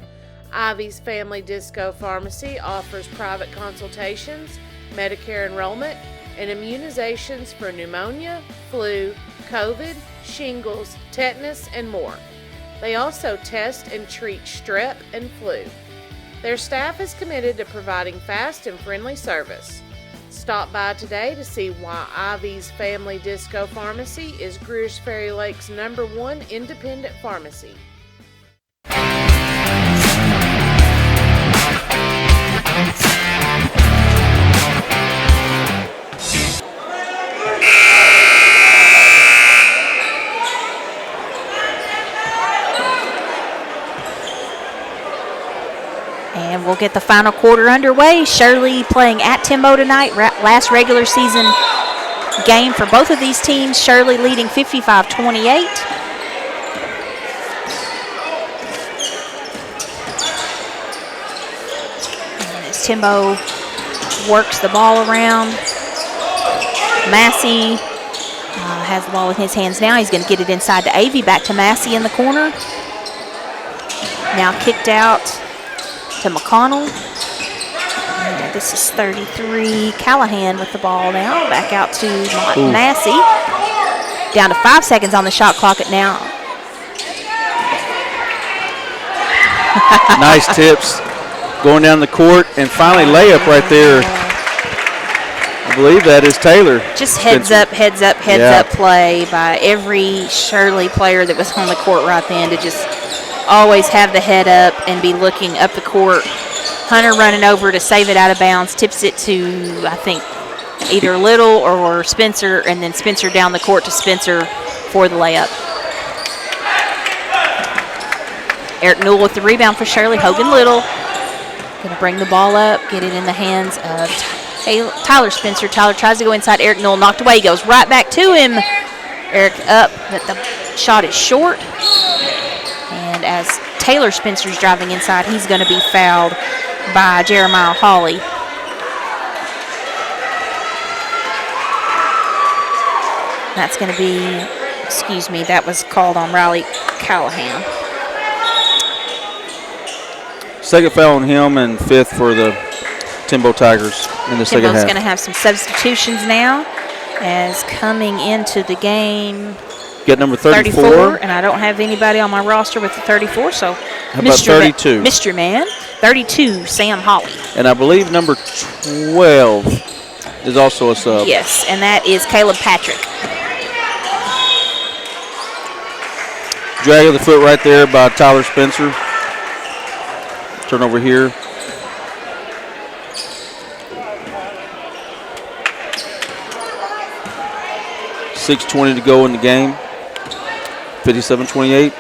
Ivy's Family Disco Pharmacy offers private consultations, Medicare enrollment, and immunizations for pneumonia, flu, COVID, shingles, tetanus, and more. They also test and treat strep and flu. Their staff is committed to providing fast and friendly service. Stop by today to see why Ivy's Family Disco Pharmacy is Greers Ferry Lake's #1 independent pharmacy. And we'll get the final quarter underway. Shirley playing at Timbo tonight. Last regular season game for both of these teams. Shirley leading 55-28. And as Timbo works the ball around, Massey has the ball in his hands now. He's going to get it inside to Avey. Back to Massey in the corner. Now kicked out to McConnell. And this is 33. Callahan with the ball now. Back out to Massey. Down to 5 seconds on the shot clock at now. Nice tips going down the court, and finally layup right there. I believe that is Taylor. Just heads up play by every Shirley player that was on the court right then to just always have the head up and be looking up the court. Hunter running over to save it out of bounds, tips it to, I think, either Little or Spencer, and then Spencer down the court to Spencer for the layup. Eric Newell with the rebound for Shirley. Hogan Little going to bring the ball up, get it in the hands of Tyler Spencer. Tyler tries to go inside. Eric Newell knocked away. He goes right back to him. Eric up, but the shot is short. And as Taylor Spencer's driving inside, he's going to be fouled by Jeremiah Hawley. That's going to be, that was called on Riley Callahan. Second foul on him and fifth for the Timbo Tigers in the second half. Timbo's going to have some substitutions now as coming into the game. Get number 34. And I don't have anybody on my roster with the 34, so how about 32? Mr. Man. 32, Sam Hawley. And I believe number 12 is also a sub. Yes, and that is Caleb Patrick. Drag of the foot right there by Tyler Spencer. Turnover here. .6:20 to go in the game. 57-28.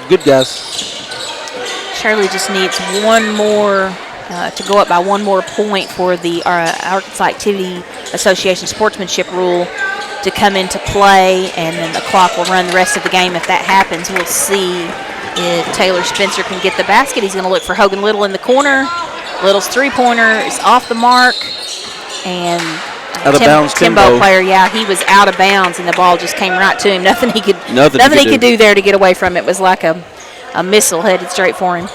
Good guys. Shirley just needs one more to go up by one more point for the Arkansas Activity Association sportsmanship rule to come into play, and then the clock will run the rest of the game. If that happens, we'll see if Taylor Spencer can get the basket. He's going to look for Hogan Little in the corner. Little's three-pointer is off the mark, and out of bounds, Timbo player, he was out of bounds, and the ball just came right to him. Nothing he could do there to get away from it. It was like a missile headed straight for him.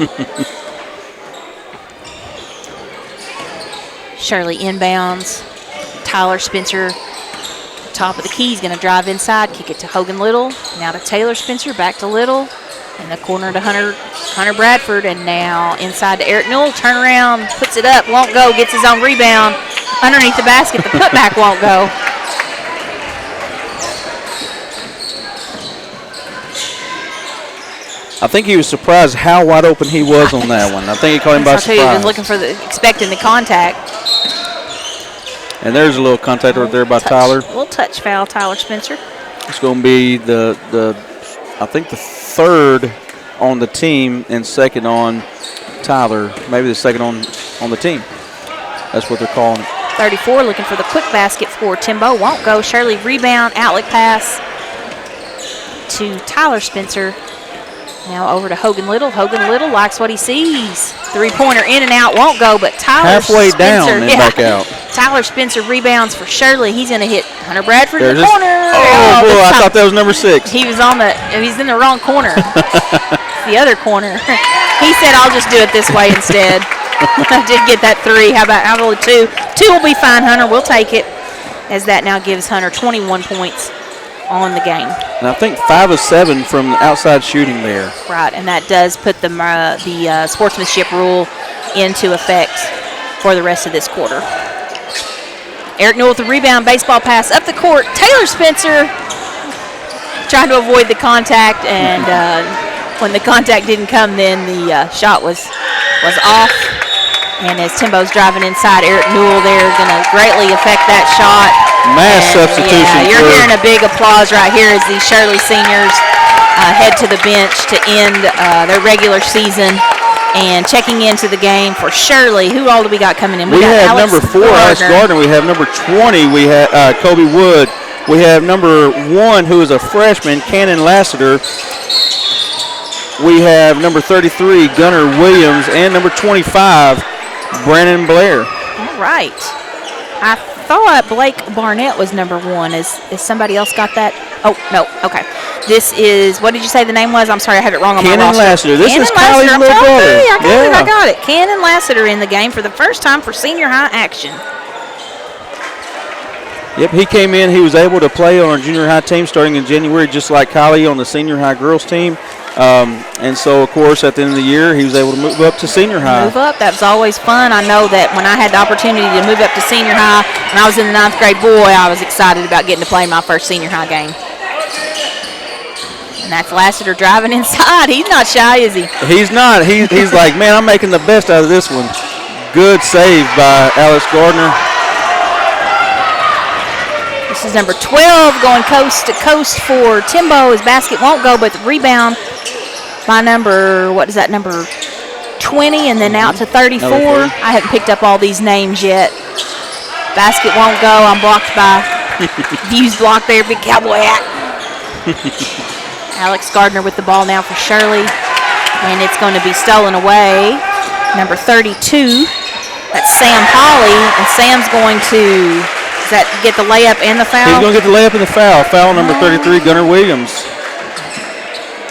Shirley inbounds. Tyler Spencer, top of the key, is going to drive inside, kick it to Hogan Little. Now to Taylor Spencer, back to Little. In the corner to Hunter Bradford, and now inside to Eric Newell. Turn around, puts it up, won't go, gets his own rebound. Underneath the basket, the putback won't go. I think he was surprised how wide open he was on that one. I think he caught him by surprise. He was looking for expecting the contact. And there's a little contact right there by Tyler. A little touch foul, Tyler Spencer. It's going to be I think the third on the team and second on Tyler. Maybe the second on the team. That's what they're calling it. 34 looking for the quick basket for Timbo. Won't go. Shirley rebound, outlet pass to Tyler Spencer. Now over to Hogan Little. Hogan Little likes what he sees. Three-pointer in and out. Won't go, but Tyler halfway Spencer, down and back out. Tyler Spencer rebounds for Shirley. He's going to hit Hunter Bradford in the There's corner. Oh, boy, I thought that was number 6. He's in the wrong corner. The other corner. He said, I'll just do it this way instead. I did get that 3. How about only 2? 2 will be fine, Hunter. We'll take it, as that now gives Hunter 21 points on the game. And I think 5 of 7 from outside shooting there. Right, and that does put the sportsmanship rule into effect for the rest of this quarter. Eric Newell with the rebound, baseball pass up the court. Taylor Spencer trying to avoid the contact, and when the contact didn't come, then the shot was off. And as Timbo's driving inside, Eric Newell there going to greatly affect that shot. Mass substitution. Yeah, you're hearing a big applause right here as these Shirley seniors head to the bench to end their regular season. And checking into the game for Shirley. Who all do we got coming in? We got have number 4, Alex Gardner. We have number 20, we have Kobe Wood. We have number 1, who is a freshman, Cannon Lassiter. We have number 33, Gunnar Williams, and number 25, Brandon Blair. All right. I thought Blake Barnett was number 1. Is somebody else got that? Oh, no. Okay. This is, what did you say the name was? I'm sorry, I had it wrong on my roster. Cannon Lassiter. This is Lassiter. Kylie's little brother. I got it. Cannon Lassiter in the game for the first time for senior high action. Yep, he came in. He was able to play on our junior high team starting in January, just like Kylie on the senior high girls team. And so, of course, at the end of the year, he was able to move up to senior high. Move up. That was always fun. I know that when I had the opportunity to move up to senior high, when I was in the 9th grade boy, I was excited about getting to play my first senior high game. And that's Lassiter driving inside. He's not shy, is he? He's not. He's like, man, I'm making the best out of this one. Good save by Alex Gardner. This is number 12 going coast to coast for Timbo. His basket won't go, but the rebound by number 20, and then out to 34. I haven't picked up all these names yet. Basket won't go. I'm blocked by Views blocked there. Big cowboy hat. Alex Gardner with the ball now for Shirley, and it's going to be stolen away. Number 32. That's Sam Polly, and Sam's going to get the layup and the foul? He's going to get the layup and the foul. Foul number 33, Gunnar Williams.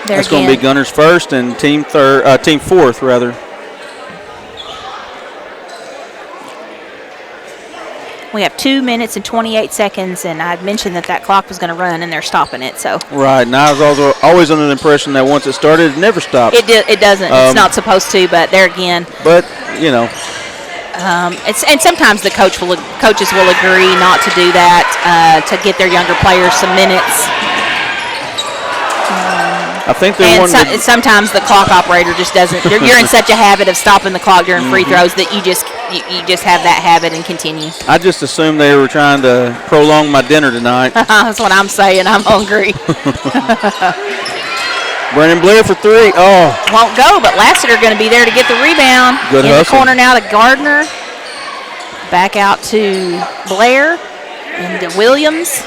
That's going to be Gunner's first and team fourth, rather. We have 2 minutes and 28 seconds, and I'd mentioned that clock was going to run, and they're stopping it. So right, and I was always under the impression that once it started, it never stopped. It doesn't. It's not supposed to, but there again. But, you know. And sometimes the coaches will agree not to do that to get their younger players some minutes. I think sometimes the clock operator just doesn't. You're in such a habit of stopping the clock during free throws that you just have that habit and continue. I just assumed they were trying to prolong my dinner tonight. That's what I'm saying. I'm hungry. Brandon Blair for three. Oh. Won't go, but Lassiter going to be there to get the rebound. Good in hustle. The corner now to Gardner. Back out to Blair and to Williams.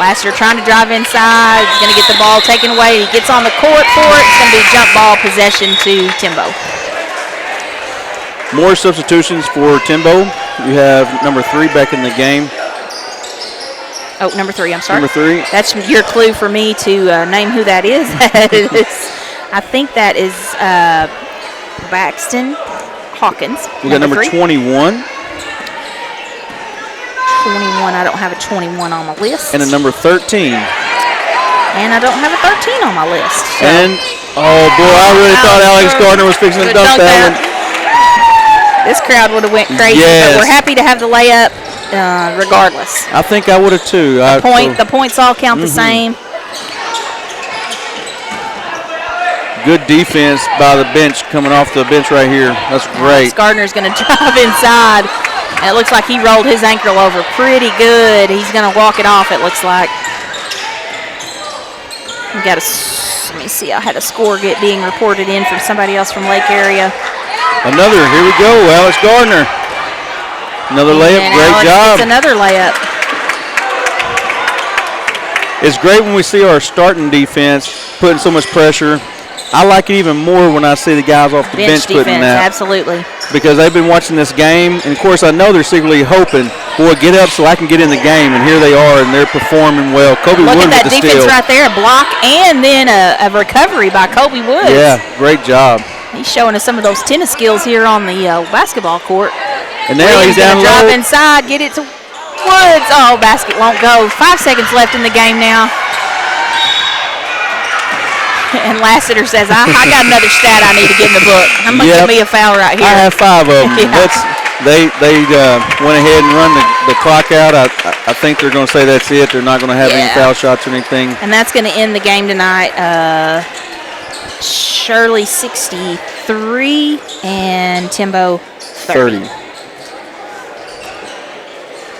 Lassiter trying to drive inside. He's going to get the ball taken away. He gets on the court for it. It's going to be jump ball possession to Timbo. More substitutions for Timbo. You have number 3 back in the game. Oh, number 3, I'm sorry. Number 3. That's your clue for me to name who that is. I think that is Baxton Hawkins. We got number 21. 21, I don't have a 21 on my list. And a number 13. And I don't have a 13 on my list. So. And, oh boy, I really thought Alex Gardner was fixing to dunk that one. This crowd would have went crazy, yes. But we're happy to have the layup regardless. I think I would have too. The points all count the same. Good defense by the bench, coming off the bench right here. That's great. Gardner's going to drive inside. And it looks like he rolled his ankle over pretty good. He's going to walk it off, it looks like. We got let me see, I had a score being reported in from somebody else from Lake area. Another, here we go, Alex Gardner. Another layup, and great Alex job. gets another layup. It's great when we see our starting defense putting so much pressure. I like it even more when I see the guys off the bench putting that. Absolutely. Because they've been watching this game, and of course I know they're secretly hoping, boy, get up so I can get in the game, and here they are, and they're performing well. Kobe Look Wood at that with the defense steal. right there, a block and then a recovery by Kobe Woods. Yeah, great job. He's showing us some of those tennis skills here on the basketball court. And now he's down low. Drop inside, get it to Woods. Oh, basket won't go. 5 seconds left in the game now. And Lassiter says, I got another stat I need to get in the book. I'm going to give me a foul right here. I have 5 of them. Yeah. They went ahead and run the clock out. I think they're going to say that's it. They're not going to have any foul shots or anything. And that's going to end the game tonight. Shirley 63 and Timbo 30.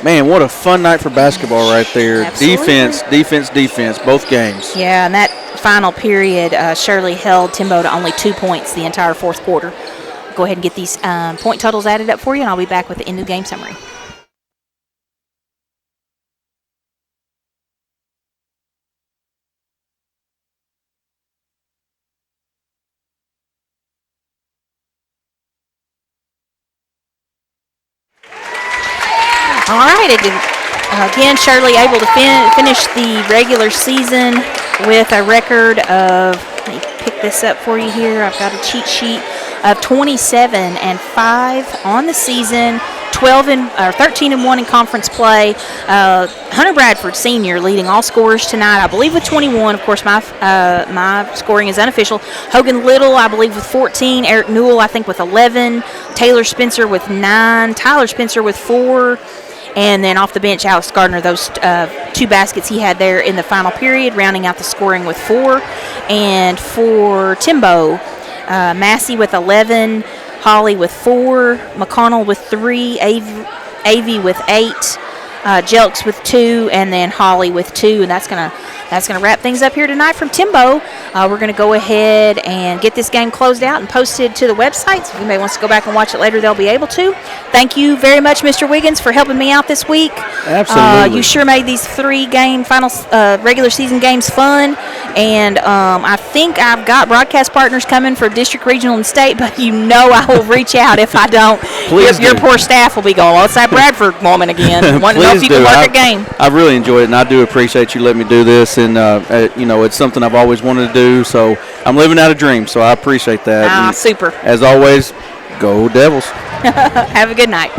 Man, what a fun night for basketball right there. Absolutely. Defense, both games. Yeah, and that final period, Shirley held Timbo to only 2 points the entire fourth quarter. Go ahead and get these point totals added up for you, and I'll be back with the end of the game summary. All right, again, Shirley able to finish the regular season with a record of, let me pick this up for you here, I've got a cheat sheet, of 27-5 on the season, 13-1 in conference play. Hunter Bradford, senior, leading all scorers tonight, I believe with 21. Of course, my scoring is unofficial. Hogan Little, I believe, with 14. Eric Newell, I think, with 11. Taylor Spencer with 9. Tyler Spencer with 4. And then off the bench, Alex Gardner, those 2 baskets he had there in the final period, rounding out the scoring with 4. And for Timbo, Massey with 11, Holly with 4, McConnell with 3, Avey with 8, Jelks with 2, and then Holly with 2. And that's gonna wrap things up here tonight from Timbo. We're gonna go ahead and get this game closed out and posted to the website. So if anybody wants to go back and watch it later, they'll be able to. Thank you very much, Mr. Wiggins, for helping me out this week. Absolutely. You sure made these 3-game final regular season games fun. And I think I've got broadcast partners coming for district, regional, and state, but you know I will reach out if I don't. Please your do. poor staff will be going, well, it's that Bradford woman again. Want to know if you can work a game. I've really enjoyed it, and I do appreciate you letting me do this. And, it's something I've always wanted to do, so I'm living out a dream, so I appreciate that. Super. As always, go Devils. Have a good night.